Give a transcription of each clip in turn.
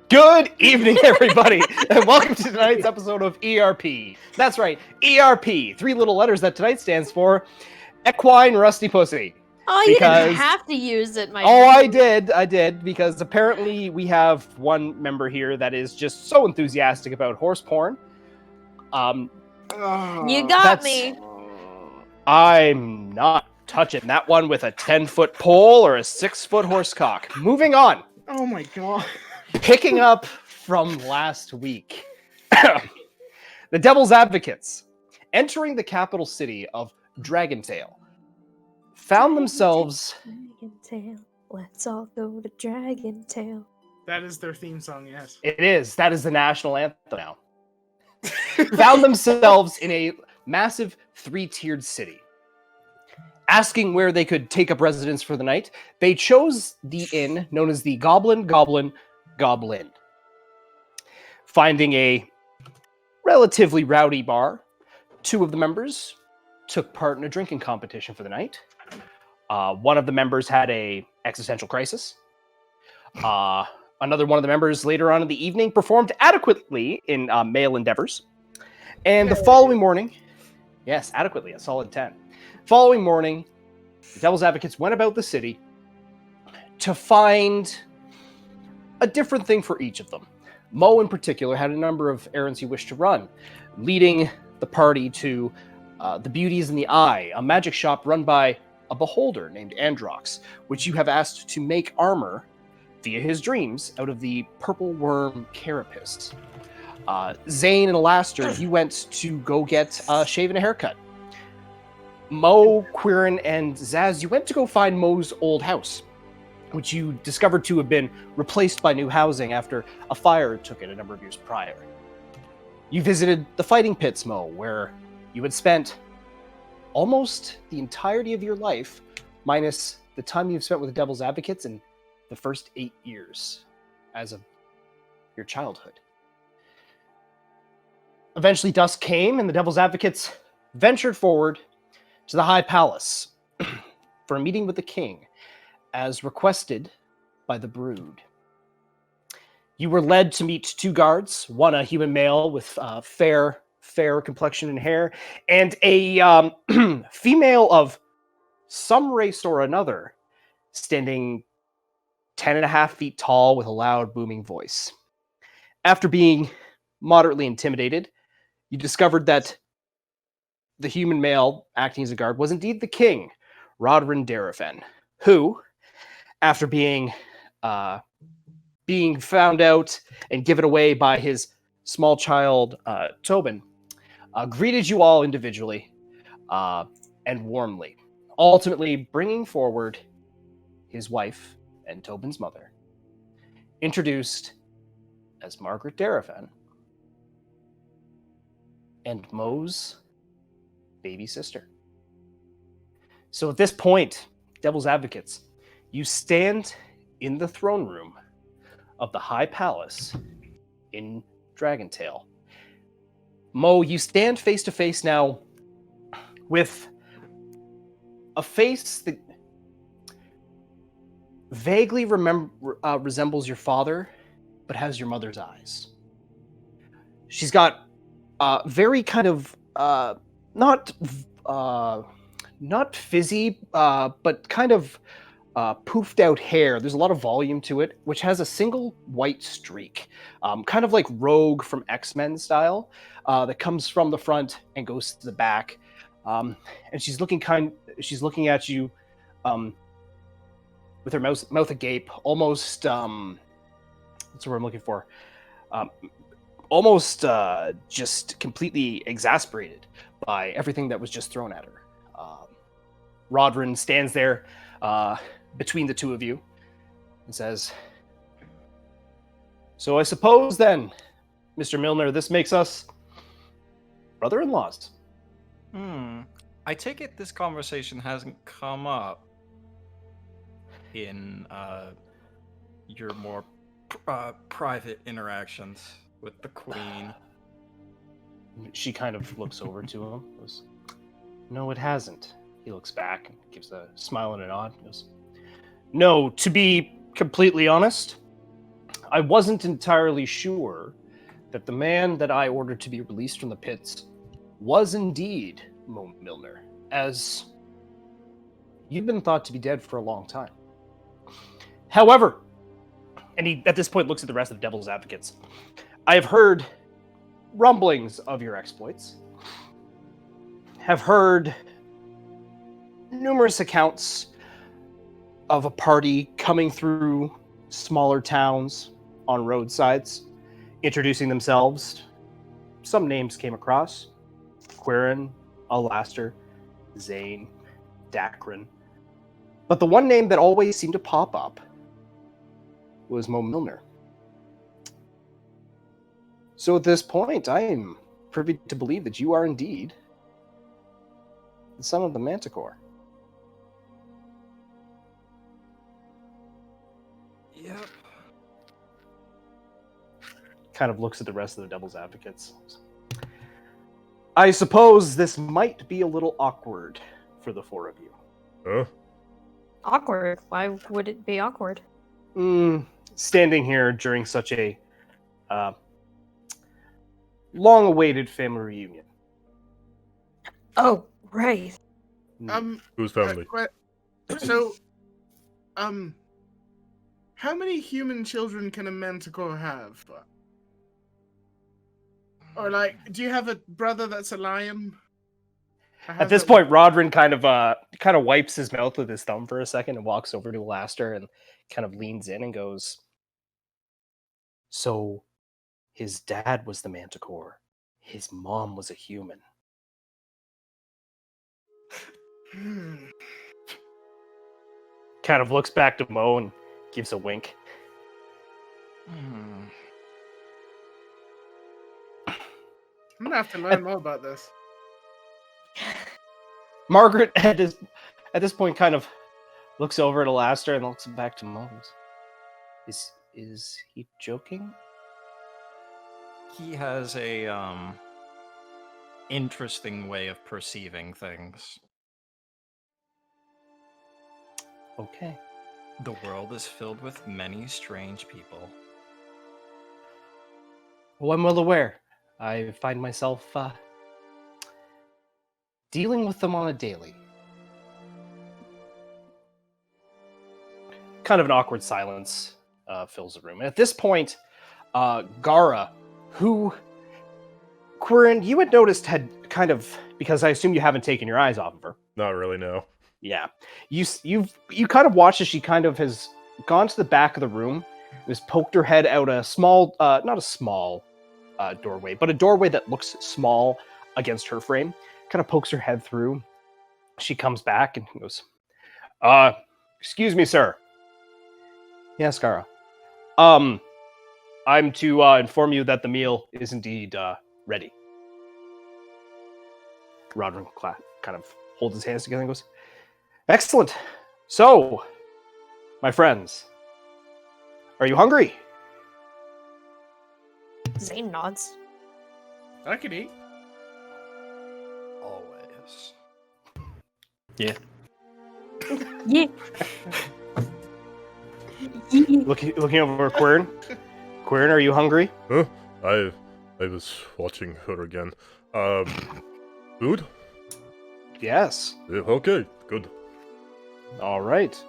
Good evening, everybody, and welcome to tonight's episode of ERP. That's right, ERP. 3 little letters that tonight stands for Equine Rusty Pussy. Oh, you didn't have to use it, my friend. I did, because apparently we have one member here that is just so enthusiastic about horse porn. You got me. I'm not touching that one with a 10-foot pole or a 6-foot horse cock. Moving on. Oh my god. Picking up from last week, the Devil's Advocates, entering the capital city of Dragentail, found themselves... Dragentail, let's all go to Dragentail. That is their theme song, yes. It is. That is the national anthem now. Found themselves in a massive 3-tiered city. Asking where they could take up residence for the night, they chose the inn known as the Goblin. Finding a relatively rowdy bar, 2 of the members took part in a drinking competition for the night. One of the members had a existential crisis. Another one of the members later on in the evening performed adequately in male endeavors. And the following morning, yes, adequately, a solid 10. Following morning, the Devil's Advocates went about the city to find a different thing for each of them. Mo, in particular, had a number of errands he wished to run, leading the party to the Beauties in the Eye, a magic shop run by a beholder named Androx, which you have asked to make armor via his dreams out of the purple worm carapace. Zane and Alaster, you went to go get a shave and a haircut. Mo, Quirin, and Zaz, you went to go find Mo's old house, which you discovered to have been replaced by new housing after a fire took it a number of years prior. You visited the fighting pits, Mo, where you had spent almost the entirety of your life, minus the time you've spent with the Devil's Advocates in the first 8 years as of your childhood. Eventually dusk came, and the Devil's Advocates ventured forward to the High Palace for a meeting with the king, as requested by the brood. You were led to meet 2 guards, one a human male with fair complexion and hair, and a female of some race or another, standing 10.5 feet tall with a loud, booming voice. After being moderately intimidated, you discovered that the human male acting as a guard was indeed the king, Rodrin Darafen, who, after being found out and given away by his small child, Tobin, greeted you all individually and warmly, ultimately bringing forward his wife and Tobin's mother, introduced as Margaret Darafen and Mo's baby sister. So at this point, Devil's Advocates, you stand in the throne room of the High Palace in Dragentail. Mo, you stand face to face now with a face that vaguely resembles your father, but has your mother's eyes. She's got very kind of not fizzy, but kind of poofed out hair. There's a lot of volume to it, which has a single white streak, kind of like Rogue from X-Men style, that comes from the front and goes to the back. And she's looking at you with her mouth agape, almost what's the word I'm looking for? Almost just completely exasperated by everything that was just thrown at her. Rodrin stands there between the 2 of you and says, "So I suppose then, Mr. Milner, this makes us brother-in-laws." I take it this conversation hasn't come up in your more private interactions with the Queen. She kind of looks over to him, goes, "No, it hasn't." He looks back and gives a smile and a nod. He goes, No, to be completely honest, I wasn't entirely sure that the man that I ordered to be released from the pits was indeed Mo Milner, as you've been thought to be dead for a long time. However, and he at this point looks at the rest of the Devil's Advocates, I have heard rumblings of your exploits, have heard numerous accounts of a party coming through smaller towns on roadsides, introducing themselves. Some names came across: Quirin, Alastair, Zane, Dacrin. But the one name that always seemed to pop up was Mo Milner. So at this point, I am privy to believe that you are indeed the son of the Manticore. Yep. Kind of looks at the rest of the Devil's Advocates. I suppose this might be a little awkward for the four of you. Huh? Awkward. Why would it be awkward? Standing here during such a long-awaited family reunion. Oh, right. Whose family? So, how many human children can a manticore have? Or like, do you have a brother that's a lion? At this point, Rodrin kind of wipes his mouth with his thumb for a second and walks over to Alastair and kind of leans in and goes, "So, his dad was the Manticore. His mom was a human." Kind of looks back to Mo and gives a wink. Hmm. I'm gonna have to learn more about this. Margaret at this point kind of looks over at Alastair and looks back to Mo. Is he joking? He has a interesting way of perceiving things. Okay. The world is filled with many strange people. Well, I'm well aware. I find myself dealing with them on a daily. Kind of an awkward silence fills the room. And at this point, Gara, who Quirin, you had noticed had kind of, because I assume you haven't taken your eyes off of her. Not really, no. Yeah, you kind of watched as she kind of has gone to the back of the room, has poked her head out a small, not a small doorway, but a doorway that looks small against her frame. Kind of pokes her head through. She comes back and goes, "Excuse me, sir." Yes, Gara. I'm to inform you that the meal is indeed ready. Rodrin kind of holds his hands together and goes, "Excellent. So, my friends, are you hungry?" Zane nods. I could eat. Always. Yeah. Yeah. Looking over at Quirin. Quirin, are you hungry? Huh? I was watching her again. Food? Yes. Yeah, okay, good. All right.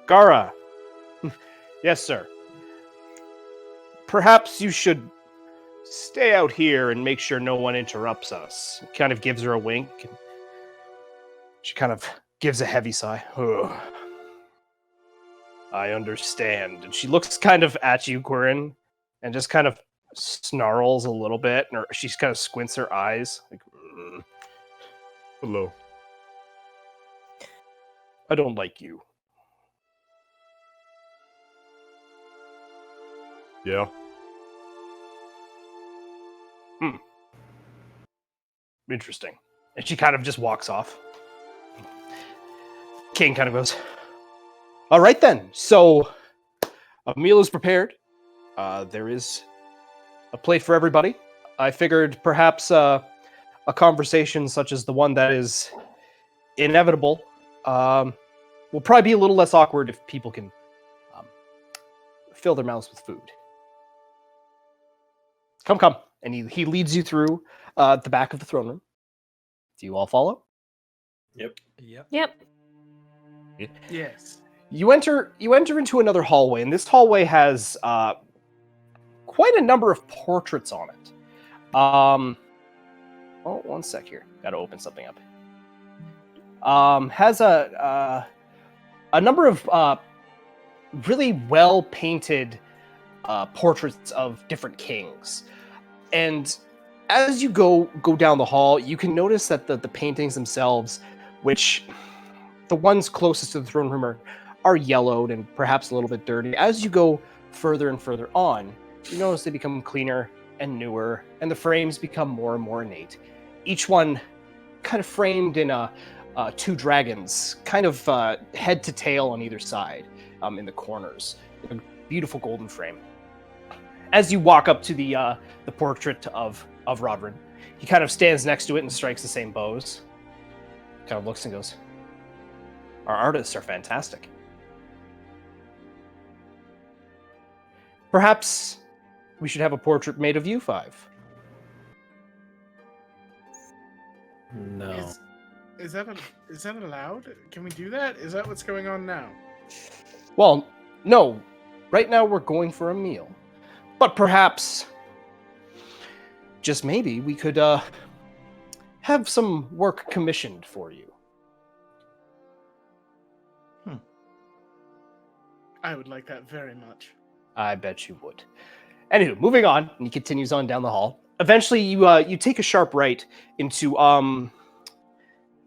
Gara. Yes, sir. Perhaps you should stay out here and make sure no one interrupts us. Kind of gives her a wink. And she kind of gives a heavy sigh. Ugh. I understand. And she looks kind of at you, Quirin, and just kind of snarls a little bit. And she kind of squints her eyes. Like, Hello. I don't like you. Yeah. Interesting. And she kind of just walks off. King kind of goes, all right then. So a meal is prepared. There is a plate for everybody. I figured perhaps a conversation such as the one that is inevitable will probably be a little less awkward if people can fill their mouths with food. Come. And he leads you through the back of the throne room. Do you all follow? Yep. Yep. Yes. You enter into another hallway, and this hallway has quite a number of portraits on it. Oh, one sec here. Got to open something up. Has a number of really well painted portraits of different kings, and as you go down the hall, you can notice that the paintings themselves, which the ones closest to the throne room are yellowed and perhaps a little bit dirty. As you go further and further on, you notice they become cleaner and newer, and the frames become more and more ornate. Each one kind of framed in two dragons, kind of head to tail on either side, in the corners. A beautiful golden frame. As you walk up to the portrait of Rodrin, he kind of stands next to it and strikes the same bows. Kind of looks and goes, "Our artists are fantastic. Perhaps we should have a portrait made of you five." No. Is that allowed? Can we do that? Is that what's going on now? Well, no. Right now we're going for a meal. But perhaps, just maybe, we could have some work commissioned for you. I would like that very much. I bet you would. Anywho, moving on, and he continues on down the hall. Eventually, you take a sharp right into an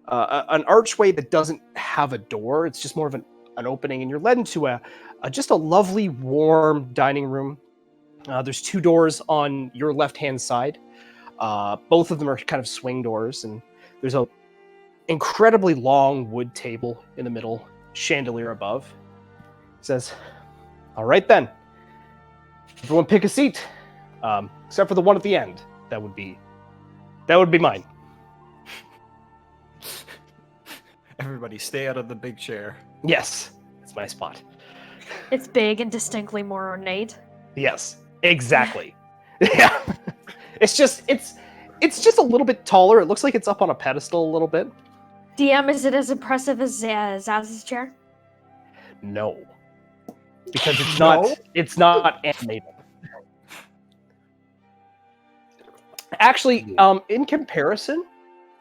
archway that doesn't have a door. It's just more of an opening, and you're led into just a lovely, warm dining room. There's two doors on your left-hand side. Both of them are kind of swing doors, and there's a incredibly long wood table in the middle, chandelier above. He says, "All right then. Everyone pick a seat, except for the one at the end. That would be mine." Everybody stay out of the big chair. Yes, it's my spot. It's big and distinctly more ornate. Yes, exactly. Yeah, it's just a little bit taller. It looks like it's up on a pedestal a little bit. DM, is it as impressive as Zaz's chair? No, because it's not animated. Actually, in comparison,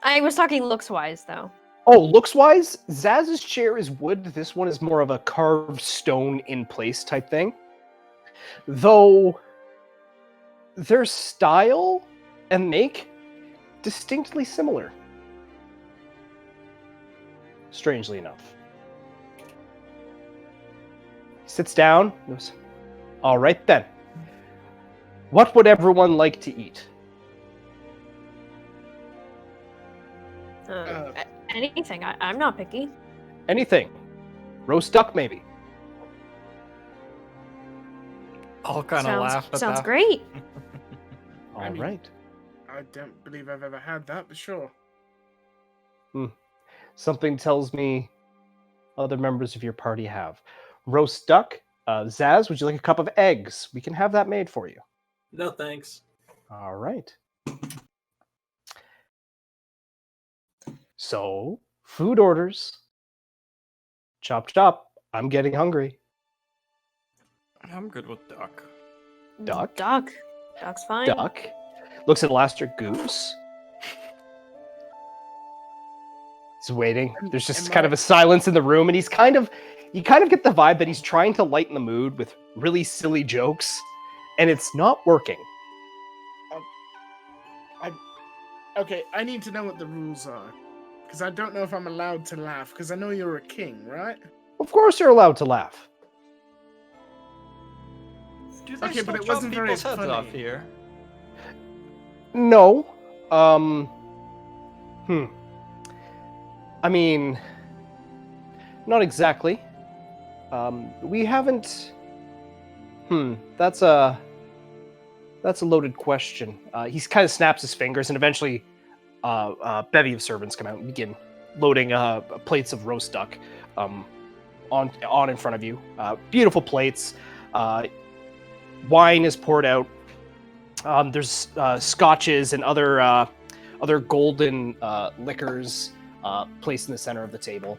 I was talking looks-wise, though. oh, looks-wise, Zaz's chair is wood. This one is more of a carved stone in place type thing. Though their style and make distinctly similar. Strangely enough. He sits down and goes, "All right then. What would everyone like to eat?" Anything. I'm not picky. Anything. Roast duck, maybe. I'll kind of laugh at Sounds that. great. All right. I don't believe I've ever had that, but sure. Something tells me other members of your party have. Roast duck. Zaz, would you like a cup of eggs? We can have that made for you. No thanks. All right. So, food orders. Chop, chop. I'm getting hungry. I'm good with duck. Duck? Duck's fine. Duck. Looks at Laster. Goose. He's waiting. There's just kind of a silence in the room, and you kind of get the vibe that he's trying to lighten the mood with really silly jokes, and it's not working. Okay, I need to know what the rules are. Because I don't know if I'm allowed to laugh, because I know you're a king, right? Of course you're allowed to laugh. Do they Okay, still but it chop wasn't very people's heads funny. off here? No. I mean, not exactly. We haven't... That's a loaded question. He kind of snaps his fingers, and eventually a bevy of servants come out and begin loading plates of roast duck on in front of you. Beautiful plates. Wine is poured out. There's scotches and other golden liquors placed in the center of the table.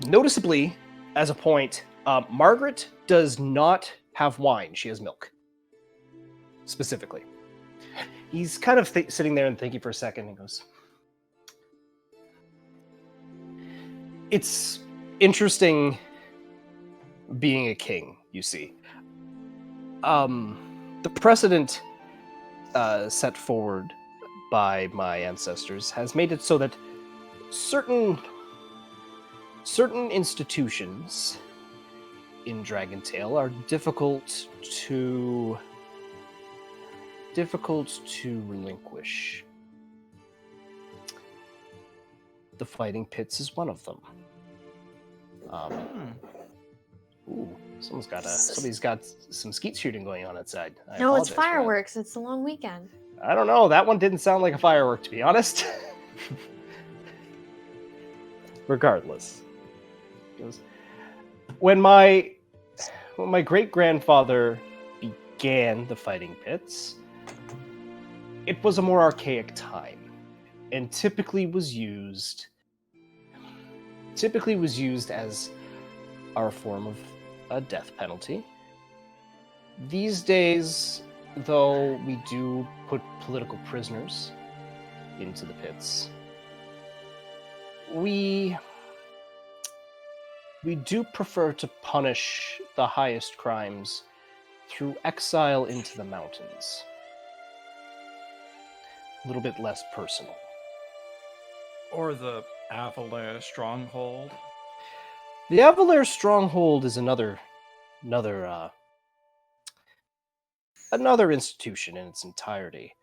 Noticeably, as a point, Margaret does not have wine. She has milk, specifically. He's kind of sitting there and thinking for a second and goes, it's interesting being a king, you see. The precedent set forward by my ancestors has made it so that certain institutions in Dragon Tale are difficult to relinquish. The fighting pits is one of them. Ooh, somebody's got some skeet shooting going on outside. No, it's fireworks. It's a long weekend. I don't know. That one didn't sound like a firework, to be honest. Regardless, when my great-grandfather began the fighting pits, it was a more archaic time, and typically was used as our form of a death penalty. These days, though, we do put political prisoners into the pits. We do prefer to punish the highest crimes through exile into the mountains. A little bit less personal. Or the Avalair stronghold. The Avalair stronghold is another institution in its entirety.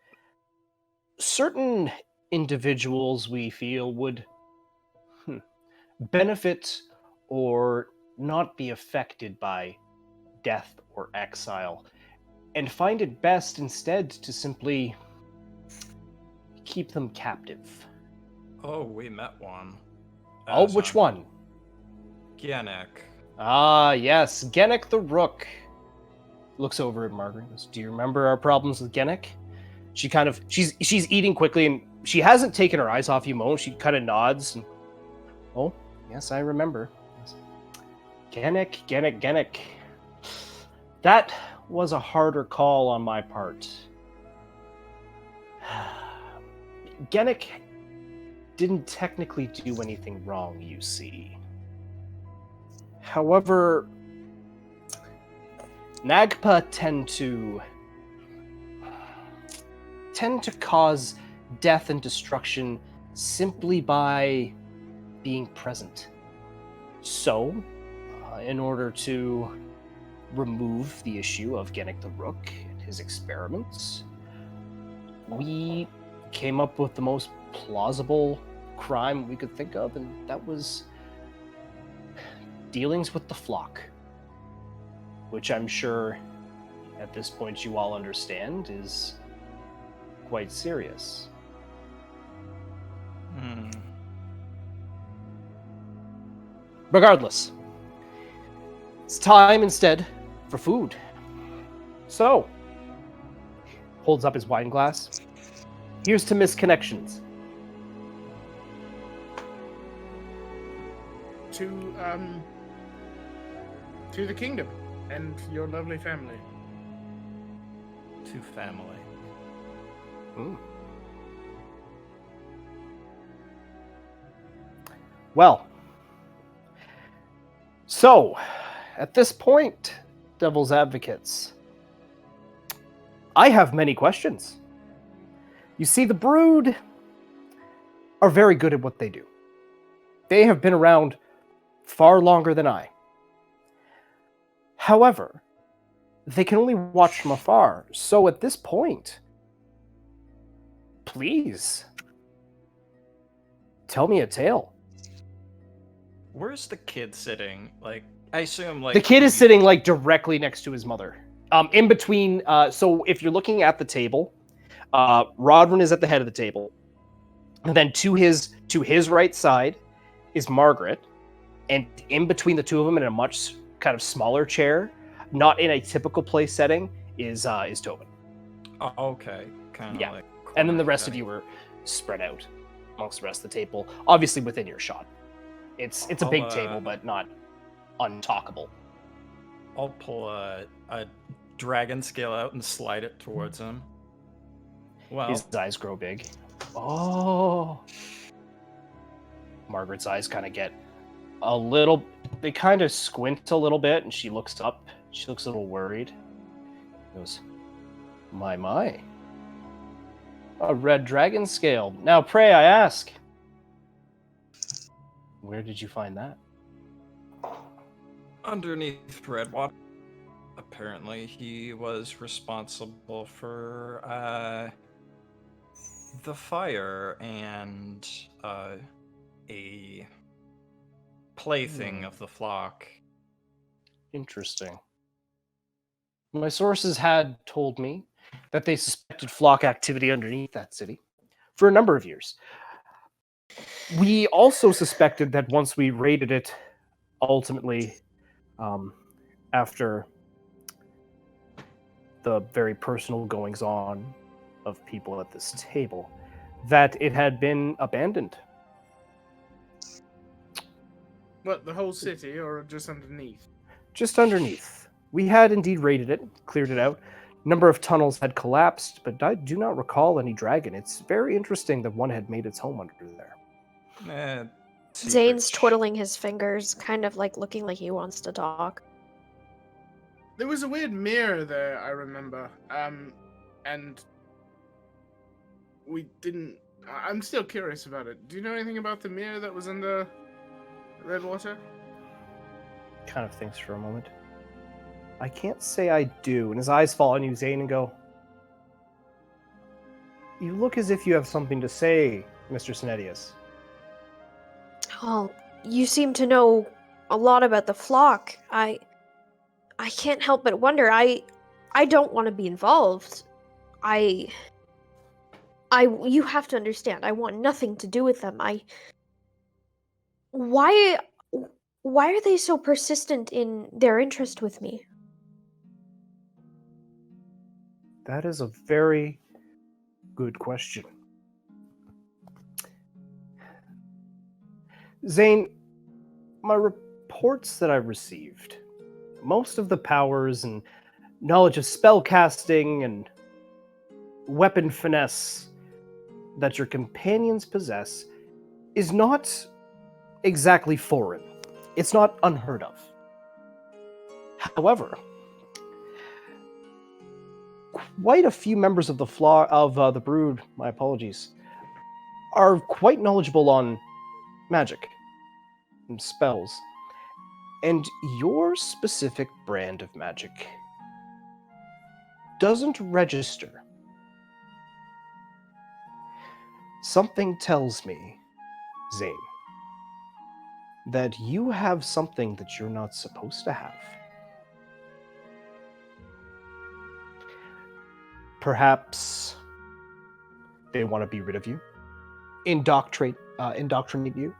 Certain individuals we feel would benefit or not be affected by death or exile, and find it best instead to simply keep them captive. Oh, we met one. Oh, which one? Genic. Ah, yes, Genic the Rook. Looks over at Margaret and goes, do you remember our problems with Genic? She's eating quickly, and she hasn't taken her eyes off you, Mo. She kind of nods. And, oh, yes, I remember. Genic. That was a harder call on my part. Genic didn't technically do anything wrong, you see. However, Nagpa tend to cause death and destruction simply by being present. So, in order to remove the issue of Genic the Rook and his experiments, we came up with the most plausible crime we could think of, and that was dealings with the flock, which I'm sure at this point you all understand is quite serious. Regardless, it's time instead for food. So, holds up his wine glass. Here's to misconnections. To the kingdom and your lovely family. To family. Ooh. Well, so at this point, Devil's Advocates, I have many questions. You see, the Brood are very good at what they do. They have been around far longer than I. However, they can only watch from afar. So at this point, please, tell me a tale. Where's the kid sitting? Like, I assume, like... The kid is sitting, like, directly next to his mother. In between, so if you're looking at the table, Rodwin is at the head of the table. And then to his right side is Margaret. And in between the two of them, in a much kind of smaller chair, not in a typical play setting, is Tobin. Oh, okay. Kind of Yeah. like. And then the corner rest of setting. you were spread out amongst the rest of the table, obviously within your shot. It's a big I'll, table, but not untalkable. I'll pull a dragon scale out and slide it towards him. Well, His eyes grow big. Oh. Margaret's eyes kind of get a little... They kind of squint a little bit, and she looks up. She looks a little worried. She goes, my. A red dragon scale. Now, pray, I ask. Where did you find that? underneath Redwater, apparently he was responsible for the fire and a plaything of the flock. Interesting. My sources had told me that they suspected flock activity underneath that city for a number of years. We also suspected that once we raided it, ultimately, after the very personal goings-on of people at this table, that it had been abandoned. What, the whole city or just underneath? Just underneath. We had indeed raided it, cleared it out. A number of tunnels had collapsed, but I do not recall any dragon. It's very interesting that one had made its home under there. Zane's twiddling his fingers, kind of like looking like he wants to talk. There was a weird mirror there, I remember. And we didn't... I'm still curious about it. Do you know anything about the mirror that was in the Redwater? Kind of thinks for a moment. I can't say I do. And his eyes fall on you, Zane, and go, you look as if you have something to say, Mr. Synedius. Oh, you seem to know a lot about the flock. I can't help but wonder. I don't want to be involved. You have to understand. I want nothing to do with them. Why are they so persistent in their interest with me? That is a very good question. Zane, my reports that I've received, most of the powers and knowledge of spell casting and weapon finesse that your companions possess is not exactly foreign. It's not unheard of. However, quite a few members of the brood, my apologies, are quite knowledgeable on magic and spells. And your specific brand of magic doesn't register. Something tells me, Zane, that you have something that you're not supposed to have. Perhaps they want to be rid of you, indoctrinate you,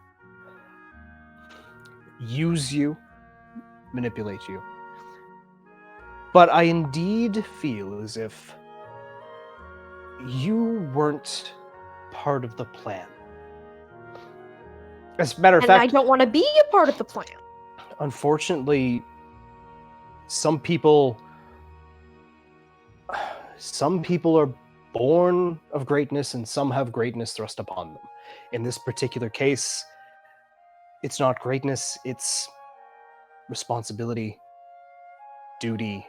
use you, manipulate you. But I indeed feel as if you weren't part of the plan. As a matter of And fact, I don't want to be a part of the plan. unfortunately, some people are born of greatness and some have greatness thrust upon them. In this particular case, it's not greatness, it's responsibility, duty,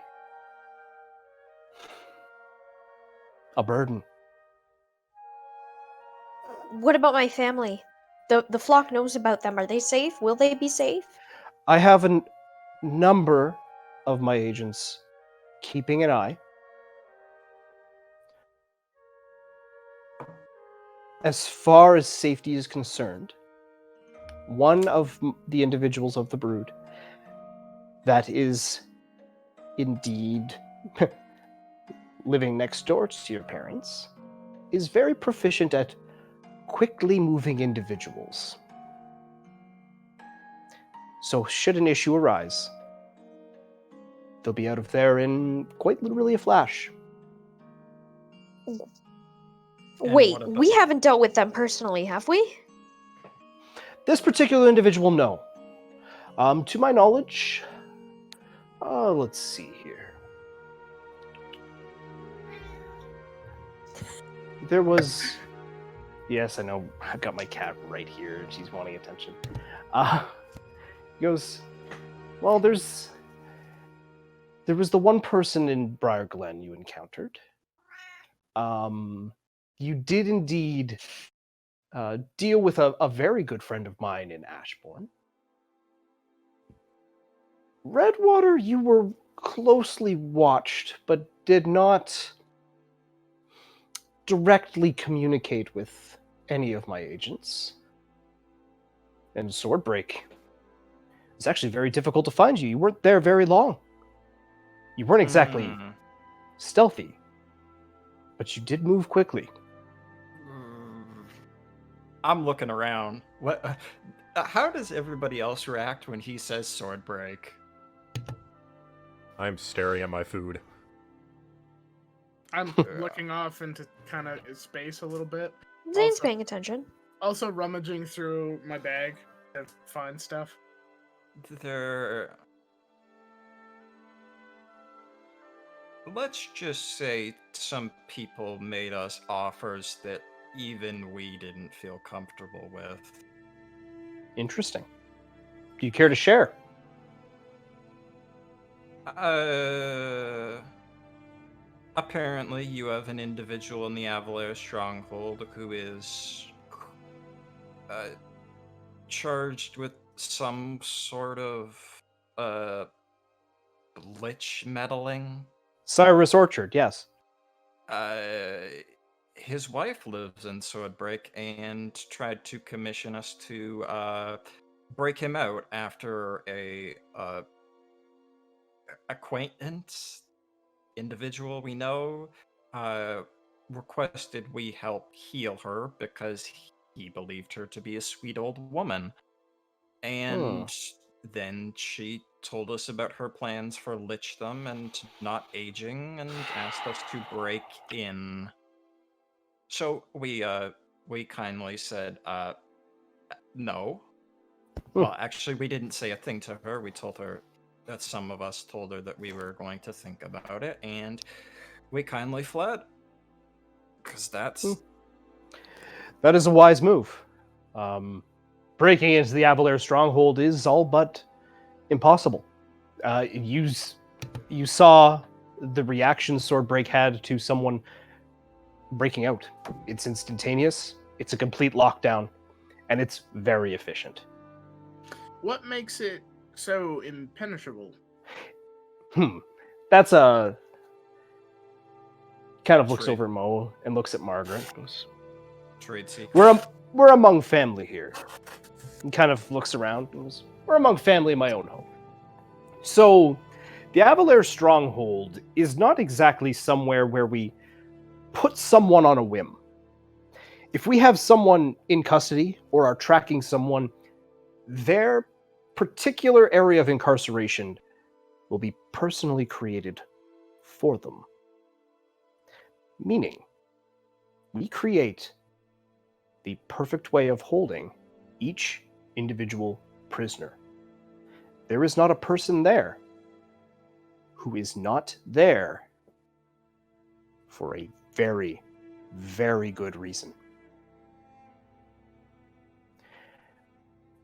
a burden. What about my family? The flock knows about them. Are they safe? Will they be safe? I have a number of my agents keeping an eye. As far as safety is concerned, one of the individuals of the brood that is indeed living next door to your parents is very proficient at quickly moving individuals. So should an issue arise, they'll be out of there in quite literally a flash. Wait, what about- we haven't dealt with them personally, have we? This particular individual, no. To my knowledge, let's see here. There was... Yes, I know. I've got my cat right here, and she's wanting attention. He goes, well, there was the one person in Briar Glen you encountered. You did indeed deal with a very good friend of mine in Ashbourne. Redwater, you were closely watched, but did not directly communicate with any of my agents. And Swordbreak, it's actually very difficult to find you. You weren't there very long. You weren't exactly stealthy, but you did move quickly. I'm looking around. What? How does everybody else react when he says sword break? I'm staring at my food. I'm looking off into kind of space a little bit. Zane's Also- paying attention. Also rummaging through my bag to find stuff. There. Let's just say some people made us offers that even we didn't feel comfortable with. Interesting. Do you care to share? Apparently you have an individual in the Avalair stronghold who is charged with some sort of lich meddling. Cyrus Orchard, yes. His wife lives in Swordbreak and tried to commission us to break him out after a acquaintance individual we know requested we help heal her because he believed her to be a sweet old woman. And then she told us about her plans for lichdom and not aging and asked us to break in. So we kindly said no. Well, actually we didn't say a thing to her. We told her that some of us told her that we were going to think about it, and we kindly fled. Because that's... That is a wise move. Breaking into the Avalair stronghold is all but impossible. You saw the reaction Swordbreak had to someone breaking out. It's instantaneous, it's a complete lockdown, and it's very efficient. What makes it so impenetrable? That's a... Kind of looks Trade. over at Mo and looks at Margaret. Goes, Trade secret. we're among family here. And kind of looks around and goes, we're among family in my own home. So, the Avalair stronghold is not exactly somewhere where we put someone on a whim. If we have someone in custody or are tracking someone, their particular area of incarceration will be personally created for them. Meaning, we create the perfect way of holding each individual prisoner. There is not a person there who is not there for a very, very good reason.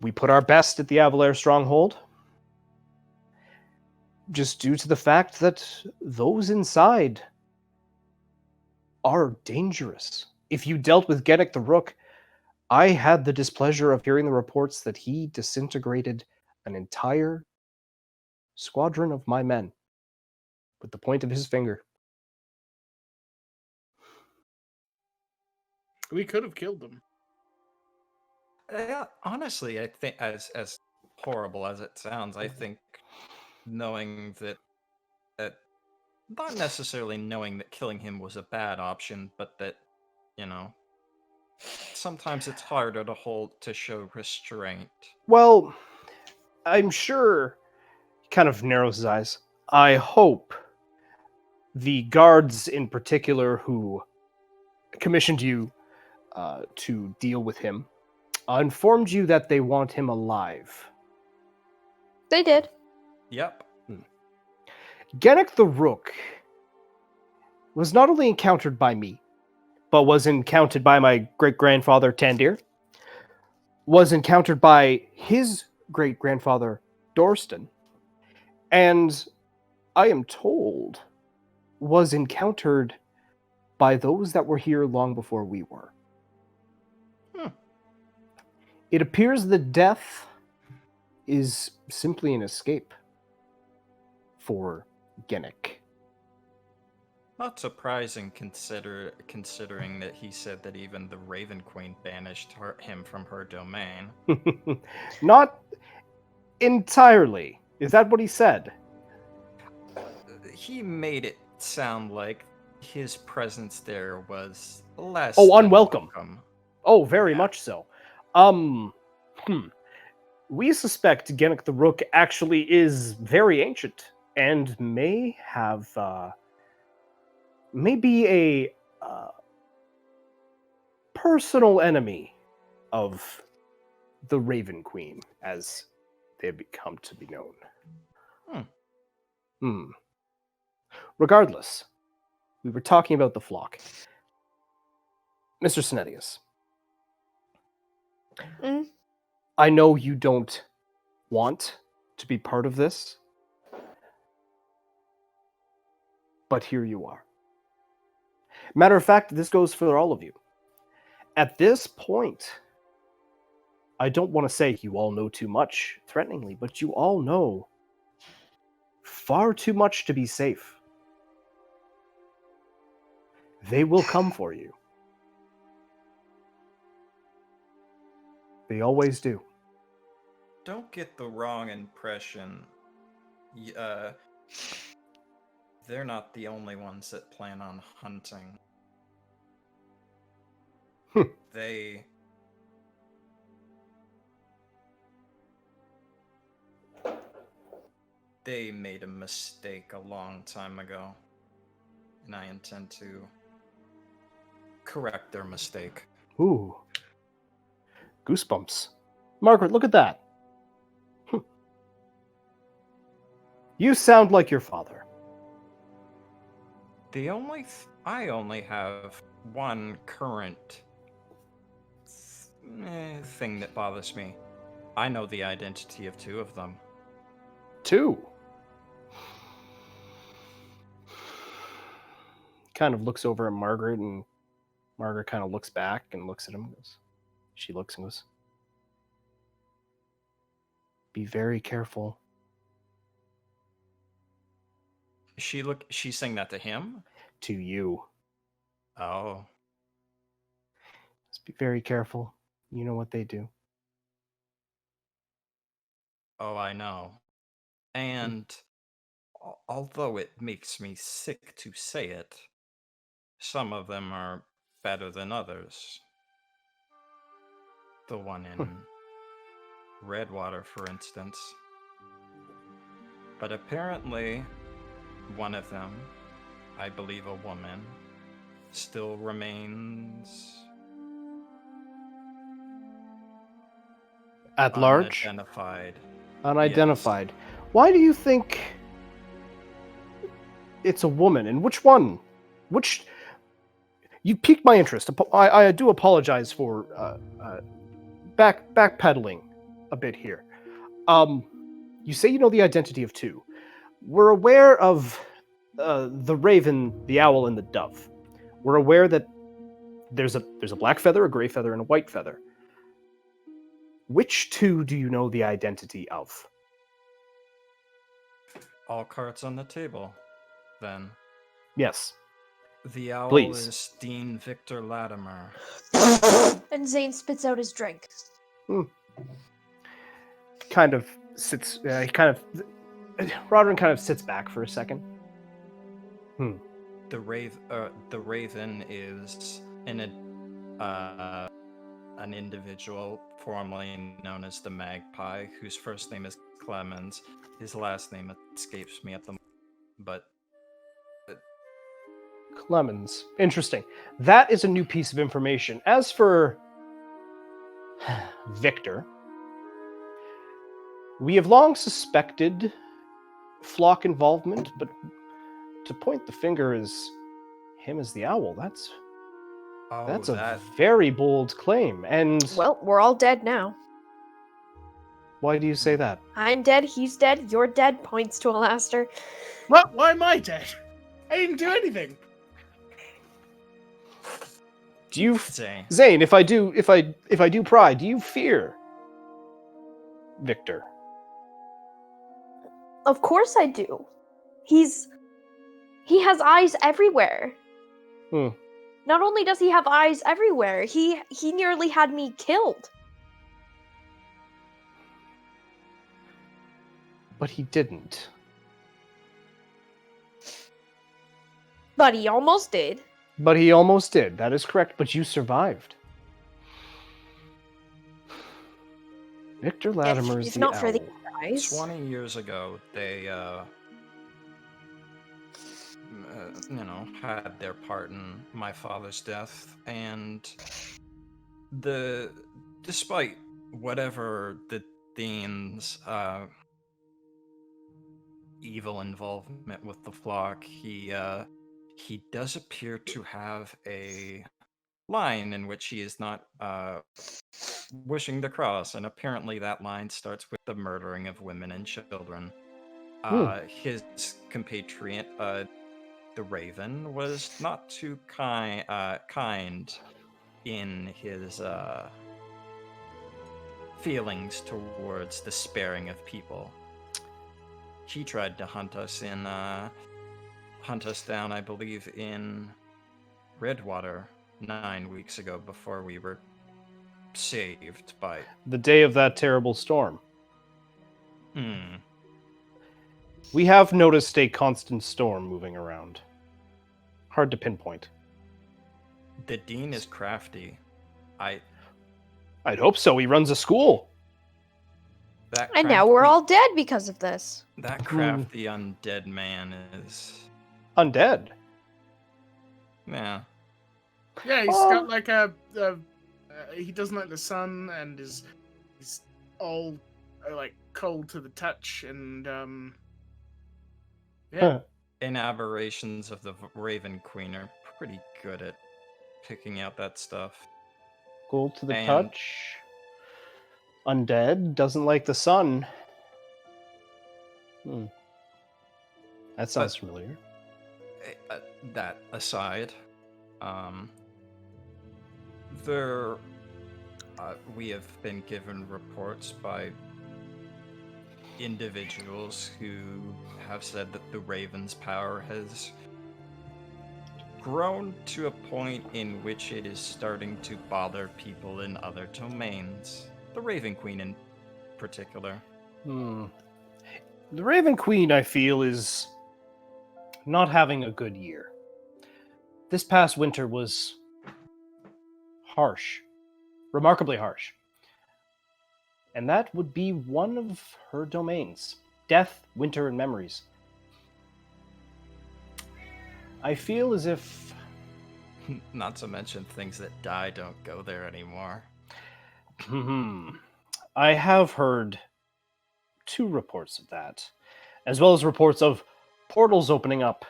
We put our best at the Avalair stronghold, just due to the fact that those inside are dangerous. If you dealt with Geddick the Rook, I had the displeasure of hearing the reports that he disintegrated an entire squadron of my men with the point of his finger. We could have killed them. Yeah, honestly, I think as horrible as it sounds, I think knowing that not necessarily knowing that killing him was a bad option, but that, you know, sometimes it's harder to show restraint. Well, I'm sure, he kind of narrows his eyes. I hope the guards in particular who commissioned you to deal with him informed you that they want him alive. They did. Yep. Gennek the Rook was not only encountered by me, but was encountered by my great-grandfather Tandir, was encountered by his great-grandfather Dorston, and I am told was encountered by those that were here long before we were. It appears that death is simply an escape for Gennek. Not surprising considering that he said that even the Raven Queen banished him from her domain. Not entirely. Is that what he said? He made it sound like his presence there was less than unwelcome. welcome. Oh, very much so. We suspect Gennek the Rook actually is very ancient and may have, may be a personal enemy of the Raven Queen, as they have become to be known. Regardless, we were talking about the flock. Mr. Synetius. I know you don't want to be part of this, but here you are. Matter of fact, this goes for all of you. At this point, I don't want to say you all know too much threateningly, but you all know far too much to be safe. They will come for you. They always do. Don't get the wrong impression. They're not the only ones that plan on hunting. They made a mistake a long time ago, and I intend to correct their mistake. Ooh. Goosebumps. Margaret, look at that. You sound like your father. I only have one current thing that bothers me. I know the identity of two of them. Two? Kind of looks over at Margaret, and Margaret kind of looks back and looks at him and goes, she looks and goes, be very careful. She's saying that to him? To you. Oh. Just be very careful. You know what they do. Oh, I know. And although it makes me sick to say it, some of them are better than others. The one in Redwater, for instance. But apparently, one of them, I believe a woman, still remains At large? unidentified. Unidentified. Yes. Why do you think it's a woman? And which one? Which... You piqued my interest. I do apologize for backpedaling a bit here. You say you know the identity of two. We're aware of the raven, the owl, and the dove. We're aware that there's a black feather, a gray feather, and a white feather. Which two do you know the identity of? All cards on the table, then. Yes. The owl Please. is Dean Victor Latimer. And Zane spits out his drink. Kind of sits. Roderick kind of sits back for a second. The raven is an individual formerly known as the Magpie, whose first name is Clemens. His last name escapes me at the moment, but Clemens. Interesting. That is a new piece of information. As for Victor, we have long suspected flock involvement, but to point the finger as him as the owl, that's a very bold claim. And Well, we're all dead now. why do you say that? I'm dead, he's dead, you're dead, points to Alastair. What? Why am I dead? I didn't do anything. Do you, Zane. Zane? If I do pry, do you fear Victor? Of course I do. He has eyes everywhere. Not only does he have eyes everywhere, he nearly had me killed. But he didn't. But he almost did. But he almost did. That is correct. But you survived. Victor Latimer's If the not for the owl. eyes. 20 years ago, they, had their part in my father's death, and despite whatever the Dean's evil involvement with the flock, he does appear to have a line in which he is not wishing to cross, and apparently that line starts with the murdering of women and children. His compatriot, the Raven, was not too kind in his feelings towards the sparing of people. He tried to hunt us down, I believe, in Redwater 9 weeks ago before we were saved by... The day of that terrible storm. We have noticed a constant storm moving around. Hard to pinpoint. The Dean is crafty. I'd hope so. He runs a school. And now we're all dead because of this. That crafty undead man is... Undead? Yeah. Yeah, he's got like he doesn't like the sun, and he's all like cold to the touch, and yeah. And aberrations of the Raven Queen are pretty good at picking out that stuff. Cold to the touch. Undead. Doesn't like the sun. That sounds familiar. That aside, we have been given reports by individuals who have said that the Raven's power has grown to a point in which it is starting to bother people in other domains. The Raven Queen in particular. The Raven Queen, I feel, is not having a good year. This past winter was harsh. Remarkably harsh. And that would be one of her domains. Death, winter, and memories. I feel as if... Not to mention things that die don't go there anymore. I have heard 2 reports of that, as well as reports of portals opening up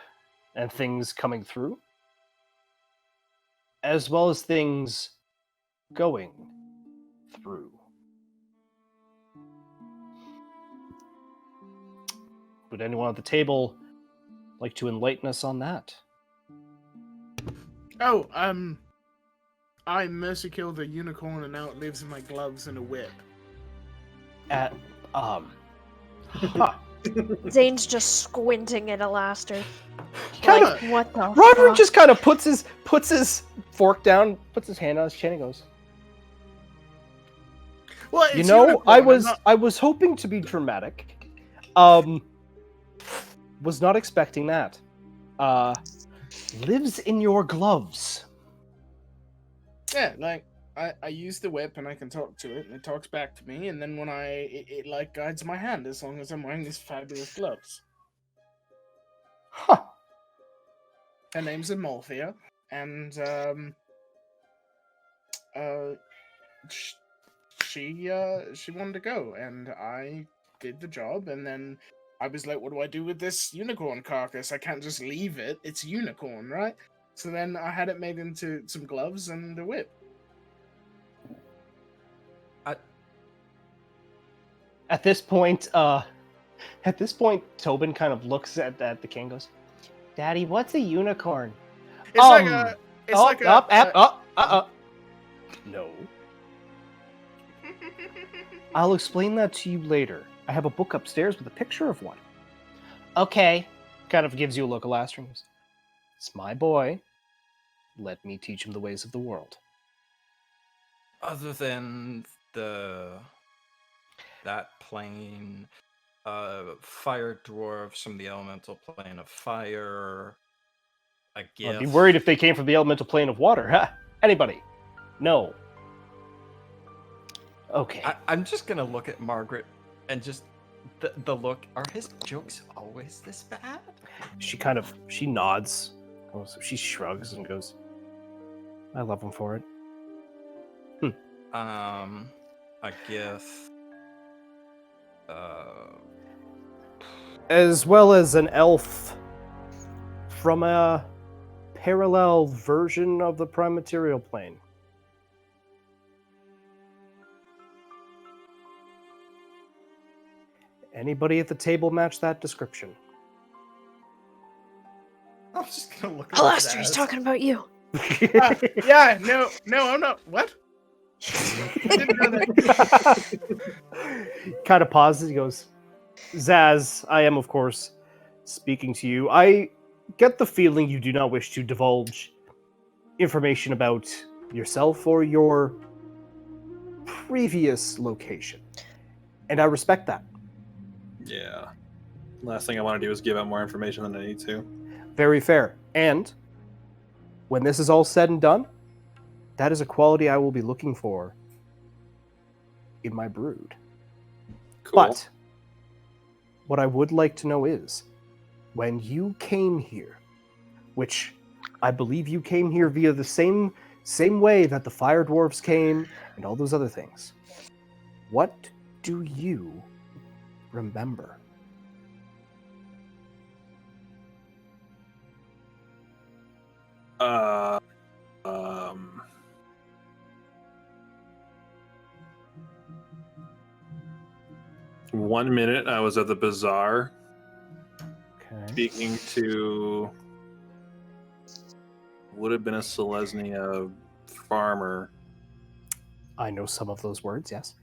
and things coming through, as well as things going through. Would anyone at the table like to enlighten us on that? Oh, I mercy killed a unicorn, and now it lives in my gloves and a whip. Zane's just squinting at Alastair. Kinda, like, what the Roderick fuck? just kind of puts his fork down, puts his hand on his chin, and goes, Well, it's unicorn, I was hoping to be dramatic. Was not expecting that. Lives in your gloves. Yeah, like I use the whip and I can talk to it, and it talks back to me. And then when it like guides my hand as long as I'm wearing these fabulous gloves. Huh. Her name's Amalthea, and she wanted to go, and I did the job, and then I was like, what do I do with this unicorn carcass? I can't just leave it. It's unicorn, right? So then I had it made into some gloves and a whip. At this point, Tobin kind of looks at the king, and goes, "Daddy, what's a unicorn?" It's like a. It's like a. No. I'll explain that to you later. I have a book upstairs with a picture of one. Okay. Kind of gives you a look of laughter and goes, "It's my boy. Let me teach him the ways of the world." Other than that plane, fire dwarfs from the elemental plane of fire, a gift. I'd be worried if they came from the elemental plane of water. Huh? Anybody? No. Okay. I'm just gonna look at Margaret and just the look. Are his jokes always this bad? She nods. She shrugs and goes, "I love him for it." A gift. As well as an elf from a parallel version of the prime material plane. Anybody at the table match that description? I'm just gonna look at Alastair, he's talking about you. Yeah, no, I'm not. What? I didn't know that. Kind of pauses. He goes, "Zaz, I am, of course, speaking to you. I get the feeling you do not wish to divulge information about yourself or your previous location. And I respect that. Yeah. Last thing I want to do is give out more information than I need to. Very fair. And when this is all said and done, that is a quality I will be looking for in my brood. Cool. But what I would like to know is, when you came here, which I believe you came here via the same way that the fire dwarves came and all those other things, what do you remember? One minute I was at the bazaar Okay. speaking to would have been a Selesnya farmer. I know some of those words, yes.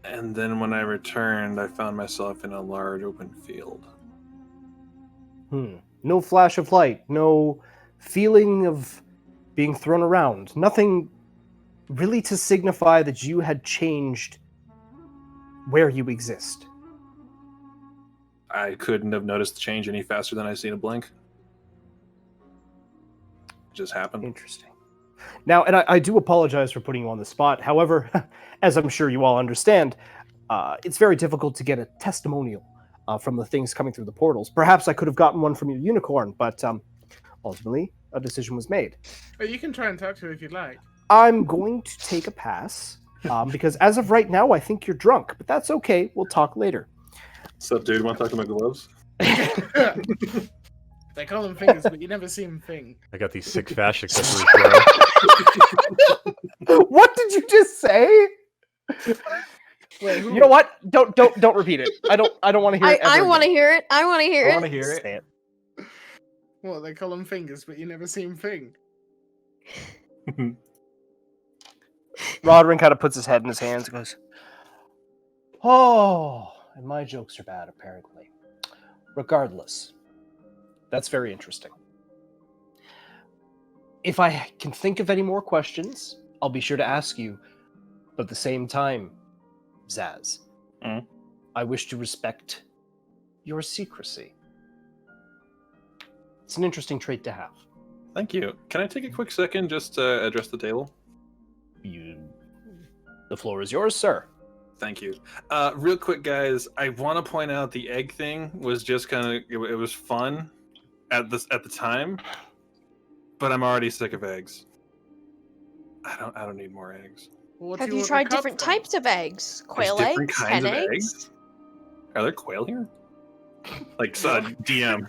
And then when I returned, I found myself in a large open field. No flash of light, no feeling of being thrown around, nothing really to signify that you had changed where you exist. I couldn't have noticed the change any faster than I seen a blink. It just happened. Interesting. Now, and I do apologize for putting you on the spot. However, as I'm sure you all understand, it's very difficult to get a testimonial from the things coming through the portals. Perhaps I could have gotten one from your unicorn, but ultimately, a decision was made. Oh, you can try and talk to her if you'd like. I'm going to take a pass, because as of right now, I think you're drunk, but that's okay. We'll talk later. What's up, dude? Want to talk to my gloves? They call them fingers, but you never see them thing. I got these sick fashion accessories, bro. What did you just say? Wait, who? You know what? Don't repeat it. I don't want to hear it. I want to hear it. I want to hear I it. want to hear it. Say it. Well, they call them fingers, but you never see them thing. Rodrin kind of puts his head in his hands and goes, "Oh, and my jokes are bad, apparently. Regardless, that's very interesting. If I can think of any more questions, I'll be sure to ask you. But at the same time, Zaz, I wish to respect your secrecy. It's an interesting trait to have." Thank you. Can I take a quick second just to address the table? The floor is yours, sir. Thank you. Real quick, guys, I want to point out the egg thing was just kind of it was fun at the time, but I'm already sick of eggs. I don't need more eggs. What do Have you want the tried cup different for? types of eggs? Quail different eggs? kinds Hen of eggs? eggs? Are there quail here? Like DM.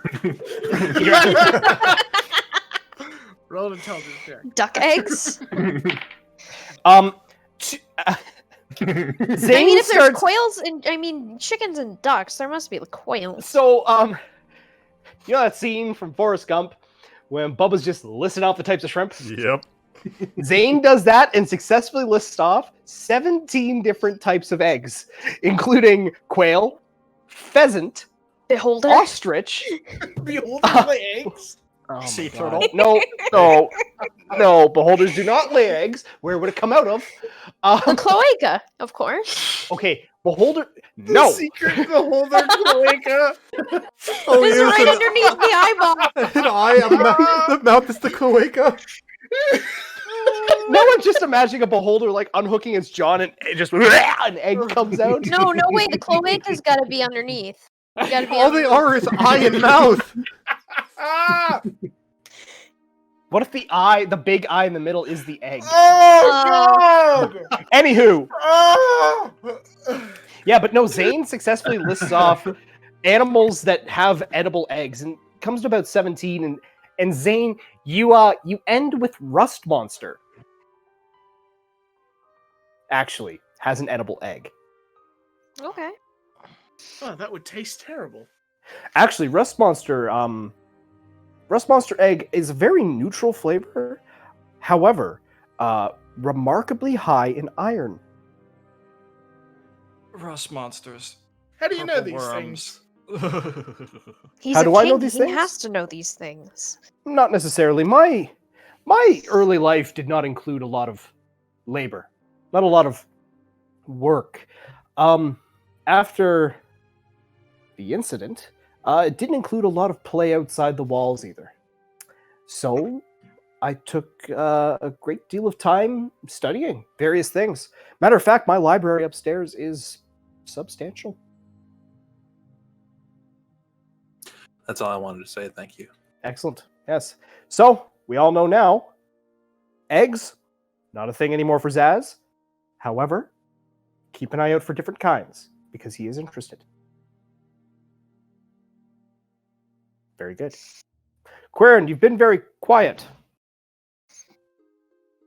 Roll an intelligence check. Duck eggs? Zane I mean, if there's starts. quails and chickens and ducks, there must be the quails. So, you know that scene from Forrest Gump when Bubba's just listing off the types of shrimp? Yep. Zane does that and successfully lists off 17 different types of eggs, including quail, pheasant, Beholder? ostrich. Behold the eggs. Oh my Sea God. turtle. No, beholders do not lay eggs. Where would it come out of? The cloaca, of course. Okay, beholder. The No, secret beholder cloaca. Oh, It's yeah, right it's underneath the eyeball. an eye. The mouth is the cloaca. no one's just imagining a beholder like unhooking its jaw and it just an egg comes out. No way. The cloaca's got to be underneath. You gotta be All they underneath. are is eye and mouth. Ah! What if the big eye in the middle is the egg? Oh God! Anywho, Oh! yeah, but no, Zane successfully lists off animals that have edible eggs and comes to about 17. And Zane, you end with Rust Monster. Actually, has an edible egg. Okay. Oh, that would taste terrible. Actually, Rust Monster egg is a very neutral flavor. However, remarkably high in iron. Rust monsters. How do you know purple these worms. things? He's How a do I know king. these He things? has to know these things. Not necessarily. My early life did not include a lot of labor, not a lot of work. After the incident, it didn't include a lot of play outside the walls either. So I took a great deal of time studying various things. Matter of fact, my library upstairs is substantial. That's all I wanted to say. Thank you. Excellent. Yes. So we all know now, eggs, not a thing anymore for Zaz. However, keep an eye out for different kinds because he is interested. Very good. Quirin, you've been very quiet.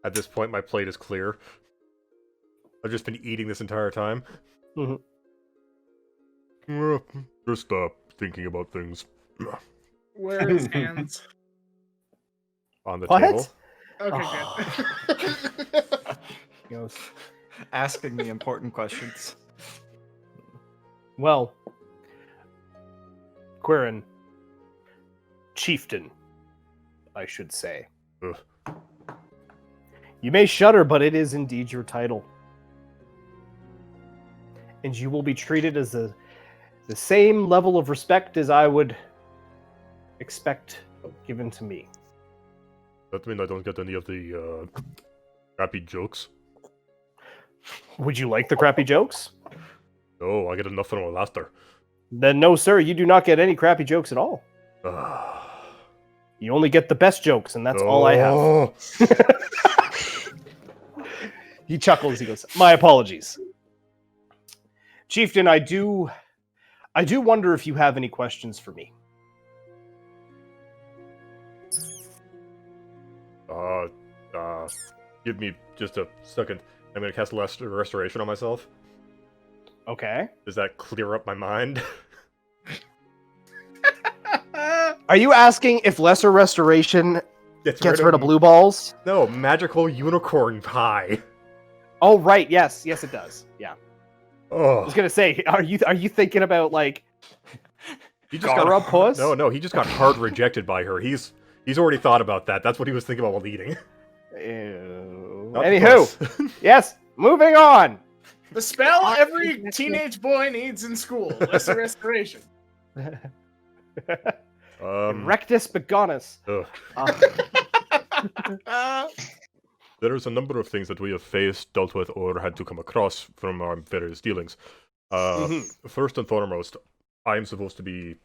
At this point, my plate is clear. I've just been eating this entire time. Mhm. Just thinking about things Where are his hands? on the What? table. Okay, good. He goes, Asking the important questions. well, Quirin, chieftain, I should say. Ugh. You may shudder, but it is indeed your title. And you will be treated as the same level of respect as I would expect given to me. That means I don't get any of the crappy jokes. Would you like the crappy jokes? No, I get enough from my laughter. Then no, sir, you do not get any crappy jokes at all. You only get the best jokes, and that's all I have. Oh. He chuckles, he goes, my apologies. Chieftain, I do wonder if you have any questions for me. Give me just a second. I'm gonna cast restoration on myself. Okay. Does that clear up my mind? Are you asking if lesser restoration gets rid of blue balls? No, magical unicorn pie. Oh, right. Yes, it does. Yeah. I Oh, was gonna say, are you thinking about like he just Gara puss? No, he just got hard rejected by her. He's already thought about that. That's what he was thinking about while eating. Ew. Not the Anywho, puss. yes. Moving on. The spell every teenage boy needs in school. Lesser restoration. Rectus begonus. Ugh. Uh, There's a number of things that we have faced, dealt with, or had to come across from our various dealings. First and foremost, I am supposed to be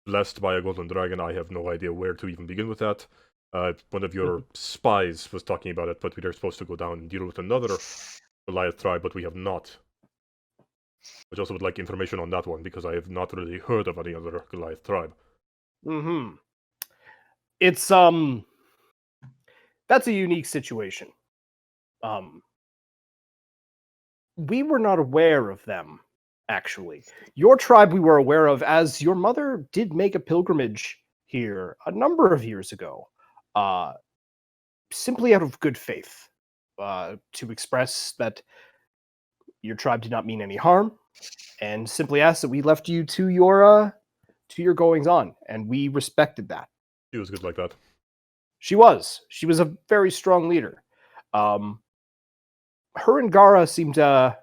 blessed by a golden dragon. I have no idea where to even begin with that. One of your spies was talking about it, but we are supposed to go down and deal with another Goliath tribe, but we have not. I also would like information on that one, because I have not really heard of any other Goliath tribe. It's that's a unique situation. We were not aware of them, actually. Your tribe we were aware of, as your mother did make a pilgrimage here a number of years ago, simply out of good faith, to express that your tribe did not mean any harm, and simply asked that we left you to your goings on, and we respected that. She was good like that. She was. She was a very strong leader. Her and Gara seem to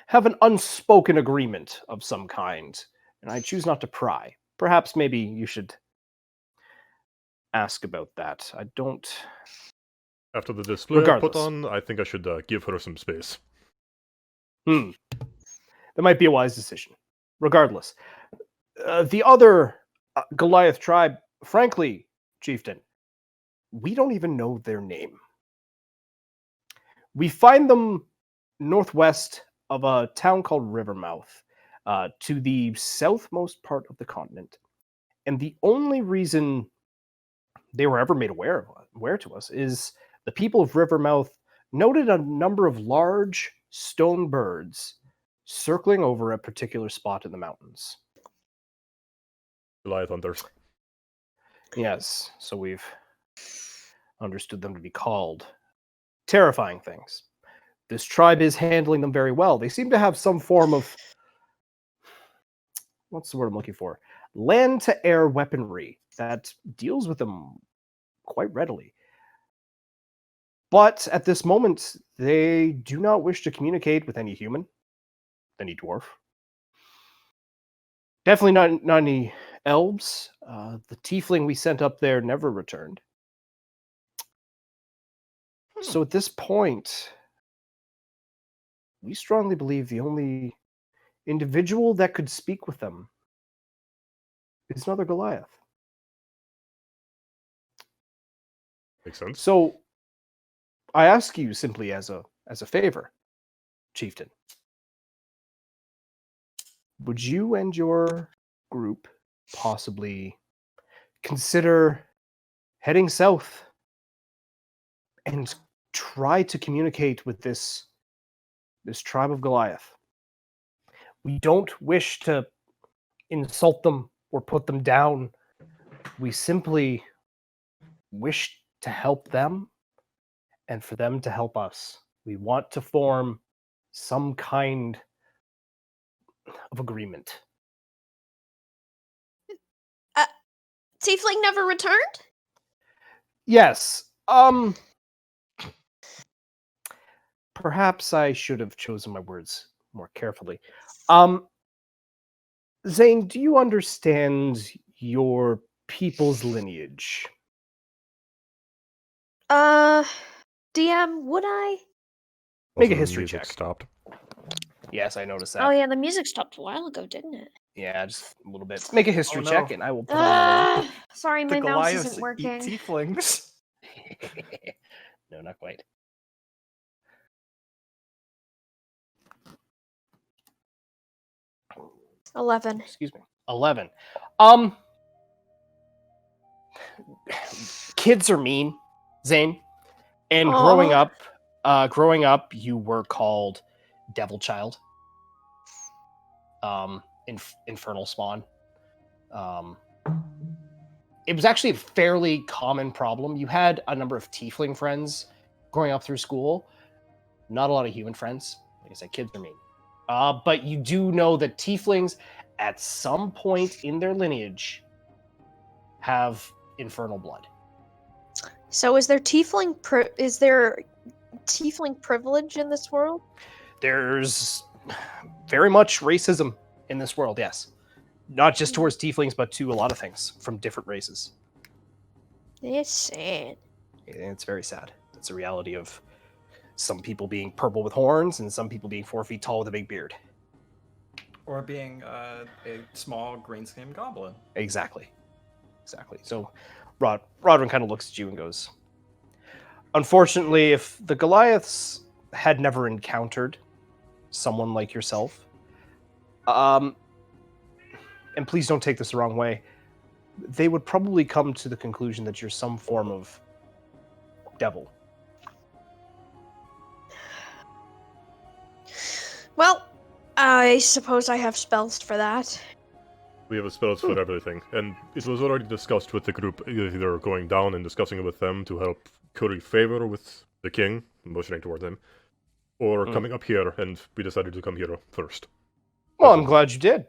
have an unspoken agreement of some kind, and I choose not to pry. Perhaps maybe you should ask about that. I don't... After the display I put Regardless. on, I think I should give her some space. That might be a wise decision. Regardless. The other Goliath tribe, frankly, chieftain, we don't even know their name. We find them northwest of a town called Rivermouth, to the southmost part of the continent. And the only reason they were ever made aware to us is the people of Rivermouth noted a number of large stone birds circling over a particular spot in the mountains. Goliath hunters. Yes, so we've understood them to be called terrifying things. This tribe is handling them very well. They seem to have some form of, what's the word I'm looking for? Land-to-air weaponry that deals with them quite readily. But at this moment, they do not wish to communicate with any human, any dwarf. Definitely not any elves. The tiefling we sent up there never returned. So at this point, we strongly believe the only individual that could speak with them is another Goliath. Makes sense. So I ask you simply as a favor, chieftain. Would you and your group possibly consider heading south and try to communicate with this tribe of Goliath? We don't wish to insult them or put them down. We simply wish to help them and for them to help us. We want to form some kind of agreement. Tiefling never returned? Yes. Perhaps I should have chosen my words more carefully. Zane, do you understand your people's lineage? DM, would I? Make a Also, the history music check. Stopped. Yes, I noticed that. Oh yeah, the music stopped a while ago, didn't it? Yeah, just a little bit. Make a history no. check, and I will put on another Sorry, The my mouse Goliaths isn't working. eat tieflings. one. No, not quite. $11. Excuse me. 11. Kids are mean, Zane. And Aw. growing up, you were called Devil Child. Infernal Spawn. It was actually a fairly common problem. You had a number of tiefling friends growing up through school. Not a lot of human friends. Like I said, kids are mean. But you do know that tieflings, at some point in their lineage, have infernal blood. So is there tiefling privilege in this world? There's very much racism in this world, yes. Not just towards tieflings, but to a lot of things from different races. It's sad. And it's very sad. It's a reality of some people being purple with horns and some people being 4 feet tall with a big beard. Or being a small green skinned goblin. Exactly. So Rodwin kind of looks at you and goes, unfortunately, if the Goliaths had never encountered someone like yourself, and please don't take this the wrong way, they would probably come to the conclusion that you're some form of devil. Well, I suppose I have spells for that. We have spells for everything, and it was already discussed with the group, either going down and discussing it with them to help curry favor with the king, motioning toward him, or coming up here, and we decided to come here first. Well, I'm glad you did.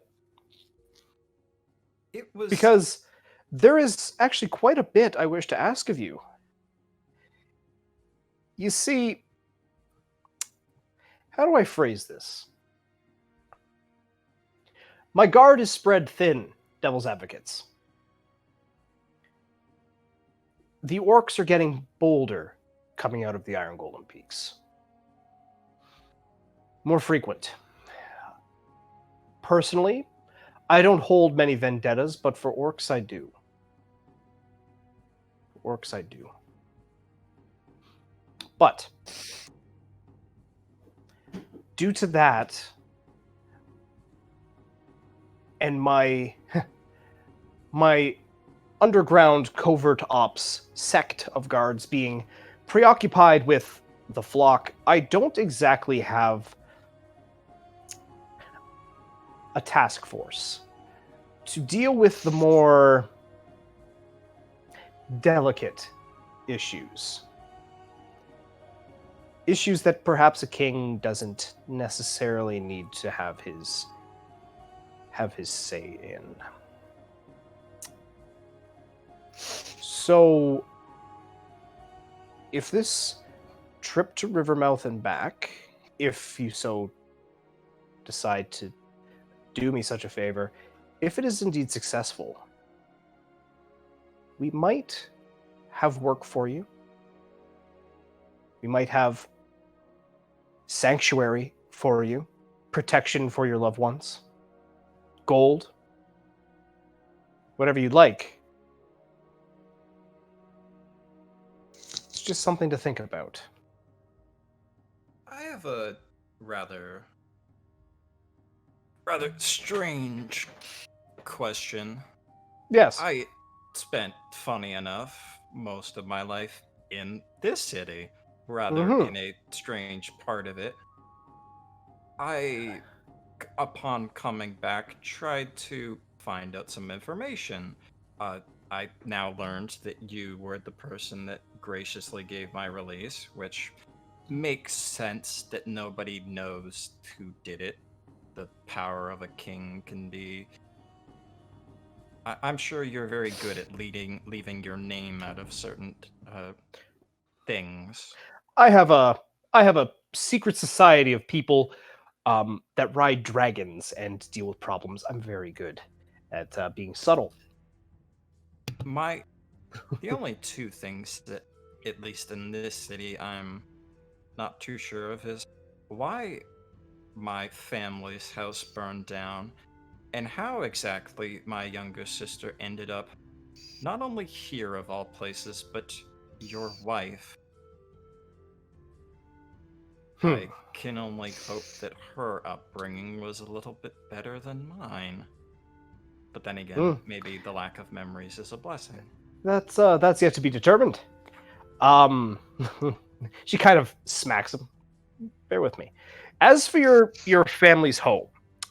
It was Because there is actually quite a bit I wish to ask of you. You see, how do I phrase this? My guard is spread thin, Devil's Advocates. The orcs are getting bolder coming out of the Iron Golem Peaks. More frequent. Personally, I don't hold many vendettas, but for orcs I do. But due to that, and my underground covert ops sect of guards being preoccupied with the flock, I don't exactly have a task force to deal with the more delicate issues. Issues that perhaps a king doesn't necessarily need to have his say in. So, if this trip to Rivermouth and back, if you so decide to do me such a favor, if it is indeed successful, we might have work for you. We might have sanctuary for you, protection for your loved ones, gold, whatever you'd like. It's just something to think about. I have a rather strange question. Yes. I spent, funny enough, most of my life in this city, rather in a strange part of it. I, upon coming back, tried to find out some information. I now learned that you were the person that graciously gave my release, which makes sense that nobody knows who did it. The power of a king can be... I'm sure you're very good at leaving your name out of certain things. I have a secret society of people that ride dragons and deal with problems. I'm very good at being subtle. The only two things that, at least in this city, I'm not too sure of is why my family's house burned down, and how exactly my younger sister ended up not only here of all places, but your wife. I can only hope that her upbringing was a little bit better than mine. But then again, maybe the lack of memories is a blessing. That's yet to be determined. She kind of smacks him. Bear with me. As for your family's home,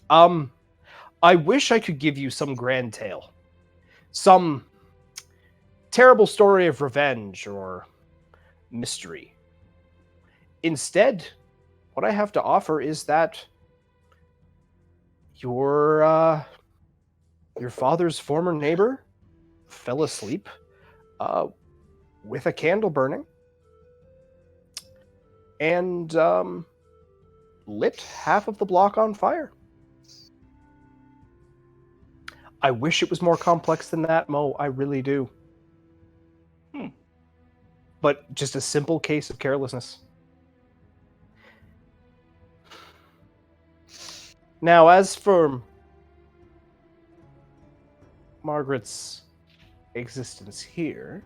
I wish I could give you some grand tale. Some terrible story of revenge or mystery. Instead, what I have to offer is that your father's former neighbor fell asleep with a candle burning and lit half of the block on fire. I wish it was more complex than that, Mo. I really do. but just a simple case of carelessness. Now, as for Margaret's existence here,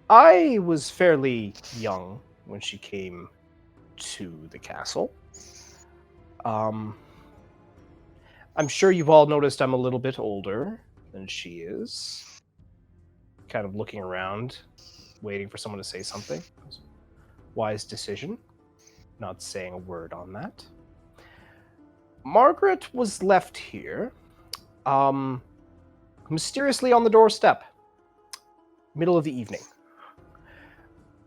I was fairly young when she came to the castle. I'm sure you've all noticed I'm a little bit older than she is. Kind of looking around, waiting for someone to say something. Wise decision. Not saying a word on that. Margaret was left here, mysteriously on the doorstep, middle of the evening.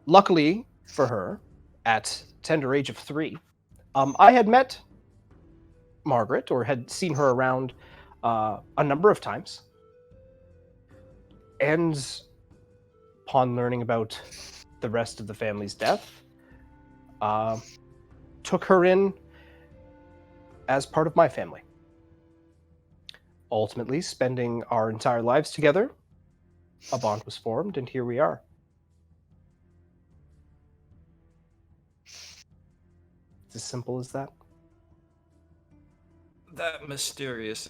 Luckily for her, at tender age of 3, I had met Margaret, or had seen her around a number of times. And upon learning about the rest of the family's death, took her in as part of my family. Ultimately, spending our entire lives together, a bond was formed, and here we are. It's as simple as that. That mysterious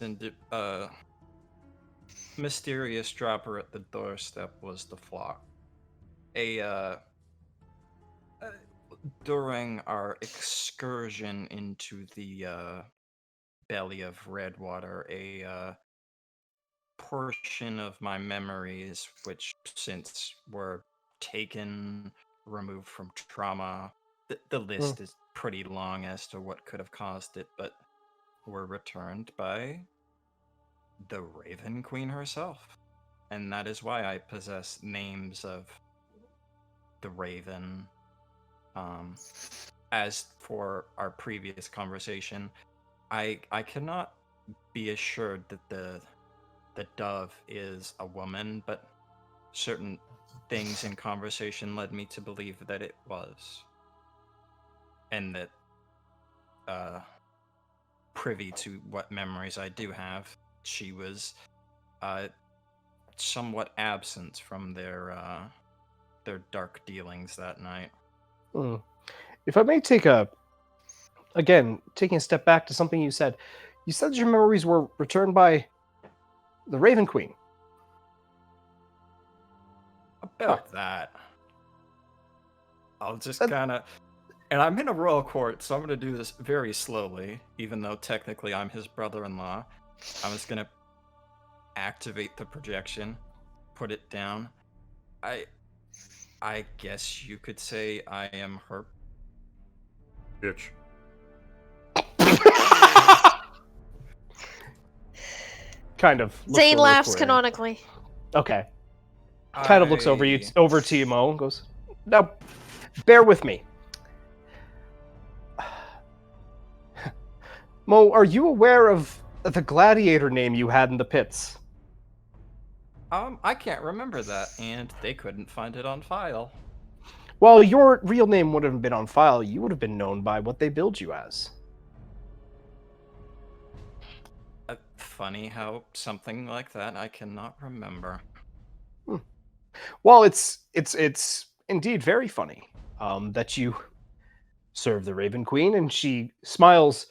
mysterious dropper at the doorstep was the flock. During our excursion into the belly of Redwater, a portion of my memories, which since were taken, removed from trauma, the list is pretty long as to what could have caused it, but were returned by the Raven Queen herself. And that is why I possess names of the Raven. As for our previous conversation, I cannot be assured that the dove is a woman, but certain things in conversation led me to believe that it was. And that, privy to what memories I do have, she was somewhat absent from their dark dealings that night. If I may take taking a step back to something you said that your memories were returned by the Raven Queen. About that. I'll just kind of... And I'm in a royal court, so I'm going to do this very slowly, even though technically I'm his brother-in-law. I'm just going to activate the projection, put it down. I guess you could say I am her... Bitch. Kind of. Zane laughs canonically. Okay. Kind of looks over to you, Mo, and goes, "Now, bear with me. Mo, are you aware of the gladiator name you had in the pits?" I can't remember that, and they couldn't find it on file. Well, your real name wouldn't have been on file. You would have been known by what they billed you as. Funny how something like that I cannot remember. Well, it's indeed very funny that you serve the Raven Queen, and she smiles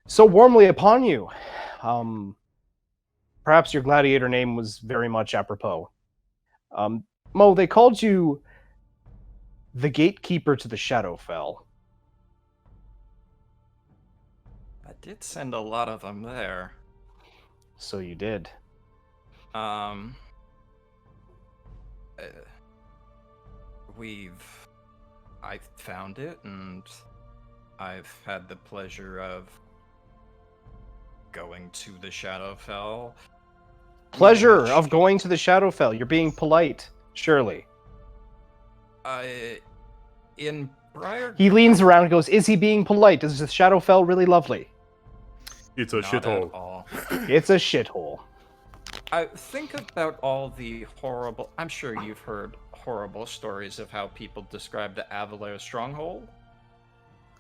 so warmly upon you. Perhaps your gladiator name was very much apropos. Mo, they called you the gatekeeper to the Shadowfell. I did send a lot of them there. So you did. I found it, and I've had the pleasure of going to the Shadowfell. Pleasure of going to the Shadowfell. You're being polite, surely. In Briar... He leans around and goes, "Is he being polite? Is the Shadowfell really lovely?" It's a shithole. It's a shithole. I think about all the horrible... I'm sure you've heard horrible stories of how people describe the Avalair stronghold.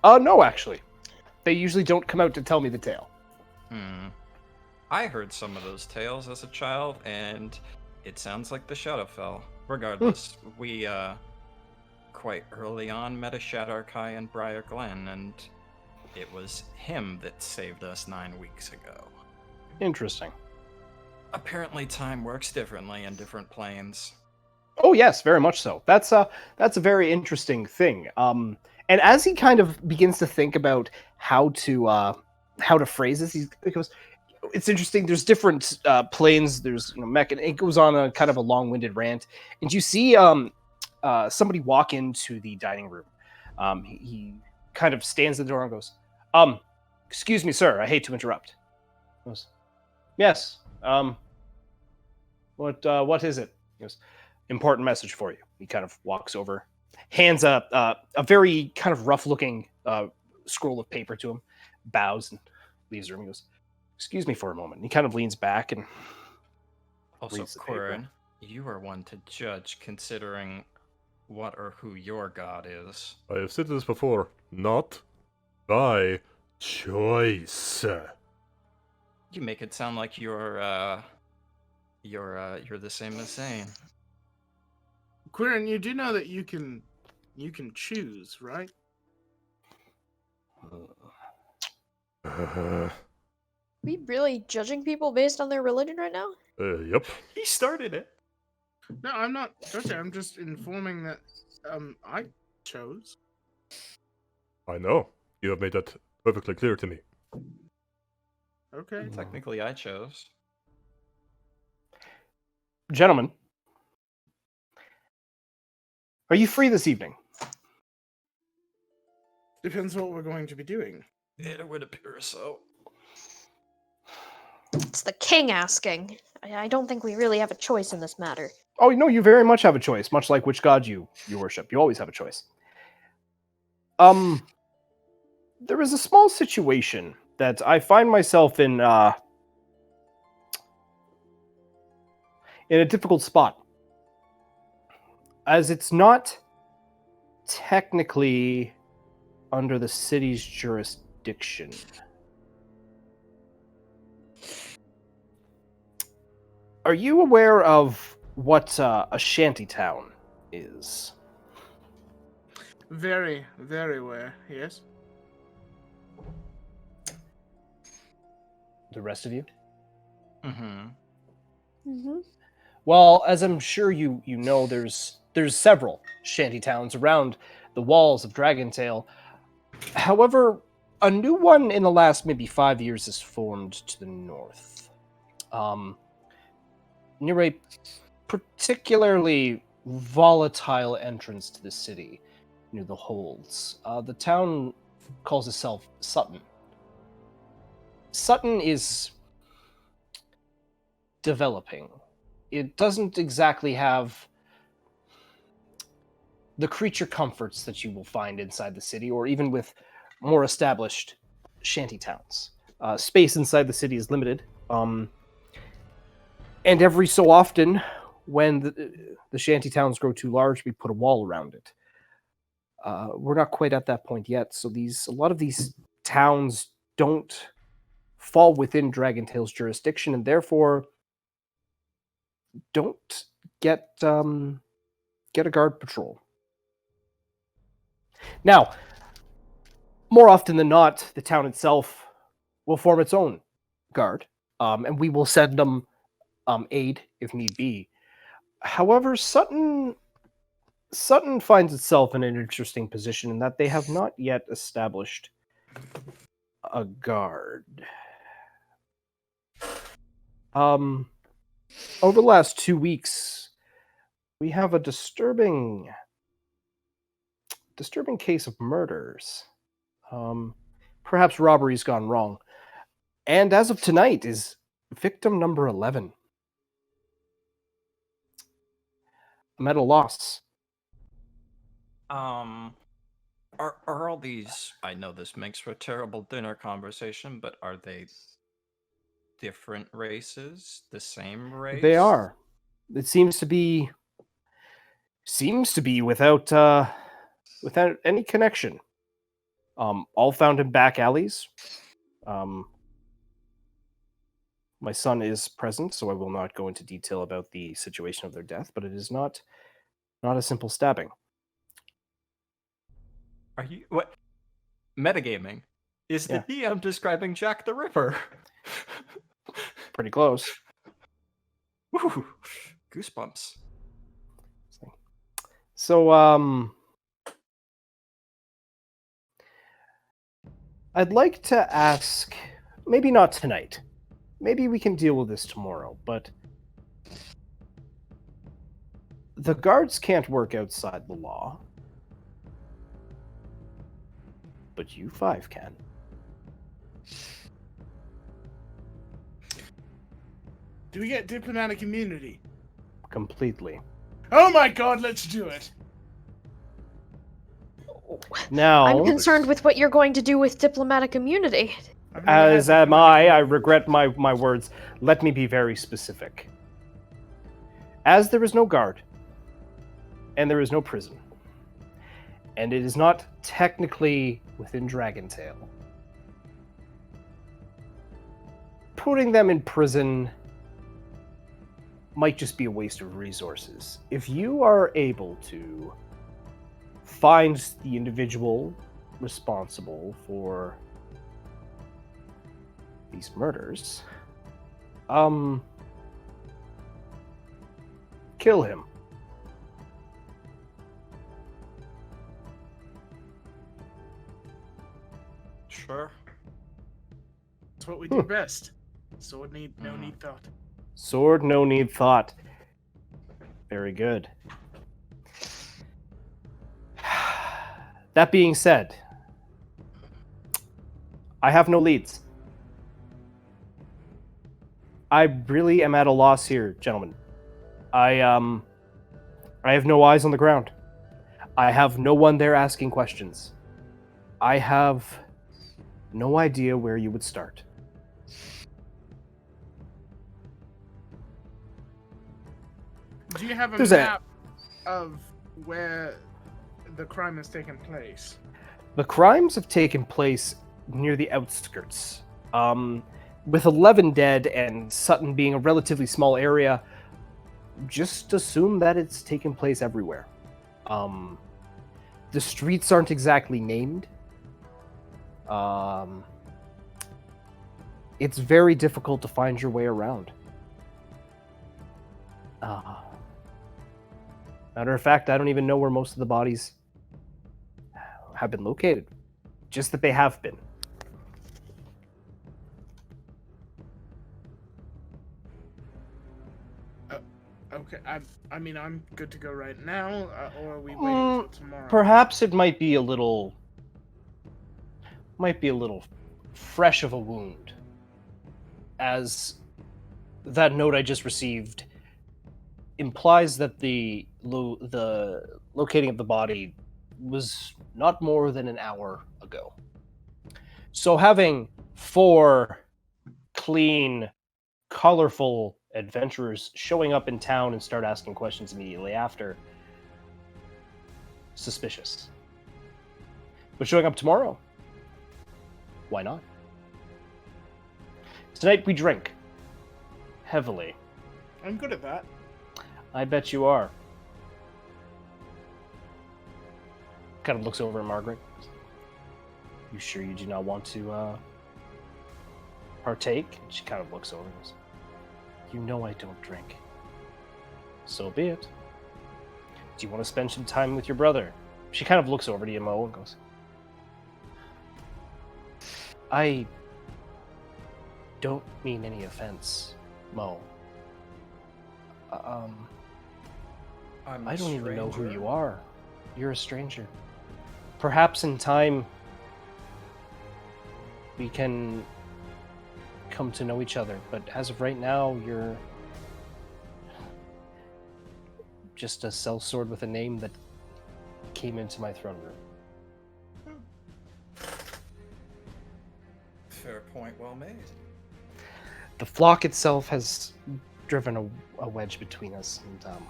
No, actually. They usually don't come out to tell me the tale. I heard some of those tales as a child, and it sounds like the Shadowfell. Regardless, we quite early on met a Shadarkai in Briar Glen, and it was him that saved us 9 weeks ago. Interesting. Apparently, time works differently in different planes. Oh yes, very much so. That's a very interesting thing. And as he kind of begins to think about how to phrase this, he goes, "It's interesting. There's different planes. There's mech, and it goes on a kind of a long-winded rant. And you see somebody walk into the dining room. He kind of stands at the door and goes, "Excuse me, sir. I hate to interrupt." He goes, "Yes. What is it?" He goes, "Important message for you." He kind of walks over, hands a very kind of rough-looking scroll of paper to him, bows, and leaves the room. He goes, "Excuse me for a moment." And he kind of leans back and Also, reads the paper. Quirin, you are one to judge considering what or who your god is. I have said this before, not by choice. You make it sound like you're the same as Zane. Quirin, you do know that you can choose, right? Uh, we really judging people based on their religion right now? yep. He started it. No, I'm not judging. I'm just informing that I chose. I know. You have made that perfectly clear to me. Okay. Technically, I chose. Gentlemen, are you free this evening? Depends what we're going to be doing. It would appear so. It's the king asking. I don't think we really have a choice in this matter. Oh, no, you very much have a choice, much like which god you worship. You always have a choice. There is a small situation that I find myself in a difficult spot, as it's not technically under the city's jurisdiction. Are you aware of what a shantytown is? Very, very aware. Yes. The rest of you? Mm-hmm. Mm-hmm. Well, as I'm sure you know, there's several shantytowns around the walls of Dragonsale. However, a new one in the last maybe 5 years has formed to the north. Near a particularly volatile entrance to the city, near the holds. The town calls itself Sutton. Sutton is developing. It doesn't exactly have the creature comforts that you will find inside the city, or even with more established shanty towns. Space inside the city is limited, and every so often, when the shanty towns grow too large, we put a wall around it. We're not quite at that point yet, so a lot of these towns don't fall within Dragonsale's jurisdiction, and therefore don't get a guard patrol. Now, more often than not, the town itself will form its own guard, and we will send them aid if need be. However, Sutton finds itself in an interesting position in that they have not yet established a guard. Over the last 2 weeks, we have a disturbing case of murders. Perhaps robbery's gone wrong. And as of tonight is victim number 11. I'm at a loss. Are all these? I know this makes for a terrible dinner conversation, but are they different races? The same race? They are. It seems to be without any connection. All found in back alleys. My son is present, so I will not go into detail about the situation of their death, but it is not a simple stabbing. Are you what? Metagaming. Is the Yeah. DM describing Jack the Ripper? Pretty close. Woo, goosebumps. So, I'd like to ask, maybe not tonight. Maybe we can deal with this tomorrow, but the guards can't work outside the law. But you five can. Do we get diplomatic immunity? Completely. Oh my god, let's do it! Now, I'm concerned with what you're going to do with diplomatic immunity. I've never as had am I diplomatic regret my words. Let me be very specific. As there is no guard, and there is no prison, and it is not technically within Dragontail, putting them in prison might just be a waste of resources. If you are able to find the individual responsible for these murders, kill him. Sure. That's what we do best. Sword no need thought. Sword, no need thought. Very good. That being said, I have no leads. I really am at a loss here, gentlemen. I have no eyes on the ground. I have no one there asking questions. I have no idea where you would start. Do you have a There's a- map of where the crime has taken place? The crimes have taken place near the outskirts. With 11 dead and Sutton being a relatively small area, just assume that it's taken place everywhere. The streets aren't exactly named. It's very difficult to find your way around. Matter of fact, I don't even know where most of the bodies have been located. Just that they have been. Okay, I mean, I'm good to go right now, or are we waiting until tomorrow? Perhaps it might be a little fresh of a wound, as that note I just received implies that the locating of the body was not more than an hour ago. So having 4 clean, colorful adventurers showing up in town and start asking questions immediately after, suspicious. But showing up tomorrow, why not? Tonight we drink. Heavily. I'm good at that. I bet you are. Kind of looks over at Margaret. You sure you do not want to partake? And she kind of looks over and goes, you know I don't drink. So be it. Do you want to spend some time with your brother? She kind of looks over to you, Mo, and goes, I don't mean any offense, Mo. I don't even know who you are. You're a stranger. Perhaps in time we can come to know each other, but as of right now, you're just a sellsword with a name that came into my throne room. Fair point, well made. The flock itself has driven a wedge between us, and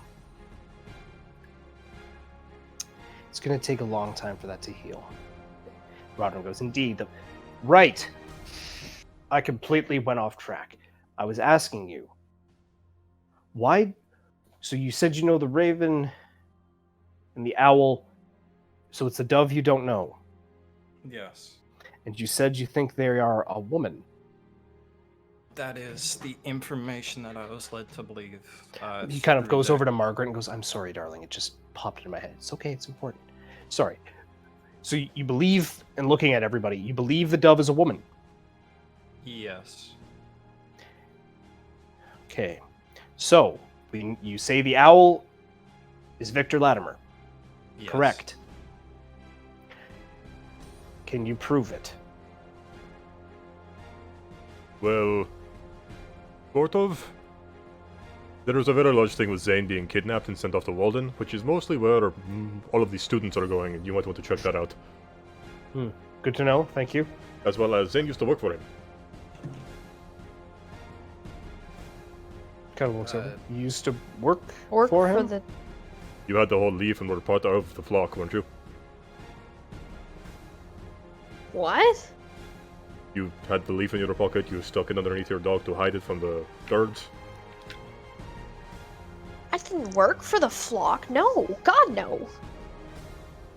it's going to take a long time for that to heal. Rodman goes, indeed. Right. I completely went off track. I was asking you, why? So you said you know the raven and the owl. So it's the dove you don't know. Yes. And you said you think they are a woman. That is the information that I was led to believe. He kind of through goes the- over to Margaret and goes, I'm sorry, darling. It just popped into my head. It's okay. It's important. Sorry. So you believe, and looking at everybody, you believe the dove is a woman. Yes. Okay. So you say the owl is Victor Latimer. Yes. Correct. Can you prove it? Well, sort of. There was a very large thing with Zane being kidnapped and sent off to Walden, which is mostly where all of these students are going, and you might want to check that out. Good to know. Thank you. As well as Zane used to work for him. Kind of looks over. You used to work Work for him? the. You had the whole leaf and were part of the flock, weren't you? What? You had the leaf in your pocket, you stuck it underneath your dog to hide it from the birds. I didn't work for the flock. No. God,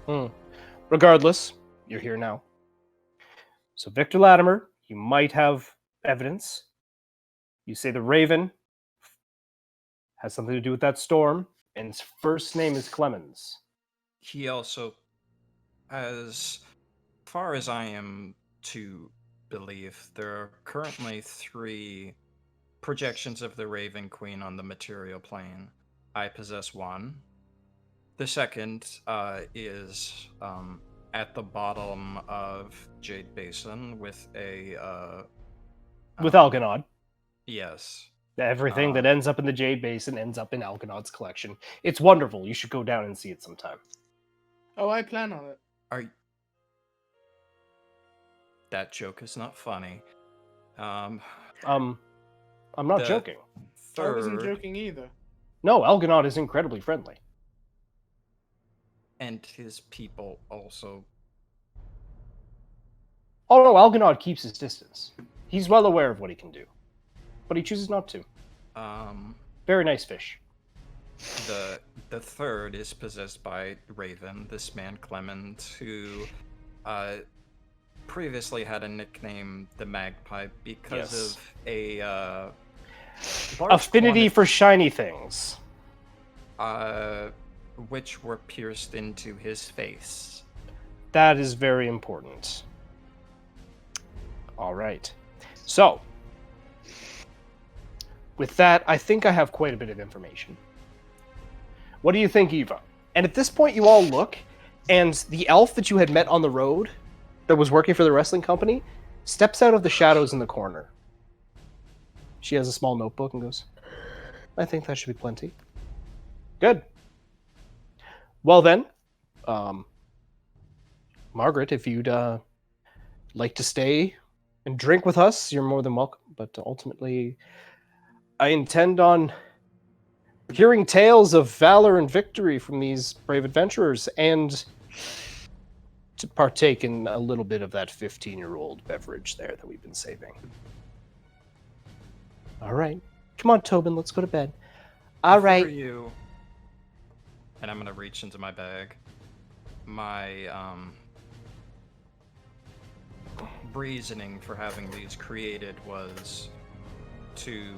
no. Regardless, you're here now. So Victor Latimer, you might have evidence. You say the Raven has something to do with that storm, and his first name is Clemens. He also, as far as I am to believe, there are currently 3 projections of the Raven Queen on the material plane. I possess one. The second is at the bottom of Jade Basin with a... With Alganod. Yes. Everything that ends up in the Jade Basin ends up in Alganod's collection. It's wonderful. You should go down and see it sometime. Oh, I plan on it. That joke is not funny. I'm not The joking. I wasn't Third, joking either. No, Alganod is incredibly friendly. and his people also. Oh no, Alganod keeps his distance. He's well aware of what he can do. But he chooses not to. Very nice fish. The third is possessed by Raven, this man Clemens, who previously had a nickname, the Magpie, because Yes. of a large Affinity for shiny things. which were pierced into his face. That is very important. All right. So, with that, I think I have quite a bit of information. What do you think, Eva? And at this point, you all look, and the elf that you had met on the road that was working for the wrestling company steps out of the shadows in the corner. She has a small notebook and goes, I think that should be plenty. Good. Well then, Margaret, if you'd like to stay and drink with us, you're more than welcome. But ultimately, I intend on hearing tales of valor and victory from these brave adventurers and to partake in a little bit of that 15-year-old beverage there that we've been saving. All right. Come on, Tobin, let's go to bed. All For right. you. And I'm gonna reach into my bag. My reasoning for having these created was to,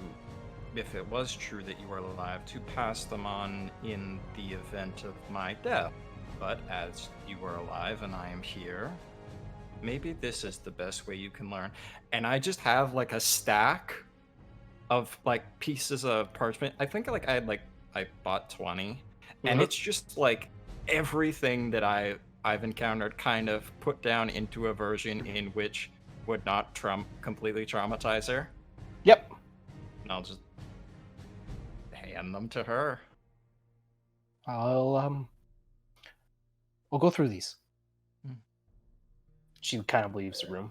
if it was true that you were alive, to pass them on in the event of my death. But as you are alive and I am here, maybe this is the best way you can learn. And I just have like a stack of like pieces of parchment. I think like I bought 20, and it's just like everything that I've encountered kind of put down into a version in which would not completely traumatize her. Yep. And I'll just hand them to her. We'll go through these. Hmm. She kind of leaves the room.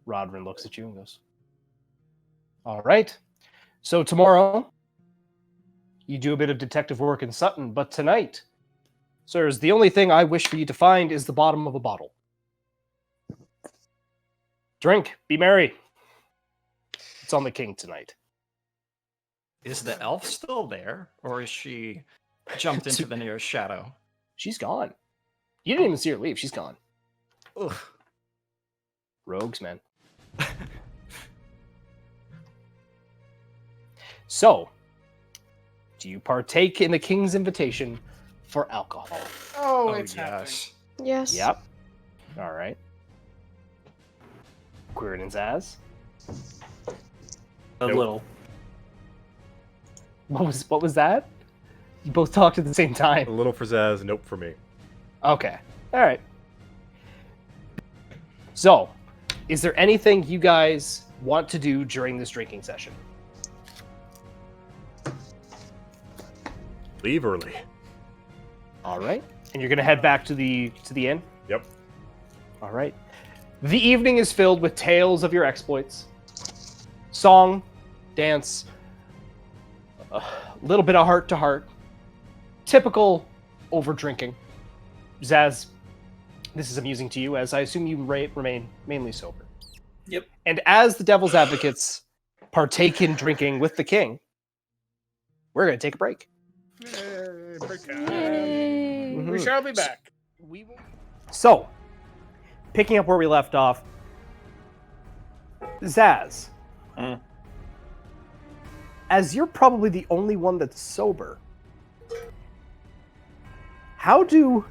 Rodrin looks at you and goes, all right. So tomorrow, you do a bit of detective work in Sutton, but tonight, sirs, the only thing I wish for you to find is the bottom of a bottle. Drink, be merry. It's effects on the king tonight. Is the elf still there, or is she jumped into the nearest shadow? She's gone. You didn't even see her leave. She's gone. Ugh. Rogues, man. So, do you partake in the king's invitation for alcohol? Oh, Oh, it's happening. yes. Yes. Yep. All right. Queer and Zaz. A Nope. little. What was that? You both talked at the same A time. little for Zaz, nope for me. Okay. All right. So, is there anything you guys want to do during this drinking session? Leave early. All right. And you're going to head back to the inn? Yep. All right. The evening is filled with tales of your exploits. Song, dance, a little bit of heart to heart. Typical over drinking. Zaz, this is amusing to you, as I assume you remain mainly sober. Yep. And as the Devil's Advocates partake in drinking with the king, we're going to take a break. Yay, break time. Yay. We shall be back. So, picking up where we left off, Zaz, Mm. as you're probably the only one that's sober, how do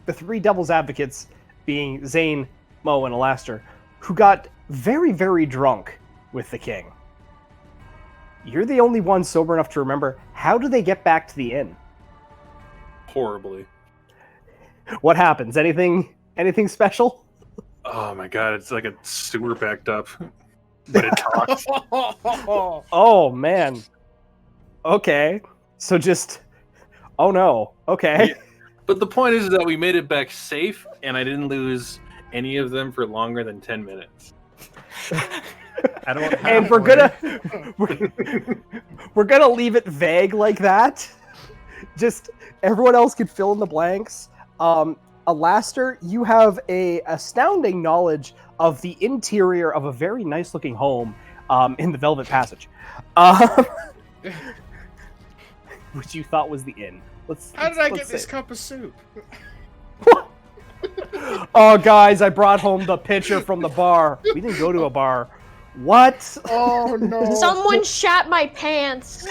the three Devil's Advocates, being Zane, Mo, and Alastair, who got very, very drunk with the king, you're the only one sober enough to remember, how do they get back to the inn? Horribly. What happens? Anything special? Oh my god, it's like a sewer backed up. But it talks. Oh, man. Okay. So just... Oh, no. Okay. But the point is that we made it back safe, and I didn't lose any of them for longer than 10 minutes. I don't have And we're gonna leave it vague like that. Just everyone else could fill in the blanks. Alastair, you have a astounding knowledge of the interior of a very nice looking home in the Velvet Passage, which you thought was the inn. How did I get let's this say- cup of soup? Oh, guys, I brought home the pitcher from the bar. We didn't go to a bar. What? Oh no! Someone shat my pants.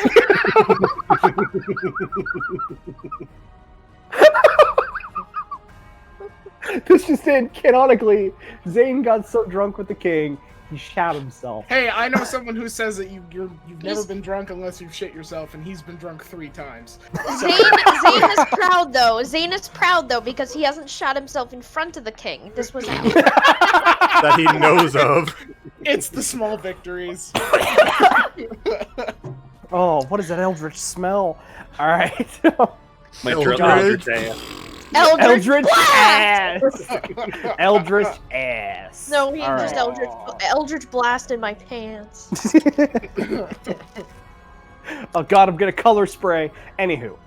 This just in, canonically, Zane got so drunk with the king, he shat himself. Hey, I know someone who says that you've never He's- been drunk unless you've shit yourself, and he's been drunk 3 times. Zane is proud though. Zane is proud though because he hasn't shot himself in front of the king. This was out. That he knows of. It's the small victories. Oh, what is that eldritch smell? All right. My Eldritch. Eldritch Blast! ass. Eldritch ass. No, he All just right. Eldritch blasted my pants. Oh god, I'm gonna color spray. Anywho,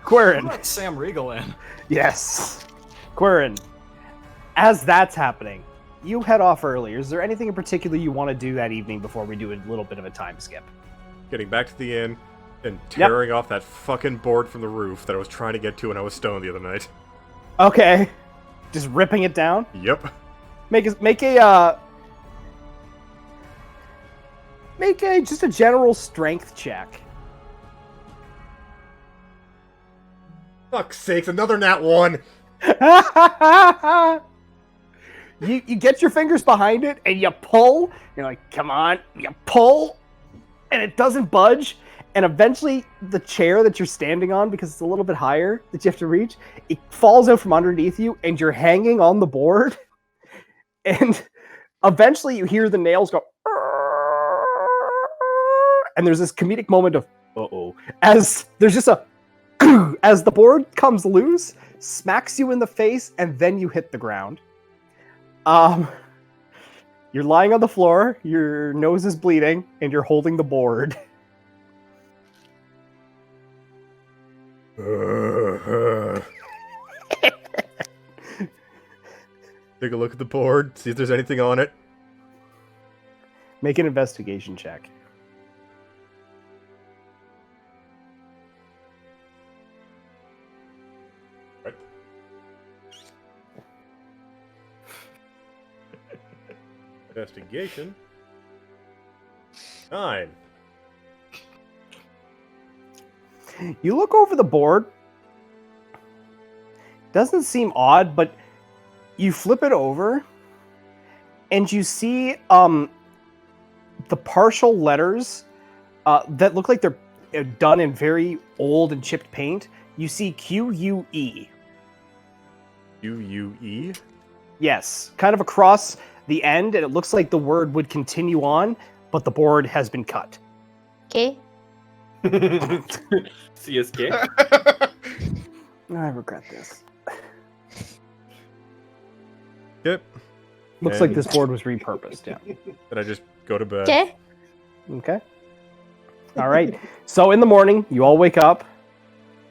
Quirin. Let Sam Regal in. Yes, Quirin. As that's happening, you head off early. Is there anything in particular you want to do that evening before we do a little bit of a time skip? Getting back to the inn and tearing off that fucking board from the roof that I was trying to get to when I was stoned the other night. Okay, just ripping it down. Yep. Make a just a general strength check. Fuck's sakes, another nat 1! You get your fingers behind it and you pull. You're like, come on. You pull, and it doesn't budge. And eventually, the chair that you're standing on, because it's a little bit higher that you have to reach, it falls out from underneath you, and you're hanging on the board. And eventually, you hear the nails go, and there's this comedic moment of, uh-oh, as there's just a, as the board comes loose, smacks you in the face, and then you hit the ground. You're lying on the floor, your nose is bleeding, and you're holding the board. Take a look at the board, see if there's anything on it. Make an investigation check. Right. Investigation. 9. You look over the board. Doesn't seem odd, but you flip it over and you see the partial letters that look like they're done in very old and chipped paint. You see QUE. QUE? Yes, kind of across the end, and it looks like the word would continue on, but the board has been cut. Okay. CSK. I regret this. Yep. Looks like this board was repurposed, yeah. Then I just go to bed. Okay. Okay. All right. So in the morning, you all wake up,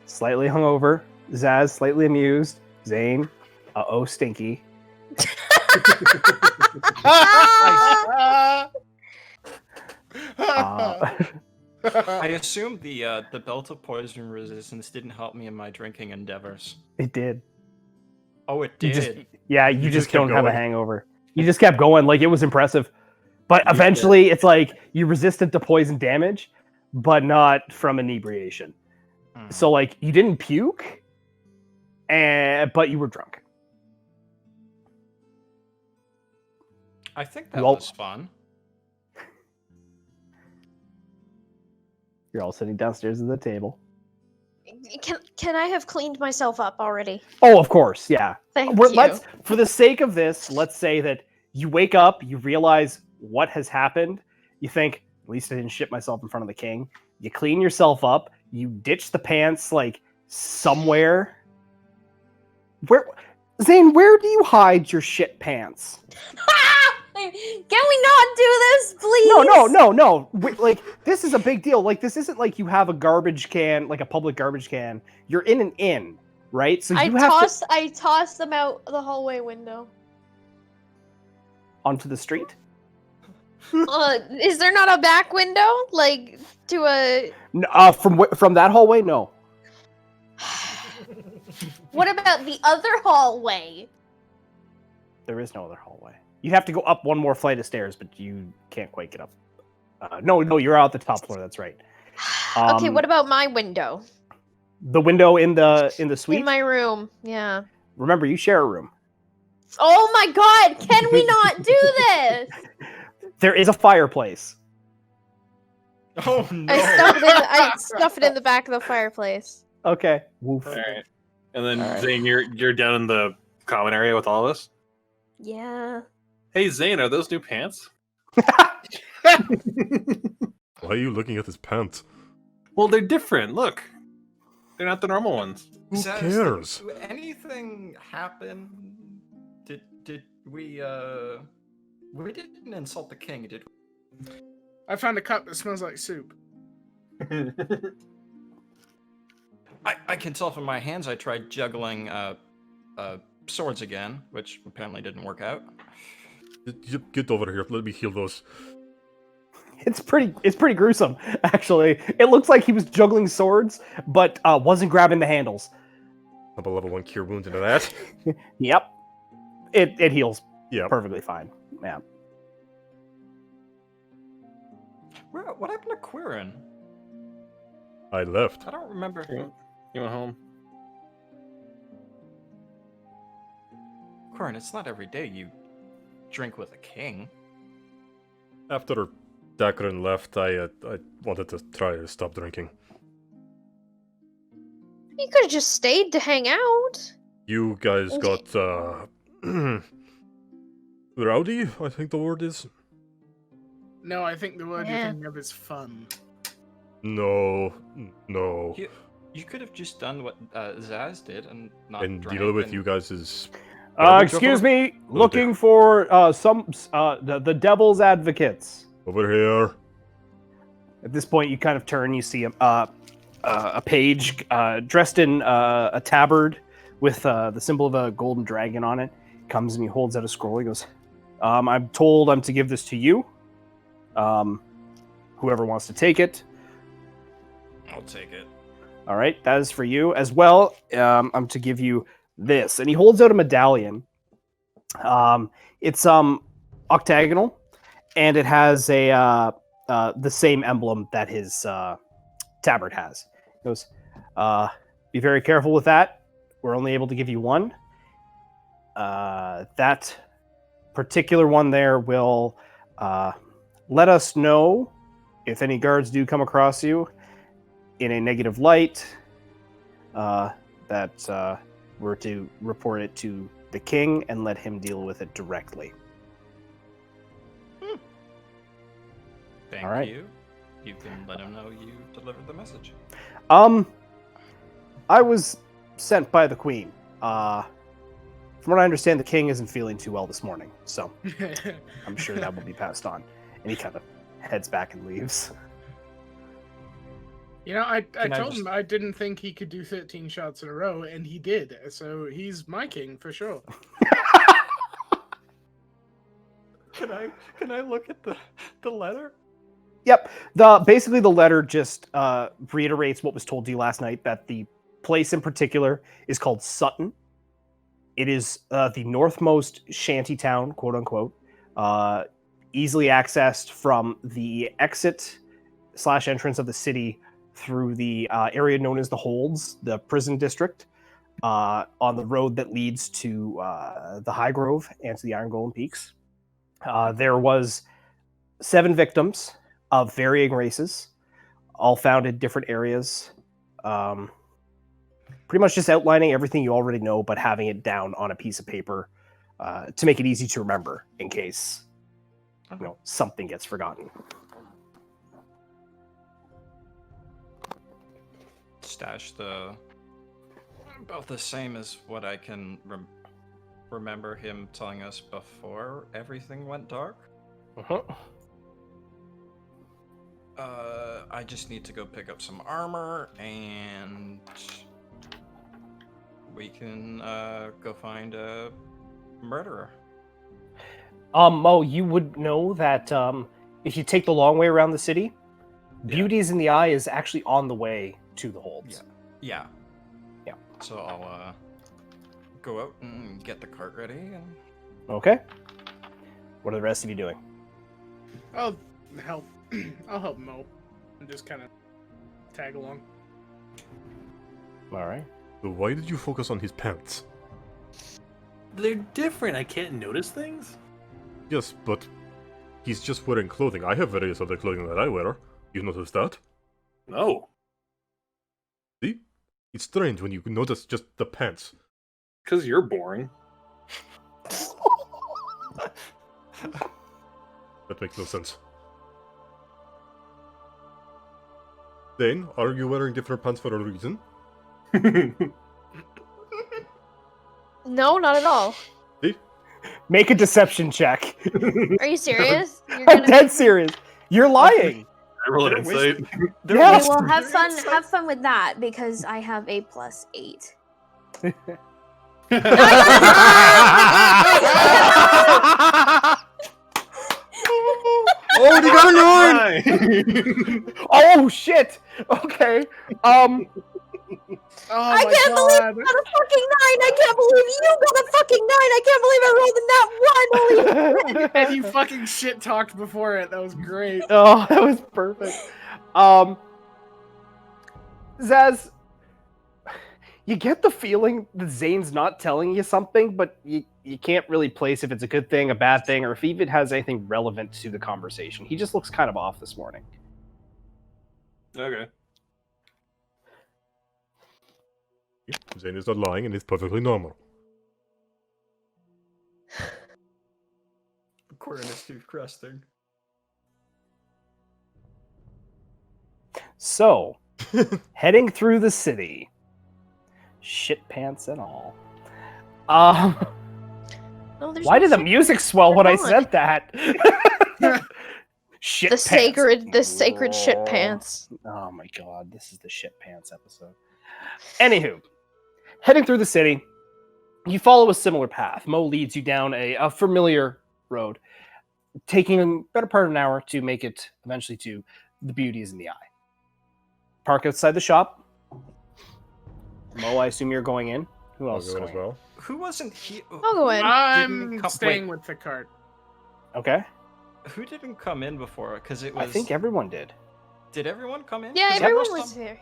slightly hungover. Zaz, slightly amused. Zane, uh-oh, stinky. I assume the belt of poison resistance didn't help me in my drinking endeavors. It did. Oh, it You did. just- Yeah, you just kept don't have a going. hangover. You just kept going. Like, it was impressive. But eventually, it's like you resisted to poison damage, but not from inebriation. So, like, you didn't puke, but you were drunk. I think that Well- was fun. You're all sitting downstairs at the table. Can I have cleaned myself up already? Oh, of course, yeah. Thank you. Let's, for the sake of this, let's say that you wake up, you realize what has happened. You think, at least I didn't shit myself in front of the king. You clean yourself up. You ditch the pants, like, somewhere. Zane, where do you hide your shit pants? Can we not do this, please? No. Like, this is a big deal. Like, this isn't like you have a garbage can, like a public garbage can. You're in an inn, right? So you I toss them out the hallway window. onto the street. Is there not a back window, like to a? From that hallway, no. What about the other hallway? There is no other hallway. You have to go up one more flight of stairs, but you can't quite get up. No, you're out the top floor. That's right. Okay, what about my window? The window in the suite? In my room, yeah. Remember, you share a room. Oh my god, can we not do this? There is a fireplace. Oh no! I stuff it in the back of the fireplace. Okay. Woof. All right. And then All right. Zane, you're down in the common area with all of us. Yeah. Hey Zane, are those new pants? Why are you looking at his pants? Well, they're different. Look, they're not the normal ones. Who Zaz, cares? did anything happen? Did we didn't insult the king, did we? I found a cup that smells like soup. I can tell from my hands I tried juggling swords again, which apparently didn't work out. Get over here. Let me heal those. It's pretty gruesome, actually. It looks like he was juggling swords, but wasn't grabbing the handles. Have a level 1 cure wounds into that. Yep. It heals Yeah. perfectly fine. Yeah. What happened to Quirin? I left. I don't remember. You went home. Quirin, it's not every day you drink with a king. After Dakrin left, I wanted to try to stop drinking. You could have just stayed to hang out. You guys got rowdy, I think the word is. No, I think the word Yeah. you're thinking of is fun. No. You could have just done what Zaz did and not And drank deal with and- you guys' Excuse me, looking for the devil's advocates. over here. At this point, you kind of turn. You see a page dressed in a tabard with the symbol of a golden dragon on it. Comes and he holds out a scroll. He goes, "I'm told I'm to give this to you. Whoever wants to take it. I'll take it. All right, that is for you as well. I'm to give you this, and he holds out a medallion. It's octagonal, and it has the same emblem that his tabard has. He goes, be very careful with that. We're only able to give you one. That particular one there will let us know if any guards do come across you in a negative light, that we're to report it to the king and let him deal with it directly. Thank All right. you. You can let him know you delivered the message. I was sent by the queen. From what I understand, the king isn't feeling too well this morning, so I'm sure that will be passed on. And he kind of heads back and leaves. You know, I Can I told just- him I didn't think he could do 13 shots in a row, and he did. So he's my king for sure. Can I look at the letter? Yep. Basically the letter just reiterates what was told to you last night, that the place in particular is called Sutton. It is the northmost shanty town, quote unquote, easily accessed from the exit/entrance of the city through the area known as the Holds, the prison district, on the road that leads to the High Grove and to the Iron Golem Peaks. There was 7 victims of varying races, all found in different areas. Pretty much just outlining everything you already know, but having it down on a piece of paper to make it easy to remember in case something gets forgotten. Stash about the same as what I can remember him telling us before everything went dark. Uh-huh. I just need to go pick up some armor, and we can go find a murderer. Mo, you would know that if you take the long way around the city, Beauty's in the Eye is actually on the way to the Holds. Yeah. Yeah. So I'll go out and get the cart ready. And Okay. What are the rest of you doing? I'll help. I'll help Mo and just kind of tag along. All right. So why did you focus on his pants? They're different. I can't notice things. Yes, but he's just wearing clothing. I have various other clothing that I wear. You noticed that? No, See? It's strange when you notice just the pants. because you're boring. That makes no sense. Dane, are you wearing different pants for a reason? No, not at all. See? Make a deception check. Are you serious? You're I'm gonna dead serious. You're lying. I roll an They're insight. Yeah. Okay, well, have fun with that because I have a +8. Oh, you got a 9! Oh shit. Okay. Oh I my can't believe god! I got a fucking 9! I can't believe you got a fucking 9! I can't believe I rolled a nat 1! Holy And you fucking shit talked before it. That was great. Oh, that was perfect. Zaz, you get the feeling that Zane's not telling you something, but you can't really place if it's a good thing, a bad thing, or if he even has anything relevant to the conversation. He just looks kind of off this morning. Okay. Zane is not lying and it's perfectly normal. According to Steve Cresting. So, heading through the city, shit pants and all. No, there's Why no did the shit music swell when I going on. said that? Shit The pants. sacred shit pants. Oh my god, this is the shit pants episode. Anywho, heading through the city, you follow a similar path. Mo leads you down a familiar road. taking a better part of an hour to make it eventually to the Beauties in the Eye. Park outside the shop. Mo, I assume you're going in. Who I'll else is go in going as well. Who wasn't here? I'll go in. I'm staying wait, with the cart. in? Okay. who didn't come in before? Because it I was. think everyone did. Did everyone come in? Yeah, everyone was there.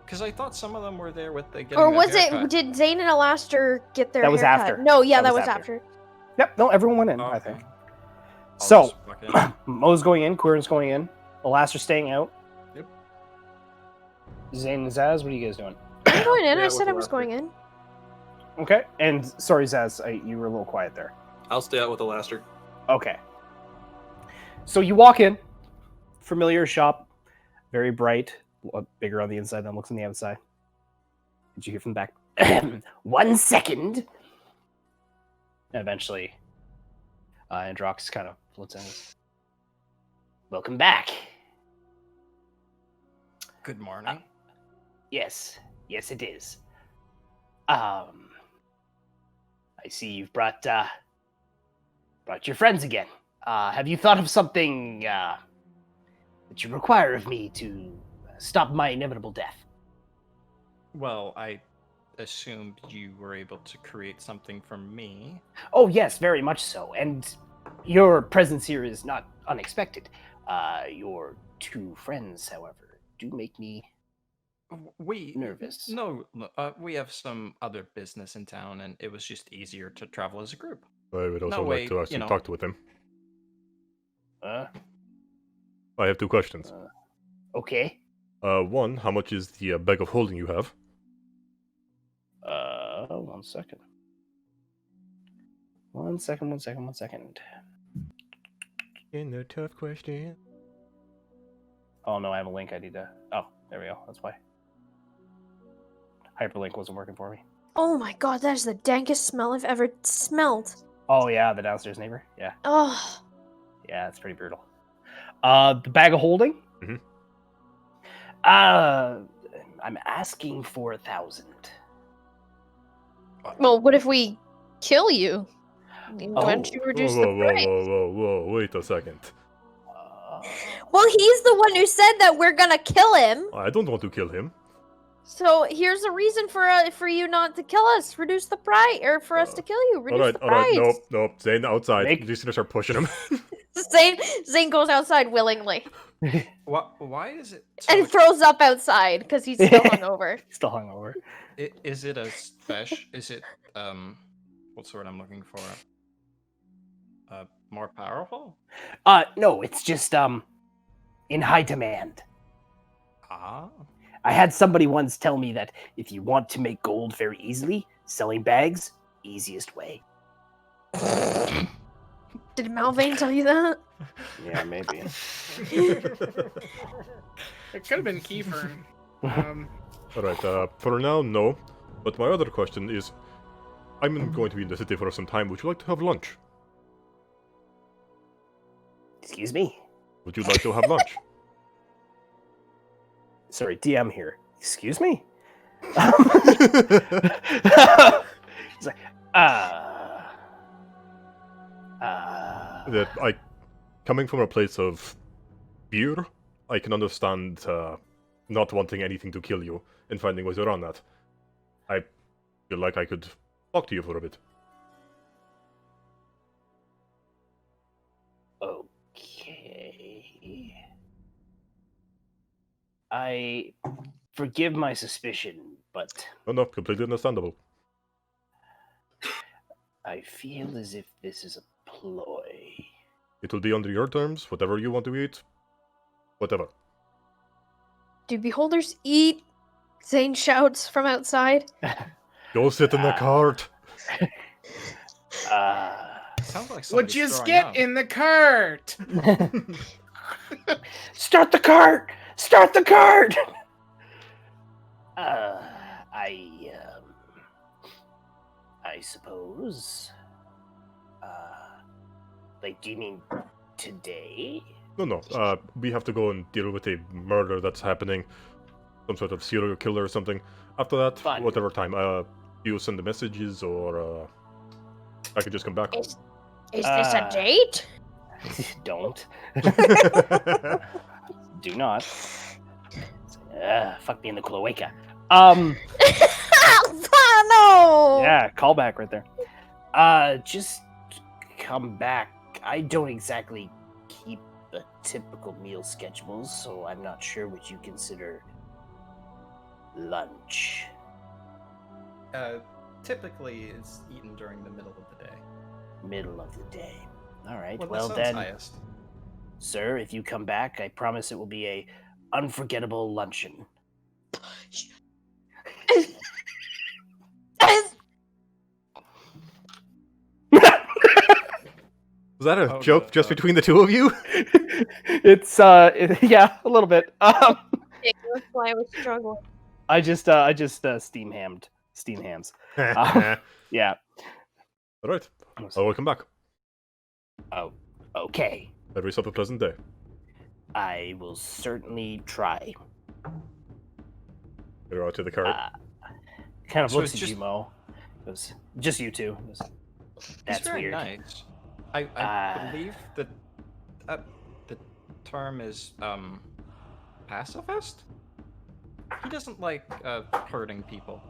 Because I thought some of them were there with the. Or was it? Did Zane and Alastair get their That was haircut? after. No, yeah, That that was was after. after. Yep. No, everyone went in, I Okay. think. I'll So, just walk in. Mo's going in. Quirin's going in. Alastair's staying out. Yep. Zane and Zaz, what are you guys doing? I'm going in. Yeah, I said with I was Alastair. going in. Okay. And sorry, Zaz, you were a little quiet there. I'll stay out with Alastair. Okay. So you walk in, familiar shop, very bright, bigger on the inside than it looks on the outside. Did you hear from the back? 1 second. And eventually, Androx kind of floats in. Welcome back. Good morning. Yes, it is. I see you've brought your friends again. Have you thought of something that you require of me to stop my inevitable death? Well, I assumed you were able to create something from me. Oh, yes, very much so. And your presence here is not unexpected. Your two friends, however, do make me We nervous. No, we have some other business in town, and it was just easier to travel as a group. I would also No like way, to actually you know. talk with him. Uh, I have two questions. okay. One, how much is the bag of holding you have? 1 second. 1 second, 1 second, 1 second. In a tough question. Oh, no, I have a link I need to... Oh, there we go. That's why. Hyperlink wasn't working for me. Oh my god, that is the dankest smell I've ever smelled. Oh, yeah, the downstairs neighbor. Yeah. Oh, Yeah, it's pretty brutal. The bag of holding? Mhm. I'm asking for 1,000. well, what if we kill you? Oh. Why don't you Whoa, reduce whoa, the whoa, price? whoa, whoa, whoa, wait a second. Well, he's the one who said that we're gonna kill him. I don't want to kill him. So here's a reason for you not to kill us. Reduce the price, or for us to kill you. Reduce the price. Nope, Zane outside. Make- You're just gonna start pushing him. Zane goes outside willingly Why is it? So and throws up outside because he's still hungover. Still hungover. Is it a special? Is it what's the word I'm looking for? More powerful? No, it's just in high demand. Ah. I had somebody once tell me that if you want to make gold very easily, selling bags, easiest way. Did Malvain tell you that? Yeah, maybe. It could have been Kiefer. Alright, for now, no. But my other question is, I'm going to be in the city for some time. Would you like to have lunch? Excuse me? Would you like to have lunch? Sorry, DM here. Excuse me? He's like, That coming from a place of fear, I can understand not wanting anything to kill you and finding ways around that. I feel like I could talk to you for a bit. Okay. I forgive my suspicion, but No, completely understandable. I feel as if this is a ploy. It will be under your terms, whatever you want to eat, whatever. Do beholders eat? Zane shouts from outside. Go sit in the cart. Sounds like Would somebody's you throwing get up. in the cart? Start the cart! Start the cart! I suppose. Like, do you mean today? No. We have to go and deal with a murder that's happening. Some sort of serial killer or something. After that, Fun. whatever time. You send the messages or I could just come back. Is this a Uh, date? Don't. Do not. Fuck me in the cloaca. No. Yeah, callback right there. Just come back. I don't exactly keep a typical meal schedule, so I'm not sure what you consider lunch. Typically, it's eaten during the middle of the day. Middle of the day. All right. When Well the sun's then, highest. sir, if you come back, I promise it will be a unforgettable luncheon. Was that a Oh, joke no, just no. between the two of you? It's yeah, a little bit. That's why I was struggling. I just steam hams. Yeah. All right. Oh, welcome back. Oh, okay. Have yourself a pleasant day. I will certainly try. You're out to the cart. Kind of So looks it's at just- you, Mo. Goes, just you two. Goes, That's He's very weird. nice. I believe that the term is pacifist. He doesn't like hurting people.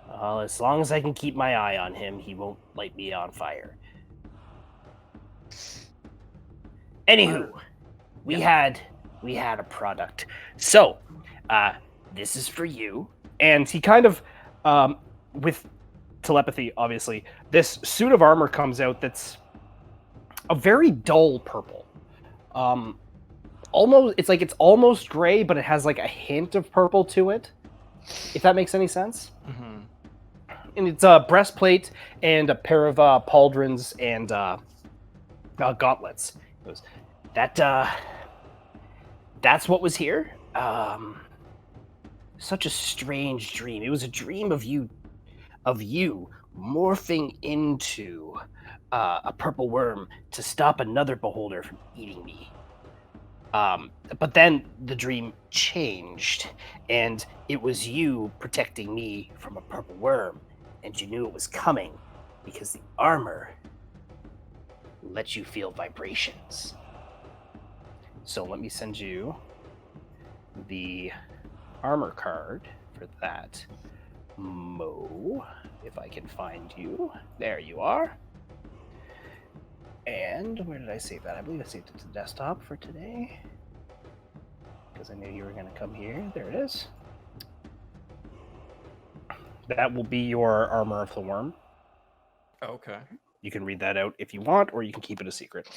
Well, as long as I can keep my eye on him, he won't light me on fire. Anywho, we had a product. So, this is for you. And he kind of, with telepathy, obviously, this suit of armor comes out that's a very dull purple. It's almost gray, but it has like a hint of purple to it. If that makes any sense. Mm-hmm. And it's a breastplate and a pair of pauldrons and gauntlets. It was, that's what was here. Such a strange dream. It was a dream of you morphing into a purple worm to stop another beholder from eating me. But then the dream changed, and it was you protecting me from a purple worm, and you knew it was coming because the armor lets you feel vibrations. So let me send you the armor card for that, Mo, if I can find you. There you are. And where did I save that? I believe I saved it to the desktop for today, because I knew you were going to come here. There it is. That will be your armor of the worm. Okay. You can read that out if you want, or you can keep it a secret.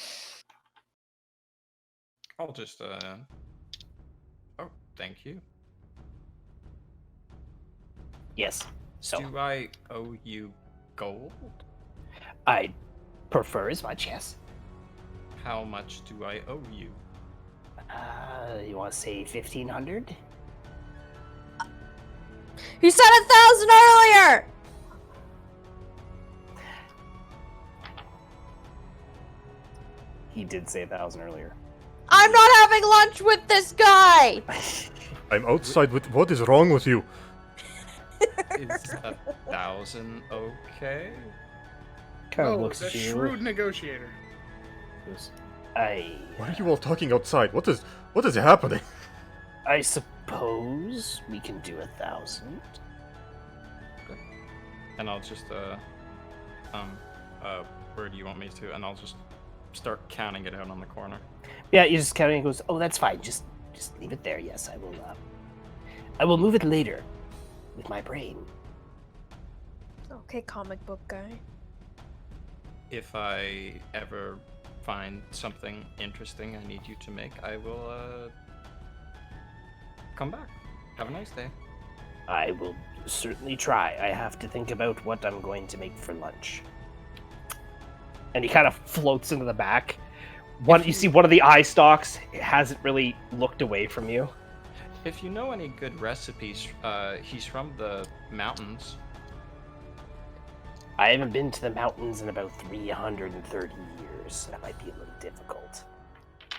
I'll just Oh, thank you. Yes. So Do I owe you gold? I prefer as much, yes. How much do I owe you? You want to say 1,500? You said 1,000 earlier. He did say 1,000 earlier. I'm not having lunch with this guy. I'm outside with. What is wrong with you? Is 1,000 okay? Kind of Oh, looks the at you. shrewd negotiator. Goes, Why are you all talking outside? What is happening? I suppose we can do 1,000. And I'll just where do you want me to? And I'll just start counting it out on the corner. Yeah, you just counting. He goes, oh, that's fine. Just leave it there. Yes, I will move it later with my brain. Okay, comic book guy. If I ever find something interesting I need you to make, I will come back. Have a nice day. I will certainly try. I have to think about what I'm going to make for lunch. And he kind of floats into the back. You see one of the eye stalks hasn't really looked away from you. If you know any good recipes, he's from the mountains. I haven't been to the mountains in about 330 years. That might be a little difficult.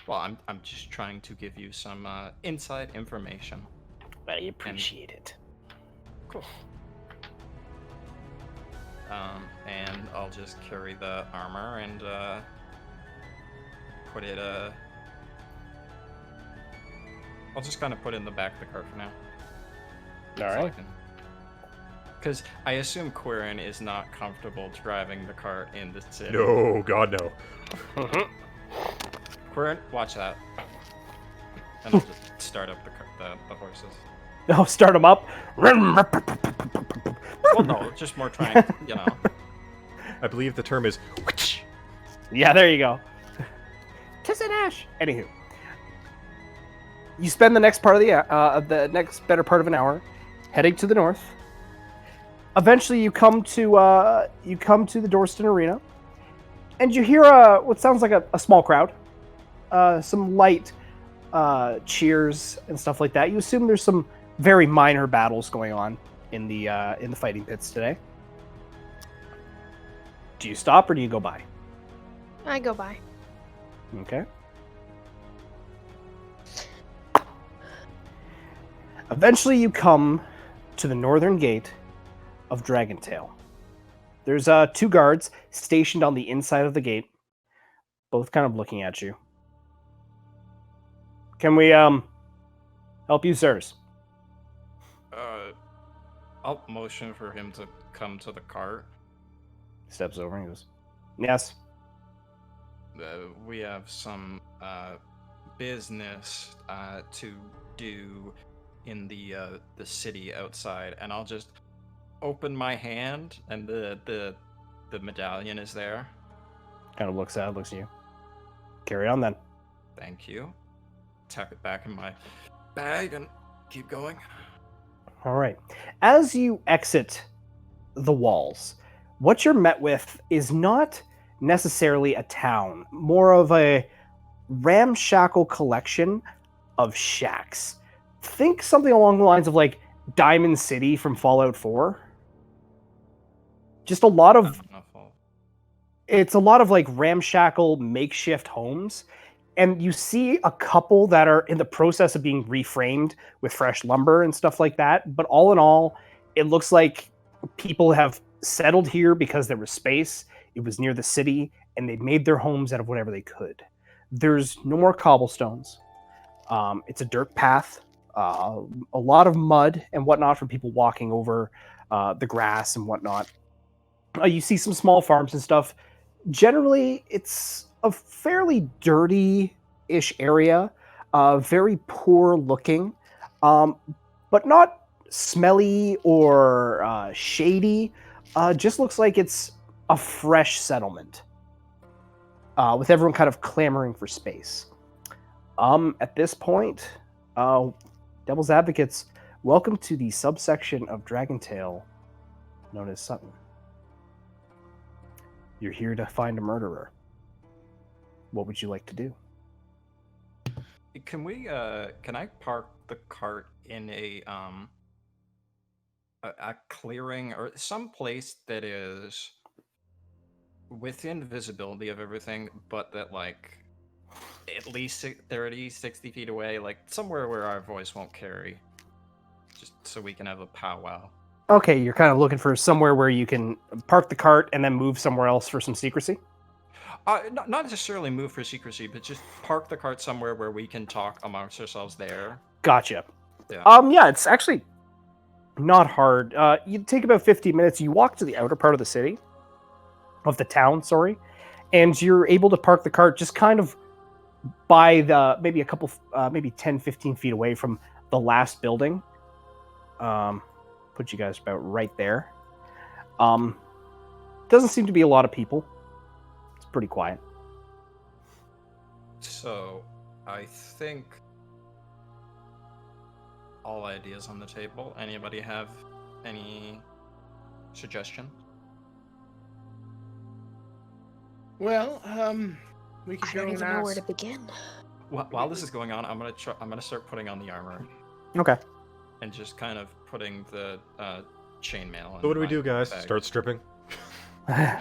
Well, I'm just trying to give you some inside information. But I appreciate it. Cool. And I'll just carry the armor and put it. I'll just kind of put it in the back of the cart for now. All right. Because I assume Quirin is not comfortable driving the cart in the city. No, God, no. Quirin, watch that. And I'll just start up the horses. Oh, start them up. Well, no, just more trying, you know. I believe the term is. Yeah, there you go. Kiss an ash. Anywho, you spend the next part of the next better part of an hour heading to the north. Eventually, you come to the Dorston Arena, and you hear what sounds like a small crowd, some light cheers and stuff like that. You assume there's some very minor battles going on in the fighting pits today. Do you stop or do you go by? I go by. Okay. Eventually, you come to the northern gate of Dragontail. There's 2 guards stationed on the inside of the gate, both kind of looking at you. Can we help you, sirs? I'll motion for him to come to the cart. Steps over and goes, yes. We have some business to do in the city outside, and I'll just open my hand, and the medallion is there. Kind of looks at you. Carry on then. Thank you. Tuck it back in my bag and keep going. All right. As you exit the walls, what you're met with is not necessarily a town, more of a ramshackle collection of shacks. Think something along the lines of like Diamond City from Fallout 4. Just a lot of it's a lot of like ramshackle makeshift homes, and you see a couple that are in the process of being reframed with fresh lumber and stuff like that, but all in all, it looks like people have settled here because there was space, it was near the city, and they made their homes out of whatever they could. There's no more cobblestones. It's a dirt path, a lot of mud and whatnot for people walking over the grass and whatnot. You see some small farms and stuff. Generally, it's a fairly dirty-ish area, very poor looking, but not smelly or shady. Just looks like it's a fresh settlement, with everyone kind of clamoring for space. At this point, Devil's Advocates, welcome to the subsection of Dragontail known as Sutton. You're here to find a murderer. What would you like to do? Can I park the cart in a clearing or some place that is within visibility of everything, but that like at least 30, 60 feet away, like somewhere where our voice won't carry, just so we can have a powwow. Okay, you're kind of looking for somewhere where you can park the cart and then move somewhere else for some secrecy? Not necessarily move for secrecy, but just park the cart somewhere where we can talk amongst ourselves there. Gotcha. Yeah. Yeah, it's actually not hard. You take about 15 minutes. You walk to the outer part of the city, of the town, sorry, and you're able to park the cart just kind of by the, maybe a couple, maybe 10, 15 feet away from the last building. Put you guys about right there. Doesn't seem to be a lot of people. It's pretty quiet. So, I think all ideas on the table. Anybody have any suggestion? Well, we could I go don't and even know where ask. to begin. While this is going on, I'm gonna start putting on the armor Okay. and just kind of putting the chainmail. So what do we do, guys? Start stripping? I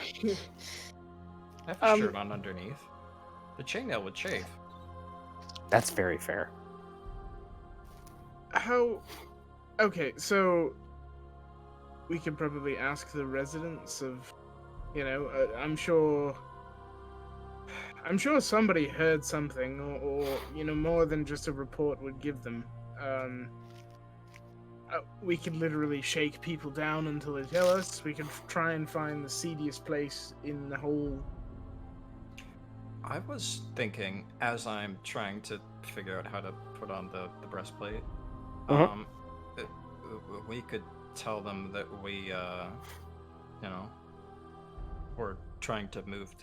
have a shirt on underneath. The chainmail would chafe. That's very fair. How? Okay, so we could probably ask the residents of, I'm sure. I'm sure somebody heard something, or more than just a report would give them. We could literally shake people down until they tell us. We could try and find the seediest place in the whole. I was thinking, as I'm trying to figure out how to put on the breastplate, Mhm. uh, we could tell them that we, we're trying to move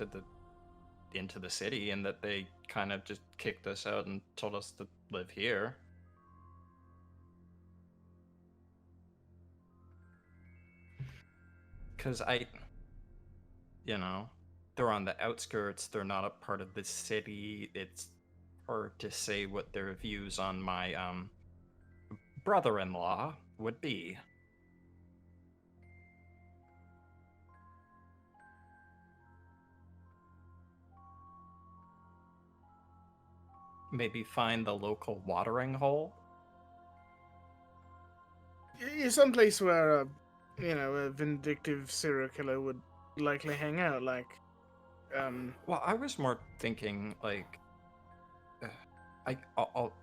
into the city, and that they kind of just kicked us out and told us to live here. Because they're on the outskirts, they're not a part of the city. It's hard to say what their views on my brother-in-law would be. Maybe find the local watering hole. Some place where a vindictive serial killer would likely hang out, like. Well, I was more thinking like,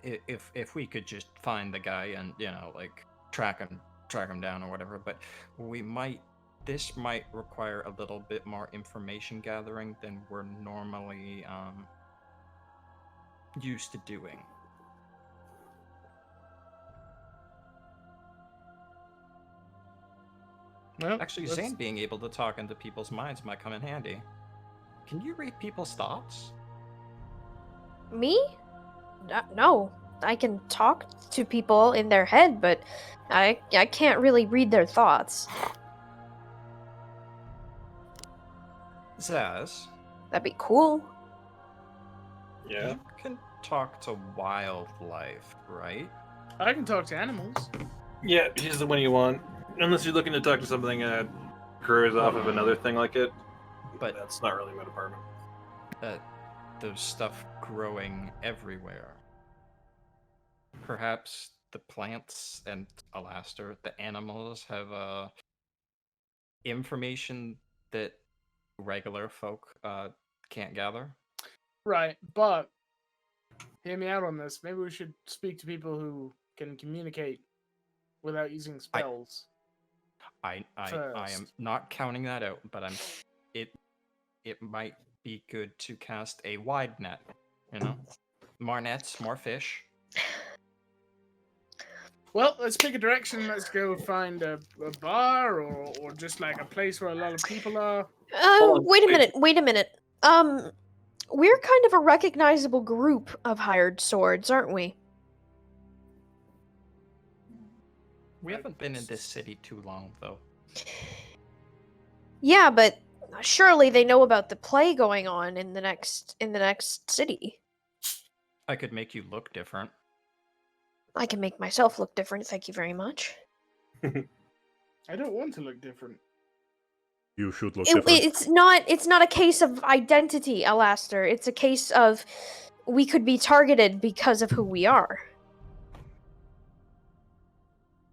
if we could just find the guy and like track him down or whatever, but this might require a little bit more information gathering than we're normally used to doing. Well, Actually, Zane being able to talk into people's minds might come in handy. Can you read people's thoughts? Me? No. I can talk to people in their head, but I can't really read their thoughts. Zaz, That'd be cool. Yeah. you can talk to wildlife, right? I can talk to animals. Yeah, he's the one you want. Unless you're looking to talk to something that grows off of another thing like it. But That's not really my department. there's stuff growing everywhere. Perhaps the plants and Alaster, the animals, have information that regular folk can't gather. Right, but hear me out on this. Maybe we should speak to people who can communicate without using spells. I am First. not counting that out, but it might be good to cast a wide net. More nets, more fish. Well, let's pick a direction. Let's go find a bar or just like a place where a lot of people are. on, Wait a wait. minute. We're kind of a recognizable group of hired swords, aren't we? We haven't been in this city too long, though. Yeah, but surely they know about the play going on in the next city. I could make you look different. I can make myself look different, thank you very much. I don't want to look different. You should look different. It's not a case of identity, Alaster. It's a case of we could be targeted because of who we are.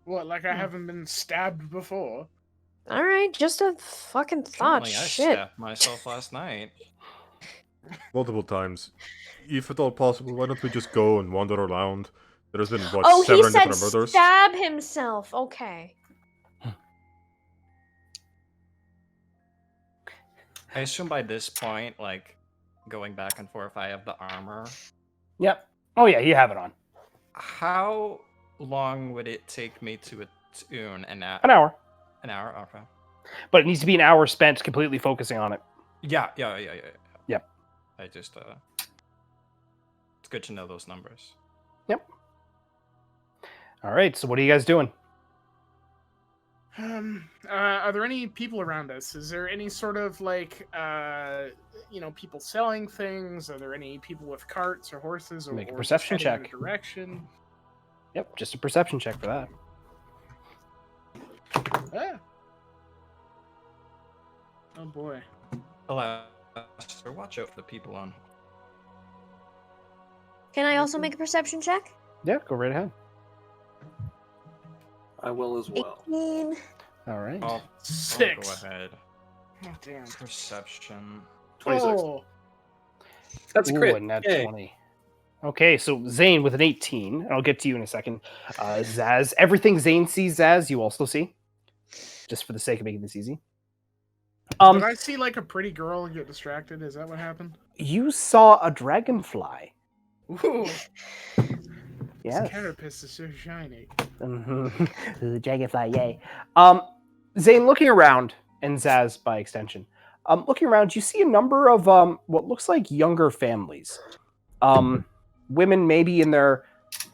What, like I haven't been stabbed before? Alright, just a fucking thought. Apparently I Shit. stabbed myself last night. Multiple times. If at all possible, why don't we just go and wander around? There's been, what, Oh, he 7 said different murders? stab himself. Okay. I assume by this point, like, going back and forth, I have the armor. Yep. Oh yeah, you have it on. How long would it take me to attune An hour. An hour? Okay. But it needs to be an hour spent completely focusing on it. Yeah. Yep. I just, it's good to know those numbers. Yep. All right, so what are you guys doing? Are there any people around us? Is there any sort of like, people selling things? Are there any people with carts or horses? Or Make a or perception just heading in check. a direction? Yep, just a perception check for that. Ah. Oh boy. Alaster, watch out for the people on. Can I also make a perception check? Yeah, go right ahead. I will as well. 18. All right. I'll 6. go ahead. Oh, damn. Perception. 26. Oh. That's a Ooh, crit. and that's Yay. 20. Okay, so Zane with an 18. And I'll get to you in a second. Zaz, everything Zane sees, Zaz, you also see. Just for the sake of making this easy. Did I see like a pretty girl and get distracted? Is that what happened? You saw a dragonfly. Ooh, Yes. this carapace is so shiny. The dragonfly, yay. Zane, looking around, and Zaz by extension, looking around, you see a number of what looks like younger families. Women maybe in their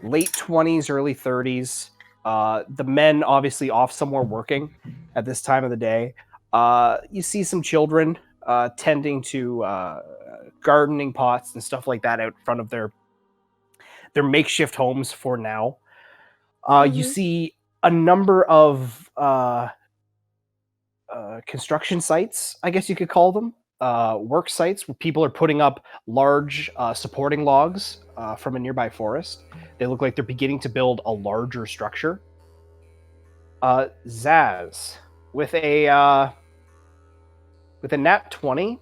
late 20s, early 30s. The men obviously off somewhere working at this time of the day. You see some children tending to gardening pots and stuff like that out front of their makeshift homes for now. You see a number of construction sites, I guess you could call them, work sites where people are putting up large supporting logs from a nearby forest. They look like they're beginning to build a larger structure. Zaz, with a nat 20,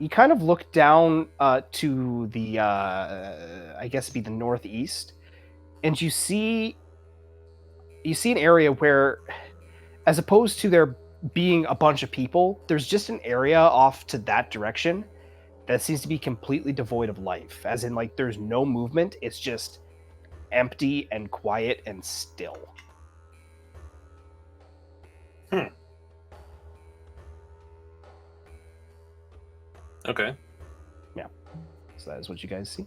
you kind of look down to the, I guess, be the northeast, and you see an area where, as opposed to there being a bunch of people, there's just an area off to that direction that seems to be completely devoid of life. As in, like, there's no movement. It's just empty and quiet and still. Okay. Yeah. So that is what you guys see.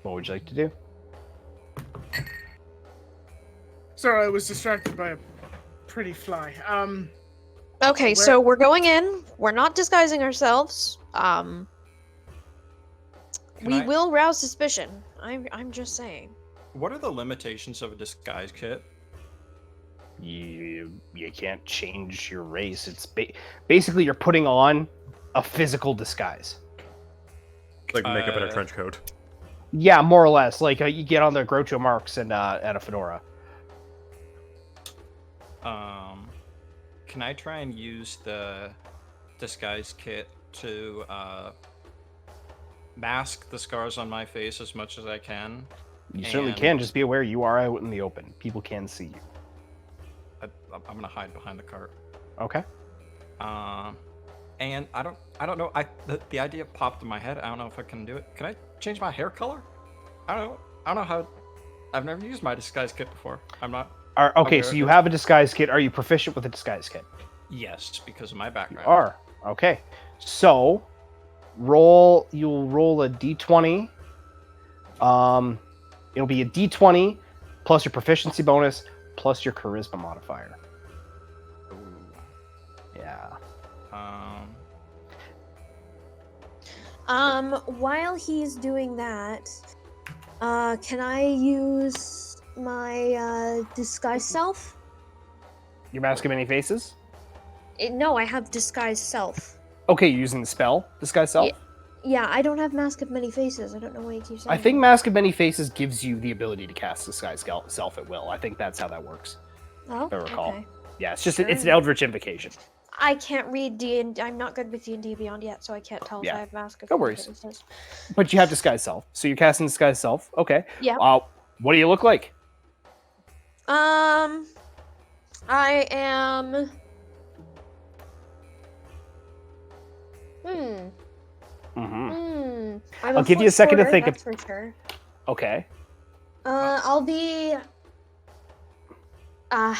What would you like to do? Sorry, I was distracted by a pretty fly. Okay, so we're going in. We're not disguising ourselves. We will rouse suspicion. I'm just saying. What are the limitations of a disguise kit? You can't change your race. It's basically you're putting on a physical disguise. Like makeup and a trench coat. Yeah, more or less. Like you get on the Groucho Marx and a fedora. Can I try and use the disguise kit to mask the scars on my face as much as I can? You certainly can. Just be aware you are out in the open. People can see you. I'm gonna hide behind the cart. Okay. And I don't know. The idea popped in my head. I don't know if I can do it. Can I change my hair color? I don't know how. I've never used my disguise kit before. I'm not. Okay, so you have a disguise kit. Are you proficient with a disguise kit? Yes, because of my background. You are. Okay. So you'll roll a d20. It'll be a d20 plus your proficiency bonus plus your charisma modifier. Ooh. Yeah. While he's doing that, can I use my disguise self? Your Mask of Many Faces? No, I have disguise self. Okay, you're using the spell, Disguise Self? Yeah, I don't have Mask of Many Faces. I don't know why you keep saying I think that. Mask of Many Faces gives you the ability to cast Disguise Self at will. I think that's how that works. Oh, if I recall. okay. Yeah, it's just it's an Eldritch Invocation. I can't read D&D. I'm not good with D&D Beyond yet, so I can't tell if I have Mask of No Many worries. Faces. But you have Disguise Self, so you're casting Disguise Self. Okay. Yeah. What do you look like? I am. I'll give you a second to think. That's for sure. Okay. I'll be a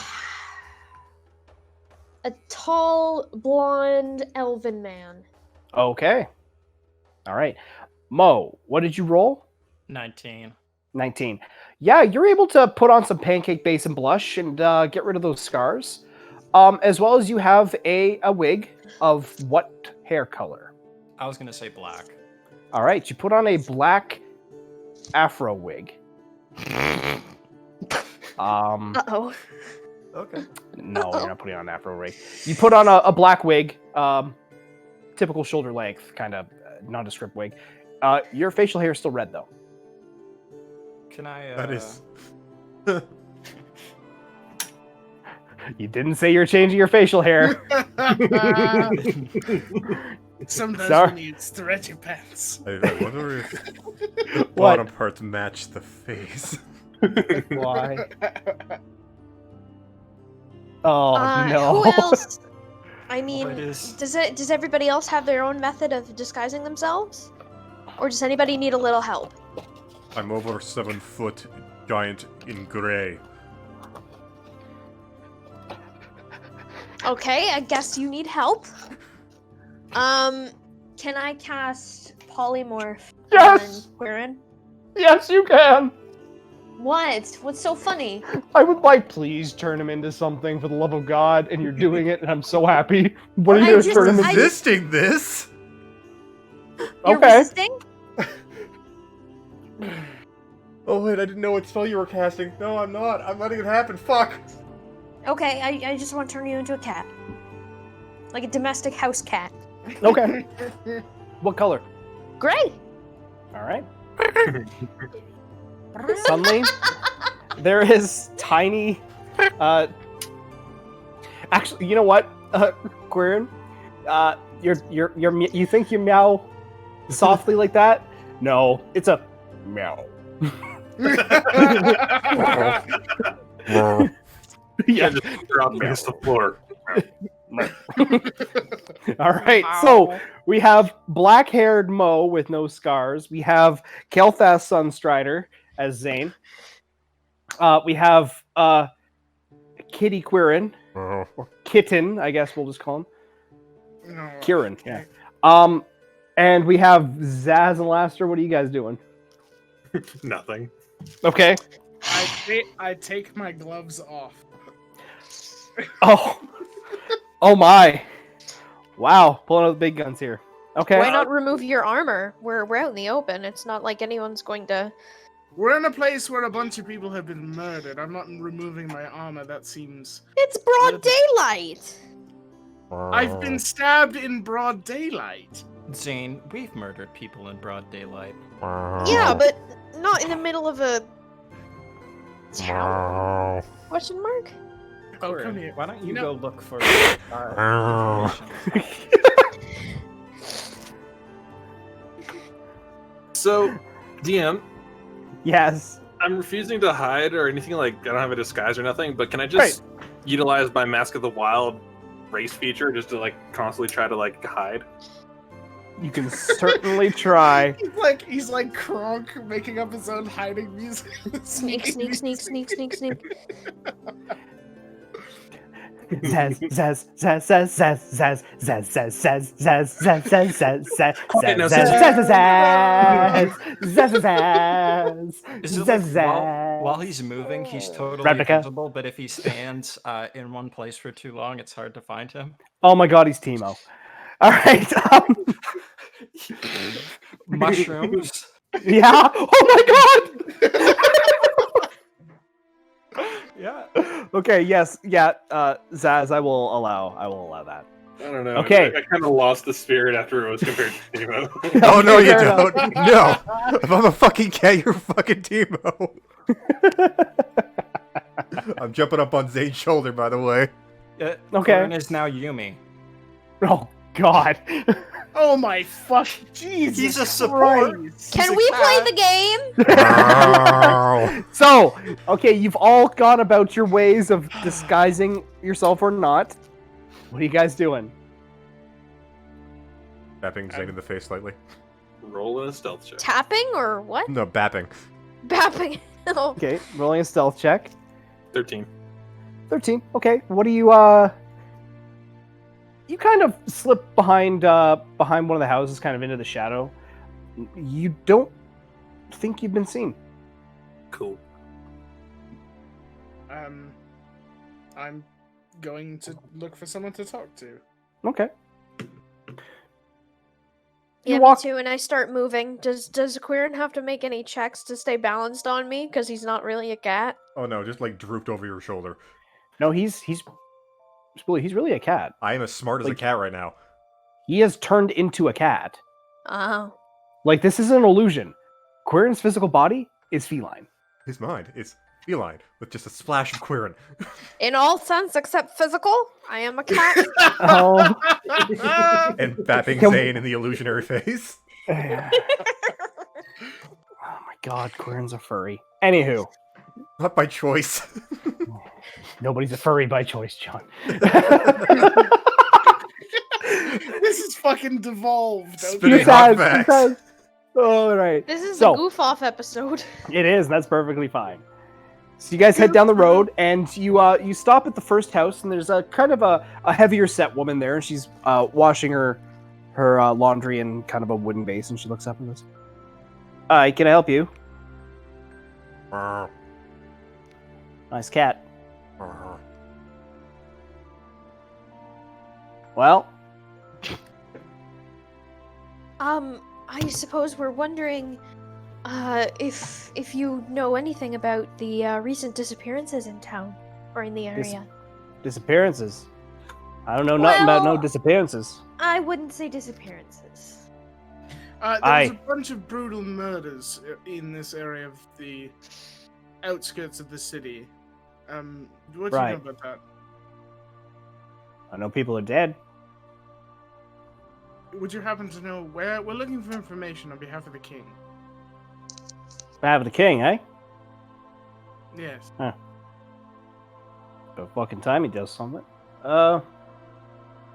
tall, blonde, elven man. Okay. All right. Mo, what did you roll? 19. 19. Yeah, you're able to put on some pancake base and blush and get rid of those scars. As well as you have a wig of what hair color? I was gonna say black. All right, you put on a black afro wig. Uh-oh. Okay. No, you're not putting on an afro wig. You put on a black wig, typical shoulder length, kind of nondescript wig. Your facial hair is still red, though. Can I? That is. You didn't say you're changing your facial hair. Sometimes Sorry. you need stretchy pants. I wonder if the What? bottom parts match the face. Why? Oh no. Who else? I mean, it is- does everybody else have their own method of disguising themselves? Or does anybody need a little help? I'm over 7 foot, giant in gray. Okay, I guess you need help. Can I cast polymorph Yes! on Quirin? Yes, you can. What? What's so funny? I would like, please turn him into something for the love of God, and you're doing it, and I'm so happy. What are you I gonna just- turn him I- into? Resisting this? You're Okay. resisting? Oh wait, I didn't know what spell you were casting. No, I'm not. I'm letting it happen. Fuck. Okay, I just want to turn you into a cat. Like a domestic house cat. Okay. What color? Gray! All right. Suddenly, there is tiny. Actually, you know what, Quirin? You think you meow softly like that? No, it's a meow. Yeah, just drop against the floor. All right, so we have black-haired Mo with no scars. We have Kel'Thas Sunstrider as Zane. We have Kitty Quirin, Oh. or Kitten, I guess we'll just call him. No, Kieran, okay. yeah. And we have Zaz and Laster. What are you guys doing? Nothing. Okay. I take my gloves off. Oh. Oh my. Wow. Pulling out the big guns here. Okay. Why not remove your armor? We're out in the open. It's not like anyone's going to. We're in a place where a bunch of people have been murdered. I'm not removing my armor. That seems. It's broad daylight! I've been stabbed in broad daylight. Zane, we've murdered people in broad daylight. Yeah, but not in the middle of a town? Question mark? Oh, Quirin, come here. why don't you, You go know- look for Oh. information? So, DM, Yes. I'm refusing to hide or anything like I don't have a disguise or nothing, but can I just utilize my Mask of the Wild race feature just to like constantly try to like hide? You can certainly try. He's like Kronk making up his own hiding music. Sneak, sneak, sneak, sneak, sneak, sneak. Zaz, zaz, zaz, zaz, zaz, zaz, zaz, zaz, zaz, zaz, zaz, zaz, zaz, zaz, Quiet now, zaz, Zaz. zaz, zaz, zaz, Is it zaz, like zaz. while he's moving, he's totally Rebecca. visible, but if he stands in one place for too long, it's hard to find him? Oh my god, he's Timo. All right. Mushrooms? Yeah. Oh my god. Yeah. Okay. Yes. Yeah. Zaz, I will allow that. I don't know. Okay. I kind of lost the spirit after it was compared to Timo. Oh no, Okay, you fair enough. don't. No. If I'm a fucking cat, you're fucking Timo. I'm jumping up on Zane's shoulder, by the way. Okay. Quirin is now Yumi. Oh god. Oh my fuck! Jesus. He's a support. Christ. Can we play the game? So, okay, you've all gone about your ways of disguising yourself or not. What are you guys doing? Tapping Zane in the face slightly. Rolling a stealth check. Tapping or what? No, bapping. Bapping. Oh, Okay, rolling a stealth check. 13. 13. Okay, what do you you kind of slip behind one of the houses, kind of into the shadow. You don't think you've been seen. Cool. I'm going to look for someone to talk to. Okay. yeah, You walk- me too. And I start moving. Does Quirin have to make any checks to stay balanced on me? Because he's not really a cat. Oh no, just like drooped over your shoulder. No, he's really a cat. I am as smart as a Like- cat right now. He has turned into a cat. Oh. Like, this is an illusion. Quirin's physical body is feline. His mind is feline with just a splash of Quirin. In all sense except physical, I am a cat. Oh. And bapping Can- Zane in the illusionary face. Oh my god, Quirin's a furry. Anywho, Not by choice. nobody's a furry by choice, John. This is fucking devolved. Spinning Okay? hot facts. All right. This is So- the goof off episode. It is. That's perfectly fine. So you guys head down the road, and you stop at the first house, and there's a kind of a heavier set woman there, and she's washing her laundry in kind of a wooden basin. She looks up and goes, "Hi, can I help you?" Nice cat. Well, I suppose we're wondering, if you know anything about the recent disappearances in town or in the area. disappearances. I don't know nothing about no Well- disappearances. I wouldn't say disappearances. There was Aye. a bunch of brutal murders in this area of the outskirts of the city. What do you know Right. about that? I know people are dead. Would you happen to know where? We're looking for information on behalf of the king. Have the king, eh? Yes. About fucking time he does something. Go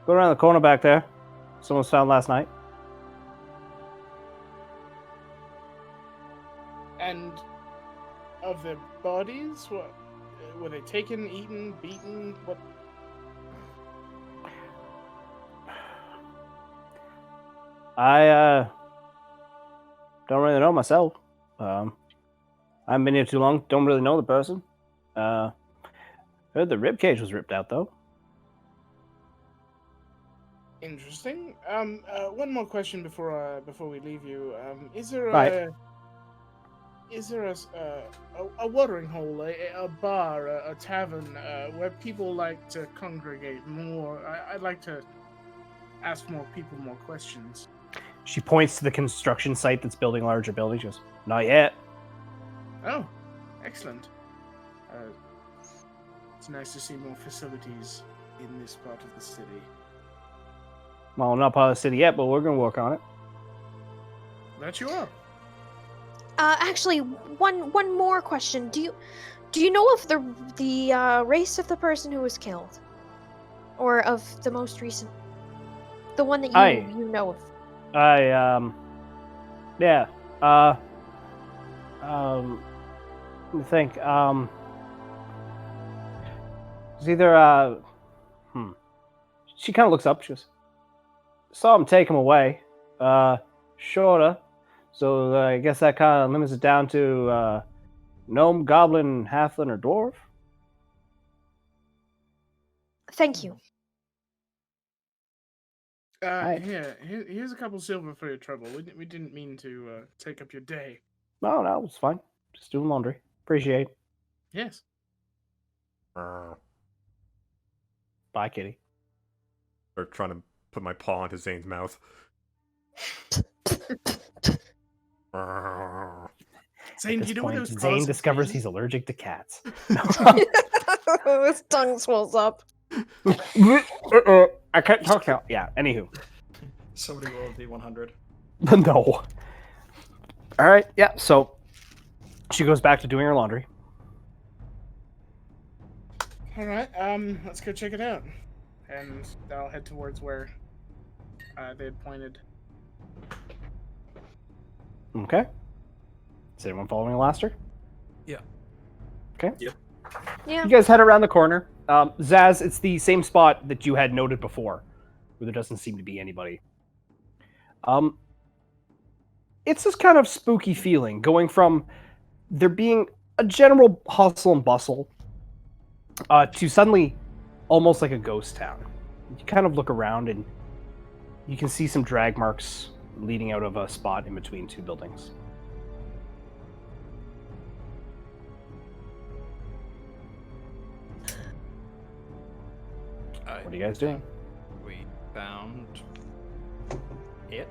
around the corner back there. Someone was found last night. And of their bodies, what were they taken, eaten, beaten? What? I don't really know myself. I haven't been here too long. Don't really know the person. Heard the rib cage was ripped out though. Interesting. One more question before we leave you. Is there Right. a watering hole, a bar, a tavern where people like to congregate more? I'd like to ask more people more questions. She points to the construction site that's building larger buildings. She goes, "Not yet." Oh, excellent. It's nice to see more facilities in this part of the city. Well, I'm not part of the city yet, but we're gonna work on it. That you are. Actually, one more question. Do you know of the race of the person who was killed, or of the most recent, the one that you know of? Yeah. Let me think. It's either She kind of looks up. She goes, "Saw him take him away. Shorter. So I guess that kind of limits it down to gnome, goblin, halfling, or dwarf." Thank you. Right. Here's a couple silver for your trouble. We didn't mean to take up your day. No, it's fine. Just doing laundry. Appreciate it. Yes. Or Bye, kitty. trying to put my paw into Zane's mouth. Zane, At do you this know what point, those Zane claws discovers mean? he's allergic to cats. His tongue swells up. I can't talk now. Yeah, anywho. Somebody roll a D100. No. All right, yeah, so she goes back to doing her laundry. All right, let's go check it out, and I'll head towards where they had pointed. Okay. Is anyone following Alastair? Yeah. Okay. Yep. Yeah. You guys head around the corner. Zaz, it's the same spot that you had noted before, where there doesn't seem to be anybody. It's this kind of spooky feeling, going from there being a general hustle and bustle to suddenly almost like a ghost town. You kind of look around and you can see some drag marks leading out of a spot in between two buildings. What are you guys doing? We found it.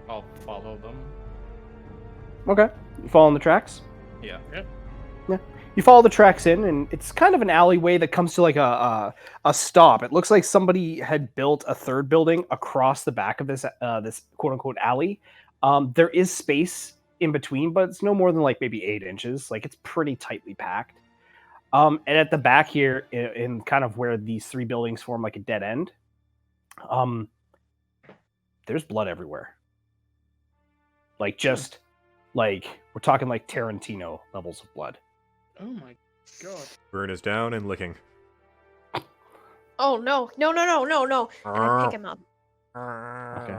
I'll follow them. Okay. You following the tracks? Yeah. You follow the tracks in, and it's kind of an alleyway that comes to like a stop. It looks like somebody had built a third building across the back of this this quote unquote alley. There is space in between, but it's no more than like maybe 8 inches. Like it's pretty tightly packed. And at the back here, in kind of where these 3 buildings form like a dead end, there's blood everywhere. Like just like we're talking like Tarantino levels of blood. Oh my god. Burn is down and licking. Oh no! No! No! No! No! No! And I pick him up. Okay.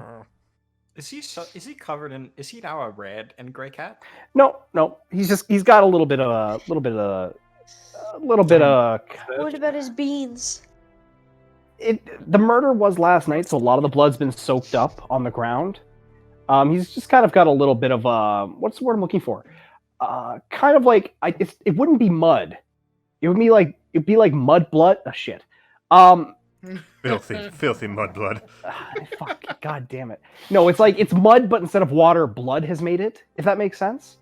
Is he covered in? Is he now a red and gray cat? No. He's got a little bit of What about his beans? The murder was last night, so a lot of the blood's been soaked up on the ground. He's just kind of got a little bit of what's the word I'm looking for? Kind of like it wouldn't be mud. It'd be like mud blood. Oh shit. Filthy mud blood. Fuck. God damn it. No, it's mud, but instead of water, blood has made it. If that makes sense.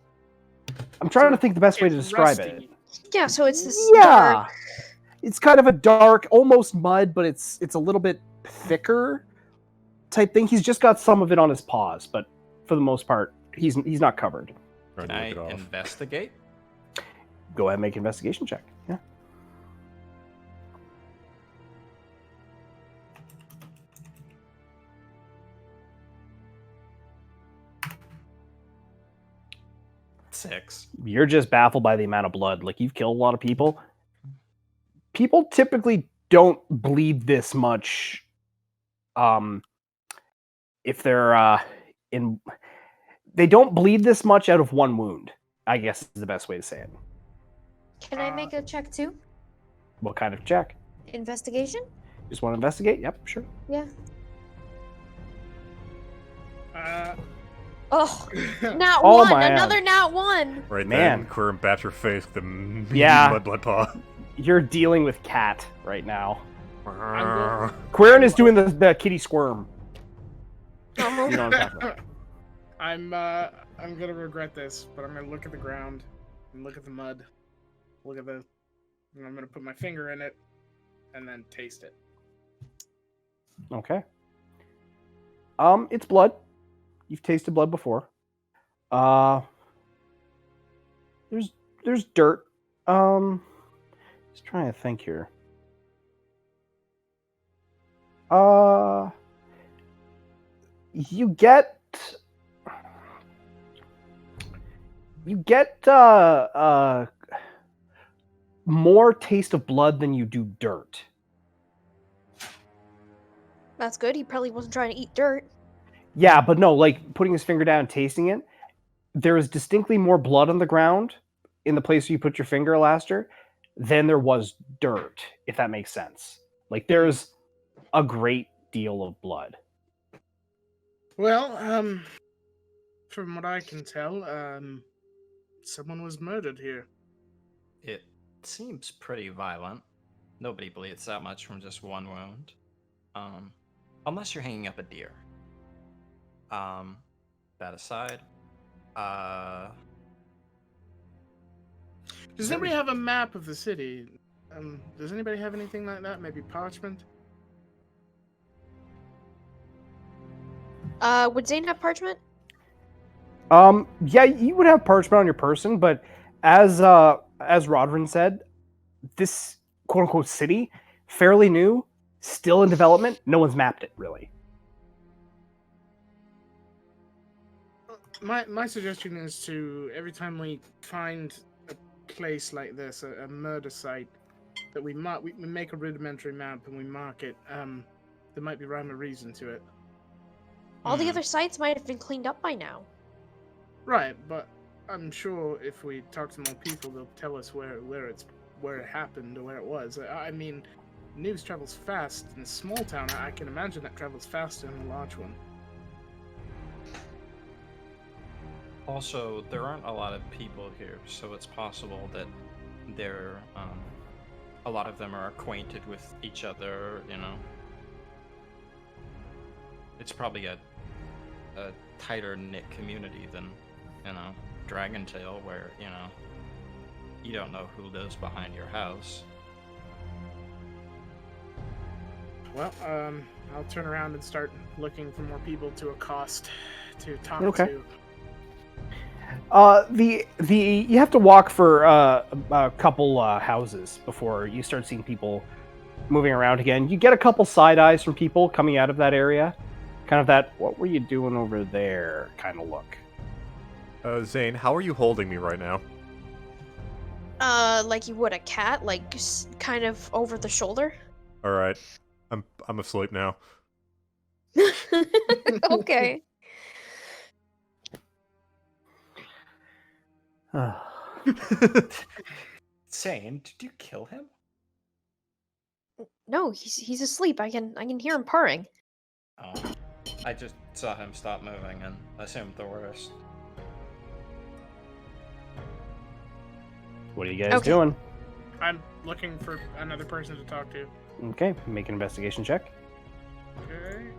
I'm trying to think the best way to describe it. Yeah, so it's this. Yeah. Dark... It's kind of a dark, almost mud, but it's a little bit thicker type thing. He's just got some of it on his paws, but for the most part, he's not covered. Can I investigate? Go ahead and make an investigation check. Yeah. Six. You're just baffled by the amount of blood. Like you've killed a lot of people. People typically don't bleed this much. If they're they don't bleed this much out of one wound, I guess is the best way to say it. Can I make a check too? What kind of check? Investigation? Just want to investigate? Yep, sure. Yeah. Uh, Oh, nat Oh, one! man. Another nat one! Right, Man. man. Quirm bats her face with the Yeah. mud paw. You're dealing with cat right now. I'm Quirin is doing the kitty squirm. Oh. You know what I'm talking about. I'm gonna regret this, but I'm gonna look at the ground and look at the mud. And I'm gonna put my finger in it and then taste it. Okay. It's blood. You've tasted blood before. There's dirt. Just trying to think here. You get more taste of blood than you do dirt. That's good. He probably wasn't trying to eat dirt. Yeah, but no, like putting his finger down and tasting it, there is distinctly more blood on the ground in the place where you put your finger, Alastair, than there was dirt, if that makes sense. Like there's a great deal of blood. Well, from what I can tell, someone was murdered here. It seems pretty violent. Nobody bleeds that much from just one wound. Unless you're hanging up a deer. That aside, Does anybody have a map of the city? Does anybody have anything like that? Maybe parchment? Would Zane have parchment? Yeah, you would have parchment on your person, but as Rodrin said, this quote unquote city, fairly new, still in development, no one's mapped it really. My suggestion is to, every time we find a place like this, a murder site, that we make a rudimentary map and we mark it. There might be rhyme or reason to it. All the other sites might have been cleaned up by now. Right, but I'm sure if we talk to more people, they'll tell us where it happened or where it was. I mean, news travels fast in a small town. I can imagine that travels faster in a large one. also, there aren't a lot of people here, so it's possible that a lot of them are acquainted with each other, you know. It's probably a tighter knit community than, you know, Dragon Tail, where, you know, You don't know who lives behind your house. Well, I'll turn around and start looking for more people to accost, to talk Okay. to. You have to walk for a couple houses before you start seeing people moving around again. You get a couple side eyes from people coming out of that area, kind of that "what were you doing over there" kind of look. Zane, how are you holding me right now? Like you would a cat, like kind of over the shoulder. All right, I'm asleep now. Okay. Zane, did you kill him? No, he's asleep. I can hear him purring. Oh, I just saw him stop moving and assumed the worst. What are you guys Okay. doing? I'm looking for another person to talk to. Okay, make an investigation check. Okay.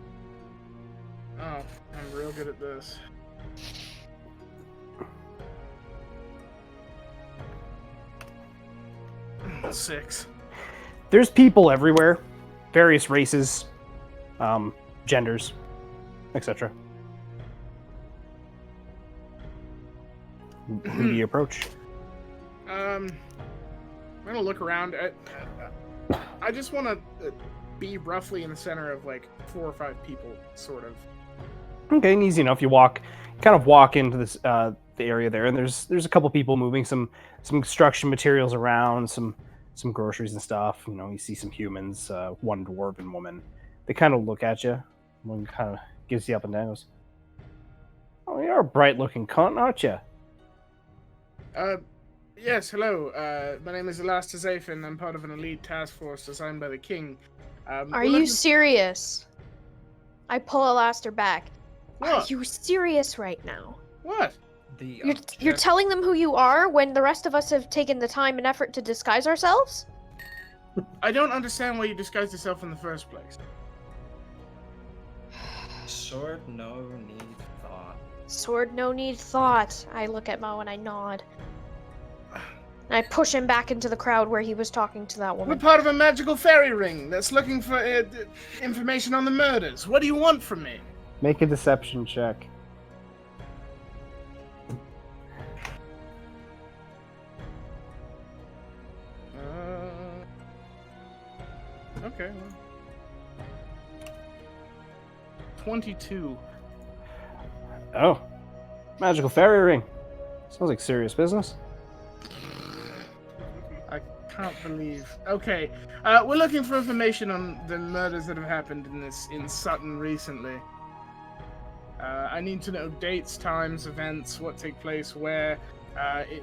Oh, I'm real good at this. Six. There's people everywhere, various races, genders, etc. Who do you approach? I'm gonna look around. I just want to be roughly in the center of like 4 or 5 people, sort of. Okay, and easy enough. You kind of walk into this the area there, and there's a couple people moving some construction materials around, some groceries and stuff. You know, you see some humans, one dwarven woman. They kind of look at you. One kind of gives you up and down. Goes, "Oh, you're a bright-looking cunt, aren't you?" Yes, hello. My name is Elastus Zafin. I'm part of an elite task force assigned by the king. Are you serious? I pull Alastair back. Are What? you serious right now? What? The You're telling them who you are when the rest of us have taken the time and effort to disguise ourselves? I don't understand why you disguised yourself in the first place. sword no need thought. Sword no need thought. I look at Mo and I nod. And I push him back into the crowd where he was talking to that We're woman. part of a magical fairy ring that's looking for information on the murders. What do you want from me? Make a deception check. Okay. 22. Oh, magical fairy ring. Sounds like serious business. I can't believe. Okay, we're looking for information on the murders that have happened in Sutton recently. I need to know dates, times, events, what take place, where,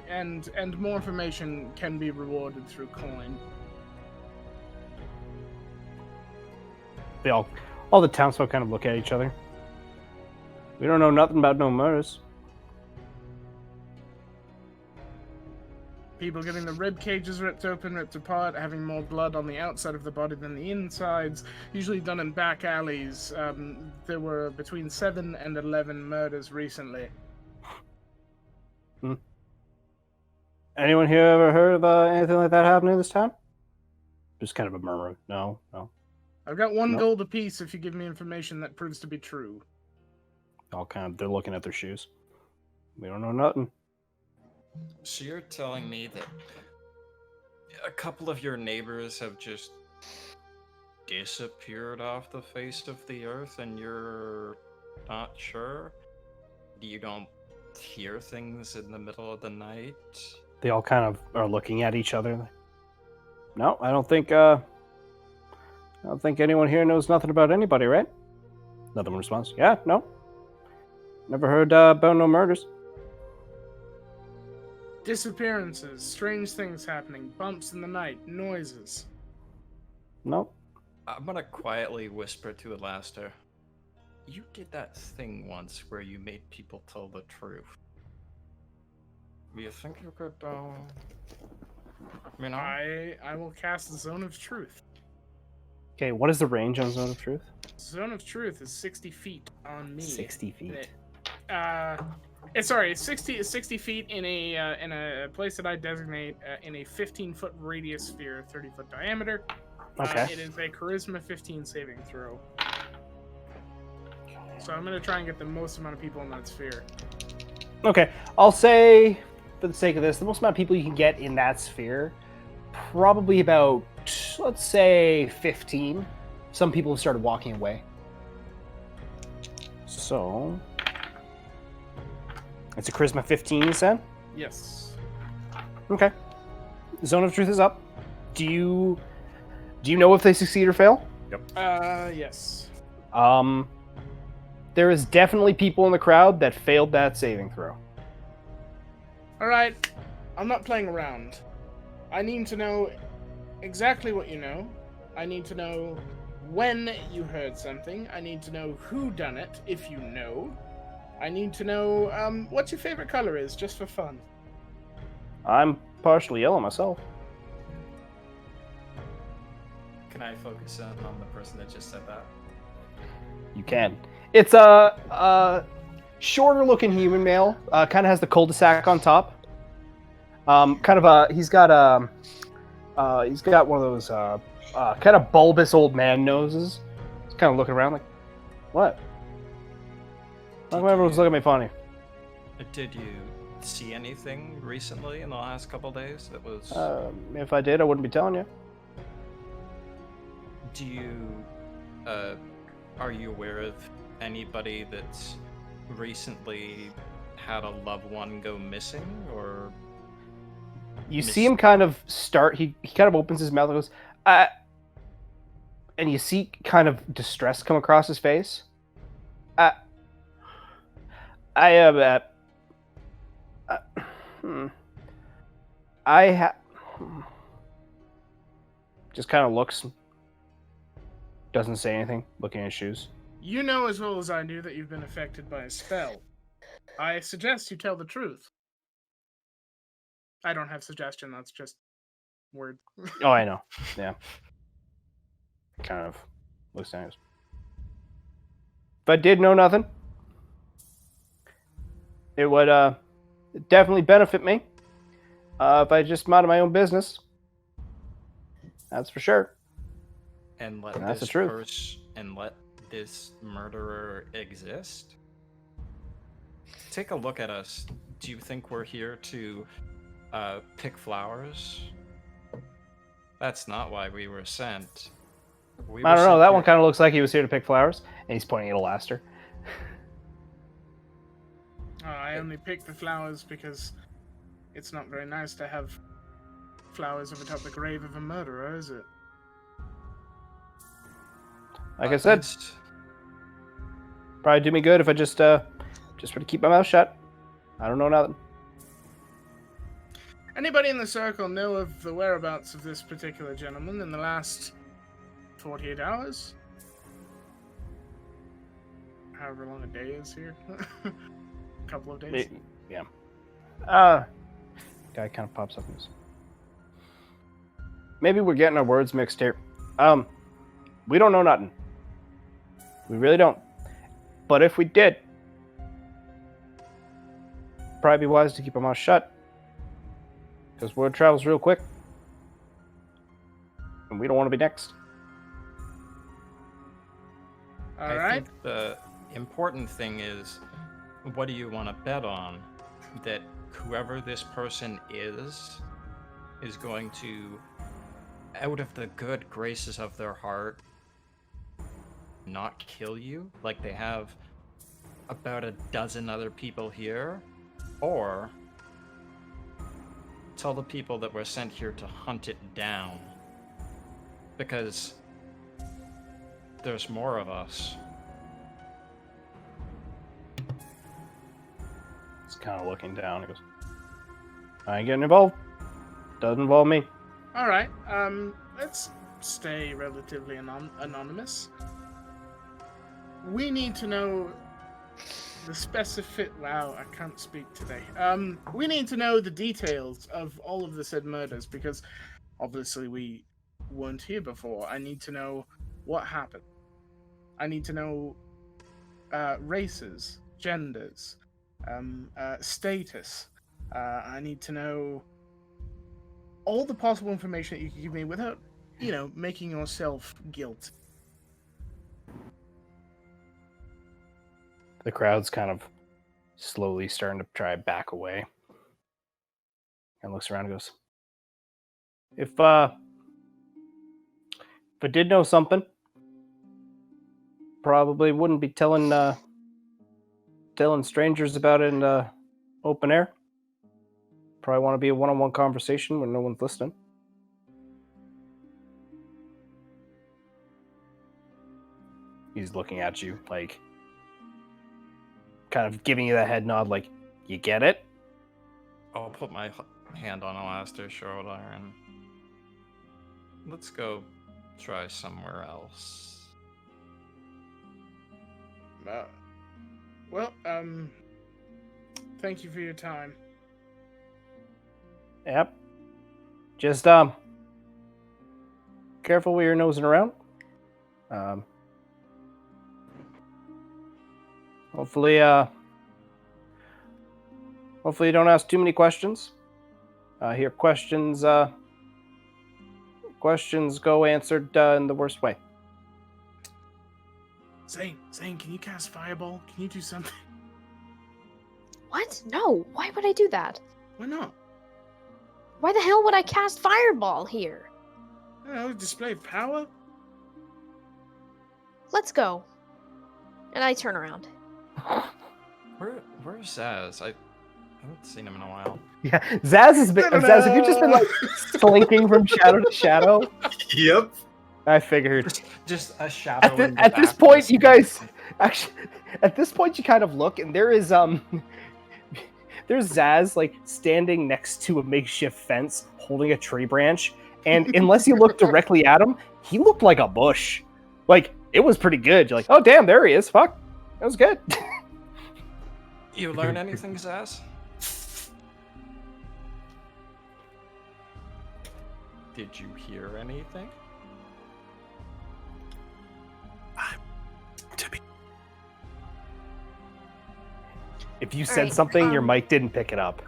and more information can be rewarded through coin. They all the townsfolk kind of look at each other. We don't know nothing about no murders. People getting the rib cages ripped open, ripped apart, having more blood on the outside of the body than the insides, usually done in back alleys. There were between 7 and 11 murders recently. Anyone here ever heard of anything like that happening in this town? Just kind of a murmur. No. I've got 1 Nope. gold apiece if you give me information that proves to be true. They're looking at their shoes. We don't know nothing. So you're telling me that a couple of your neighbors have just disappeared off the face of the earth and you're not sure? You don't hear things in the middle of the night? They all kind of are looking at each other. No, I don't think anyone here knows nothing about anybody, right? Another one responds, yeah, no. Never heard about no murders. Disappearances, strange things happening, bumps in the night, noises. No. I'm gonna quietly whisper to Alastair. You did that thing once where you made people tell the truth. Do you think you could, you know? I will cast the Zone of Truth. Okay, what is the range on Zone of Truth? Zone of Truth is 60 feet on me. 60 feet. It's 60 feet in a place that I designate in a 15-foot radius sphere, 30-foot diameter. Okay. It is a charisma 15 saving throw. So I'm gonna try and get the most amount of people in that sphere. Okay, I'll say, for the sake of this, the most amount of people you can get in that sphere, probably about, let's say, 15. Some people have started walking away. So, it's a charisma 15, you said? Yes. Okay. Zone of Truth is up. Do you know if they succeed or fail? Yes. There is definitely people in the crowd that failed that saving throw. All right. I'm not playing around. I need to know exactly what you know. I need to know when you heard something. I need to know who done it, if you know. I need to know what your favorite color is, just for fun. I'm partially yellow myself. Can I focus in on the person that just said that? You can. It's a shorter-looking human male. Kind of has the cul-de-sac on top. He's got one of those kind of bulbous old man noses. He's kind of looking around like, what? How come everyone's looking at me funny? Did you see anything recently in the last couple days that was? If I did, I wouldn't be telling you. Do you, are you aware of anybody that's recently had a loved one go missing, or? You see him kind of start. He kind of opens his mouth and goes, and you see kind of distress come across his face. Just kind of looks, doesn't say anything, looking at his shoes. You know as well as I do that you've been affected by a spell. I suggest you tell the truth. I don't have suggestion, that's just word. Oh, I know. Yeah. Kind of looks nice. If I did know nothing, it would definitely benefit me if I just minded my own business. That's for sure. And let That's the this truth. and let this murderer exist? Take a look at us. Do you think we're here to pick flowers? That's not why we were sent. I don't know. That one kind of looks like he was here to pick flowers, and he's pointing at Alaster. I only pick the flowers because it's not very nice to have flowers over top the grave of a murderer, is it? Like I said, probably do me good if I just were to keep my mouth shut. I don't know nothing. Anybody in the circle know of the whereabouts of this particular gentleman in the last 48 hours? However long a day is here. A couple of days. Yeah. Guy kind of pops up and goes, maybe we're getting our words mixed here. We don't know nothing. We really don't. But if we did, probably be wise to keep our mouth shut. Because word travels real quick. And we don't want to be next. Alright. think the important thing is, what do you want to bet on? That whoever this person is going to, out of the good graces of their heart, not kill you like they have about a dozen other people here, or tell the people that we're sent here to hunt it down, because there's more of us. He's kind of looking down. He goes, I ain't getting involved. Doesn't involve me. Alright, let's stay relatively anonymous. We need to know the specific... Wow, I can't speak today. We need to know the details of all of the said murders, because obviously we weren't here before. I need to know what happened. I need to know races, genders, status. I need to know all the possible information that you can give me without, making yourself guilty. The crowd's kind of slowly starting to try to back away. And looks around and goes, If I did know something, probably wouldn't be telling strangers about it in open air. Probably want to be a one-on-one conversation when no one's listening. He's looking at you, like, kind of giving you that head nod, like, you get it? I'll put my hand on Alastair's shoulder and let's go try somewhere else. Well, thank you for your time. Yep. Just, careful where you're nosing around. Hopefully you don't ask too many questions. Here, questions go answered in the worst way. Zane, can you cast Fireball? Can you do something? What? No. Why would I do that? Why not? Why the hell would I cast Fireball here? I don't know, display of power? Let's go. And I turn around. Where's Zaz? I haven't seen him in a while. Yeah, Zaz have you just been like slinking from shadow to shadow? Yep. I figured. Just a shadow. At this point, you guys actually. At this point, you kind of look, and there is there's Zaz like standing next to a makeshift fence, holding a tree branch, and unless you look directly at him, he looked like a bush. Like it was pretty good. You're like, oh damn, there he is. Fuck, that was good. You learn anything, Zaz? Did you hear anything? If you said Alright, something, your mic didn't pick it up.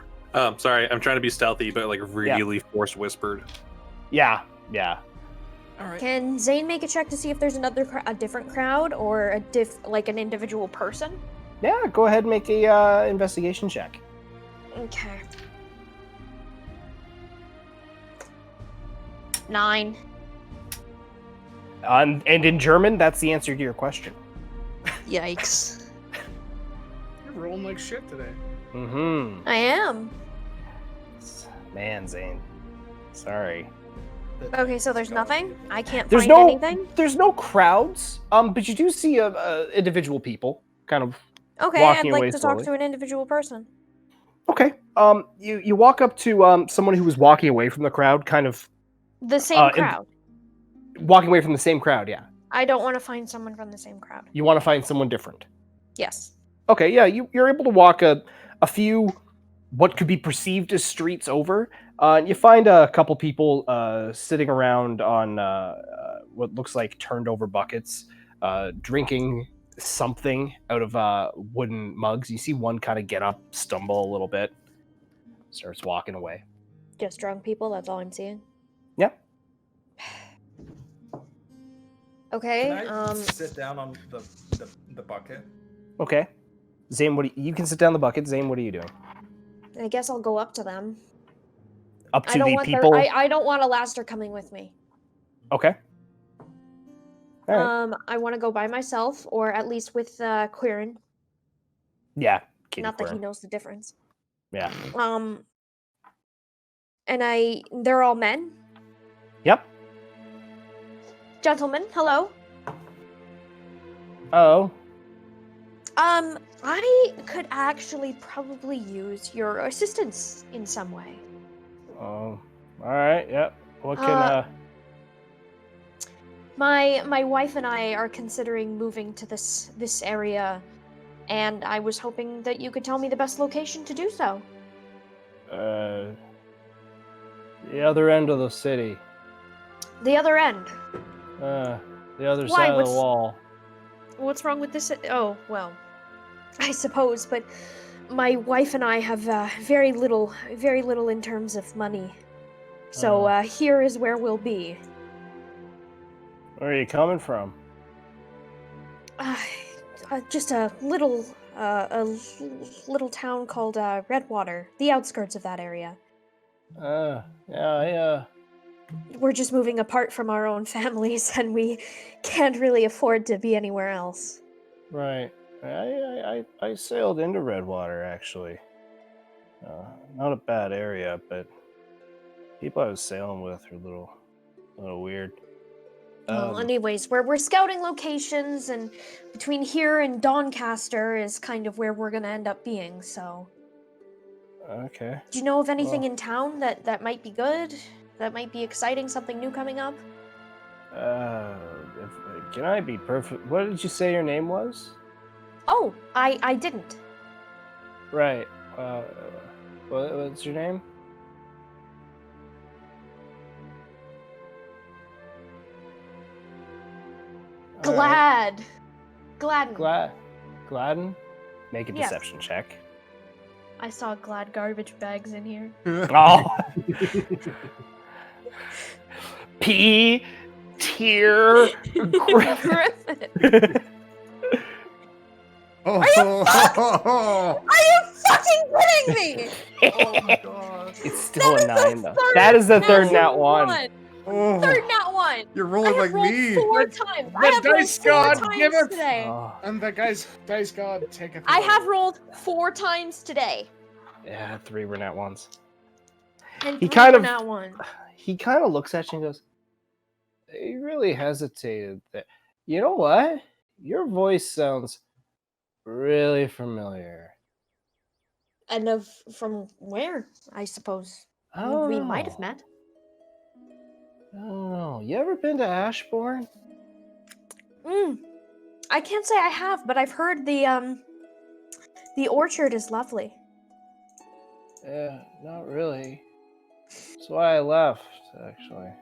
Sorry, I'm trying to be stealthy, but like really force whispered. Yeah. All right. Can Zane make a check to see if there's a different crowd or an individual person? Yeah, go ahead and make a investigation check. Okay. 9. And in German, that's the answer to your question. Yikes. You're rolling like shit today. Mm-hmm. I am. Man, Zane. Sorry. Okay, so there's nothing? I can't There's find no anything? There's no crowds. But you do see individual people kind of Okay, walking I'd away like to slowly. talk to an individual person. Okay. You walk up to someone who was walking away from the crowd, kind of The same crowd. walking away from the same crowd, yeah. I don't want to find someone from the same crowd. You want to find someone different. Yes. Okay, yeah, you're able to walk a few what could be perceived as streets over. And you find a couple people sitting around on what looks like turned over buckets, drinking something out of wooden mugs. You see one kind of get up, stumble a little bit, starts walking away. Just drunk people, that's all I'm seeing. Yeah. Okay, Can I sit down on the bucket? Okay. Zane, you can sit down the bucket. Zane, what are you doing? I guess I'll go up to them. Up to the people. I don't want Alastair coming with me. Okay. All right. I want to go by myself, or at least with Quirin. Yeah. Not that he knows the difference. Yeah. And they're all men. Yep. Gentlemen, hello. Oh. I could actually probably use your assistance in some way. Oh. All right. Yep. What can My wife and I are considering moving to this area, and I was hoping that you could tell me the best location to do so. the other end of the city. The other end. The other Why, side of the what's- wall. What's wrong with this? Oh, well, I suppose, but my wife and I have very little in terms of money. So here is where we'll be. Where are you coming from? Just a little town called Redwater, the outskirts of that area. Yeah. We're just moving apart from our own families, and we can't really afford to be anywhere else. Right. I sailed into Redwater, actually. Not a bad area, but people I was sailing with are a little weird. Well, anyways, we're scouting locations, and between here and Doncaster is kind of where we're gonna end up being, so... Okay. Do you know of anything Well- in town that might be good? That might be exciting, something new coming up? Can I be perfect? What did you say your name was? Oh, I didn't. Right. What's your name? Glad. Gladden. Gladden? Make a Yes. deception check. I saw glad garbage bags in here. Oh. P. Tier. Griffin. Oh, Are you fucking kidding me? oh my god. It's still That a is the 9, though. third That is the third nat nat 1. Oh, Third nat 1. you're I rolling have like rolled me. 4 times. I The have rolled dice 4 god times giveth- today. Oh, And the dice god taketh I away. have rolled 4 times today. yeah, 3 were nat 1s. And He 3 kind were of- nat 1. He kind of looks at you and goes, he really hesitated. You know what? Your voice sounds really familiar. And from where, I suppose? I don't We know. might have met. I don't know. You ever been to Ashbourne? I can't say I have, but I've heard the orchard is lovely. Yeah, not really. That's why I left, actually.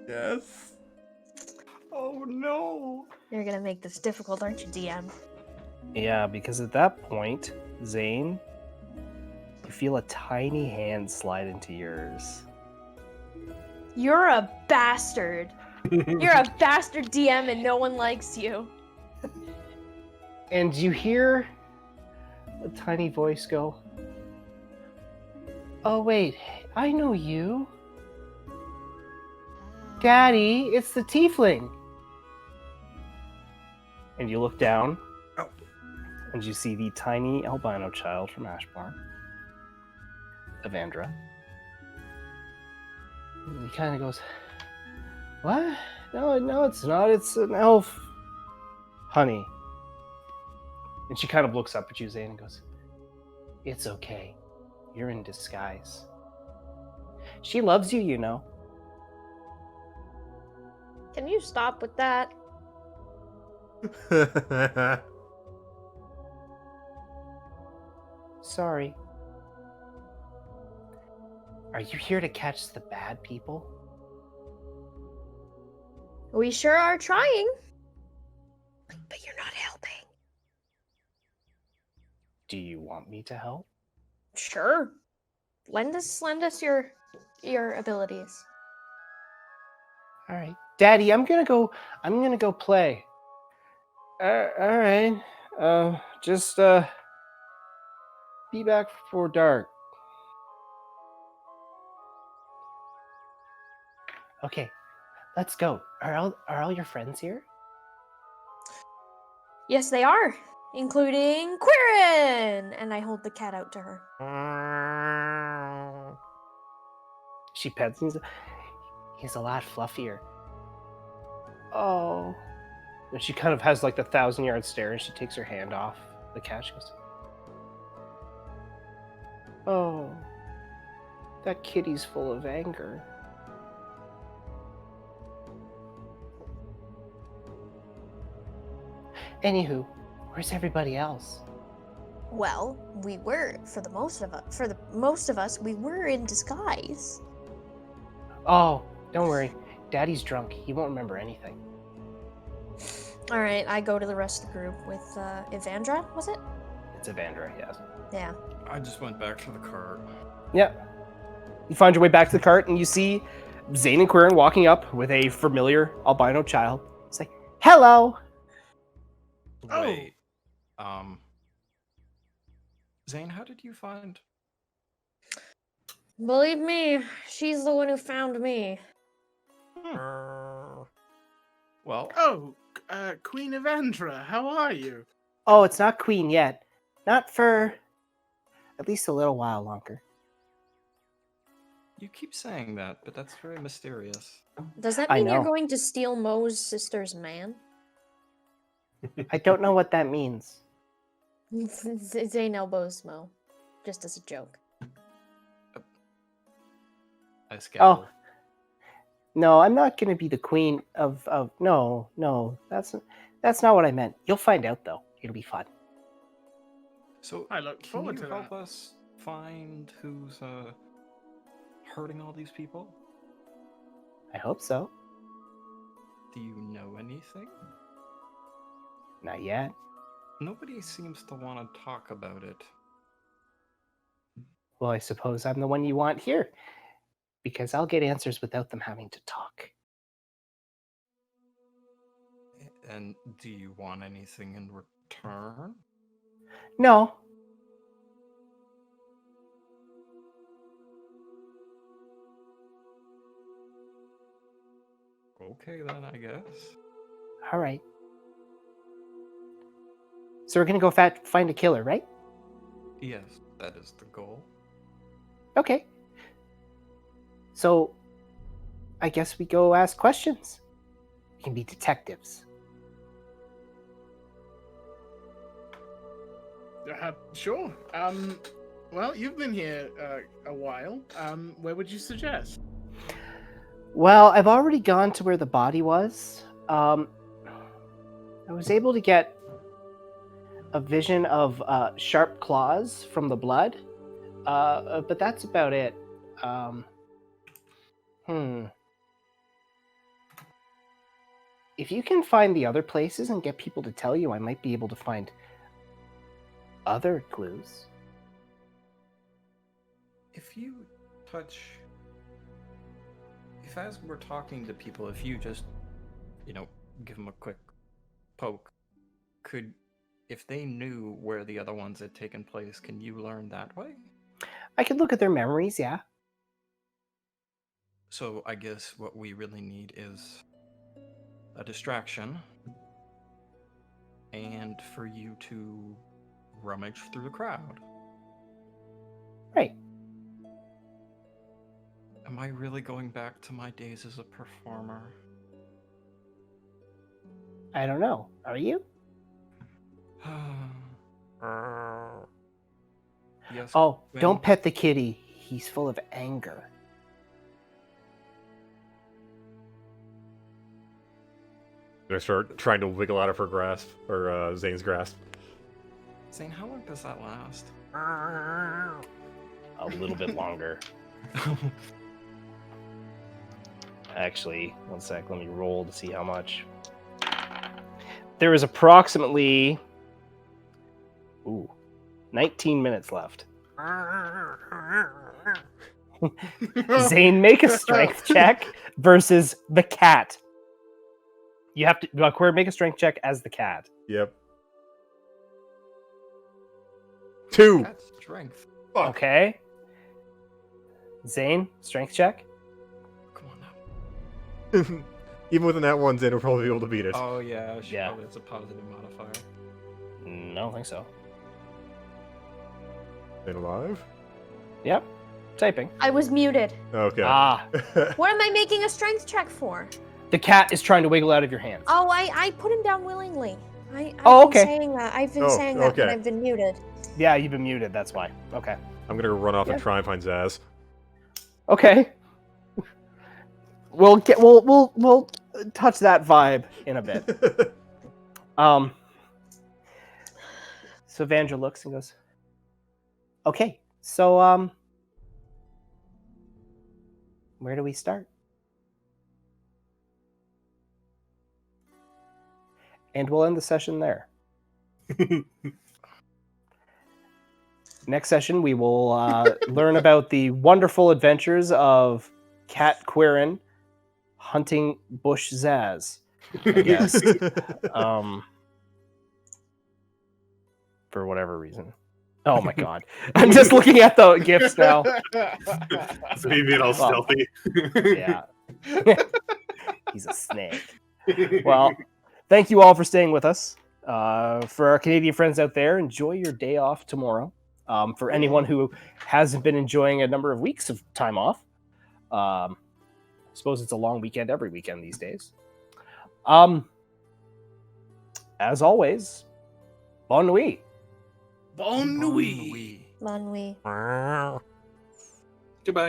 Yes. Oh no! You're gonna make this difficult, aren't you, DM? Yeah, because at that point, Zane, you feel a tiny hand slide into yours. You're a bastard. You're a bastard DM and no one likes you. And you hear a tiny voice go, "Oh wait, I know you. Daddy, it's the tiefling." And you look down, Oh. and you see the tiny albino child from Ashbourne, Evandra. And he kind of goes, "What? No, it's not. It's an elf, honey." And she kind of looks up at you, Zane, and goes, "It's okay. You're in disguise. She loves you, you know." Can you stop with that? Sorry. Are you here to catch the bad people? We sure are trying. But you're not helping. Do you want me to help? Sure. Lend us your abilities. All right, Daddy. I'm gonna go play. All right. Just be back before dark. Okay, let's go. Are all your friends here? Yes, they are, including Quirin. And I hold the cat out to her. She pets him. He's a lot fluffier. Oh. And she kind of has like the 1,000-yard stare, and she takes her hand off the cat. She goes, "Oh, that kitty's full of anger." Anywho, where's everybody else? Well, we were for the most of us, we were in disguise. Oh, don't worry. Daddy's drunk. He won't remember anything. All right, I go to the rest of the group with Evandra. Was it? It's Evandra, yes. Yeah. I just went back to the cart. Yeah. You find your way back to the cart, and you see Zane and Quirin walking up with a familiar albino child. It's like, hello. Oh. Wait. Zane, how did you find? Believe me, she's the one who found me. Well, Oh, Queen Evandra, how are you? Oh, it's not Queen yet. Not for at least a little while longer. you keep saying that, but that's very mysterious. Does that I mean you're know. going to steal Mo's sister's man? I don't know what that means. Zane elbows Mo, just as a joke. I scowl. No, I'm not going to be the queen of no, that's not what I meant. You'll find out though. It'll be fun. So I look can forward you to help that. us find who's hurting all these people? I hope so. Do you know anything? Not yet. Nobody seems to want to talk about it. Well, I suppose I'm the one you want here. Because I'll get answers without them having to talk. And do you want anything in return? No. Okay, then, I guess. All right. So we're going to go find a killer, right? Yes, that is the goal. Okay. So I guess we go ask questions. We can be detectives. Sure. Well, you've been here a while. Where would you suggest? Well, I've already gone to where the body was. I was able to get a vision of sharp claws from the blood, but that's about it. If you can find the other places and get people to tell you, I might be able to find other clues. If you touch... If as we're talking to people, if you just, give them a quick poke, if they knew where the other ones had taken place, can you learn that way? I could look at their memories, yeah. So I guess what we really need is a distraction, and for you to rummage through the crowd. Right. Am I really going back to my days as a performer? I don't know. Are you? Yes. Oh, Quinn? don't pet the kitty. He's full of anger. I start trying to wiggle out of her grasp, or Zane's grasp. Zane, how long does that last? A little bit longer. Actually, one sec. Let me roll to see how much. There is approximately 19 minutes left. Zane, make a strength check versus the cat. You have to, Queer, make a strength check as the cat. Yep. 2. That's strength. Fuck. Okay. Zane, strength check. Come on now. Even with that one, Zane will probably be able to beat it. Oh yeah, Yeah. Probably it's a positive modifier. I don't think so. Zane alive? Yep. Typing. I was muted. Okay. Ah. What am I making a strength check for? The cat is trying to wiggle out of your hands. Oh, I put him down willingly. I've Oh, been okay. saying that. I've been Oh, saying that, but okay. I've been muted. Yeah, you've been muted. That's why. Okay. I'm gonna run off Yeah. and try and find Zaz. Okay. We'll touch that vibe in a bit. So Vandra looks and goes, "Okay, so where do we start?" and we'll end the session there. Next session, we will learn about the wonderful adventures of Cat Quirin hunting Bush Zaz, I guess. For whatever reason. Oh my god. I'm just looking at the gifts now. It's me being all Well, stealthy. Yeah. He's a snake. Well, thank you all for staying with us. For our Canadian friends out there, enjoy your day off tomorrow. For anyone who hasn't been enjoying a number of weeks of time off, I suppose it's a long weekend every weekend these days. As always, bon nuit. Bon nuit. Manui. Goodbye.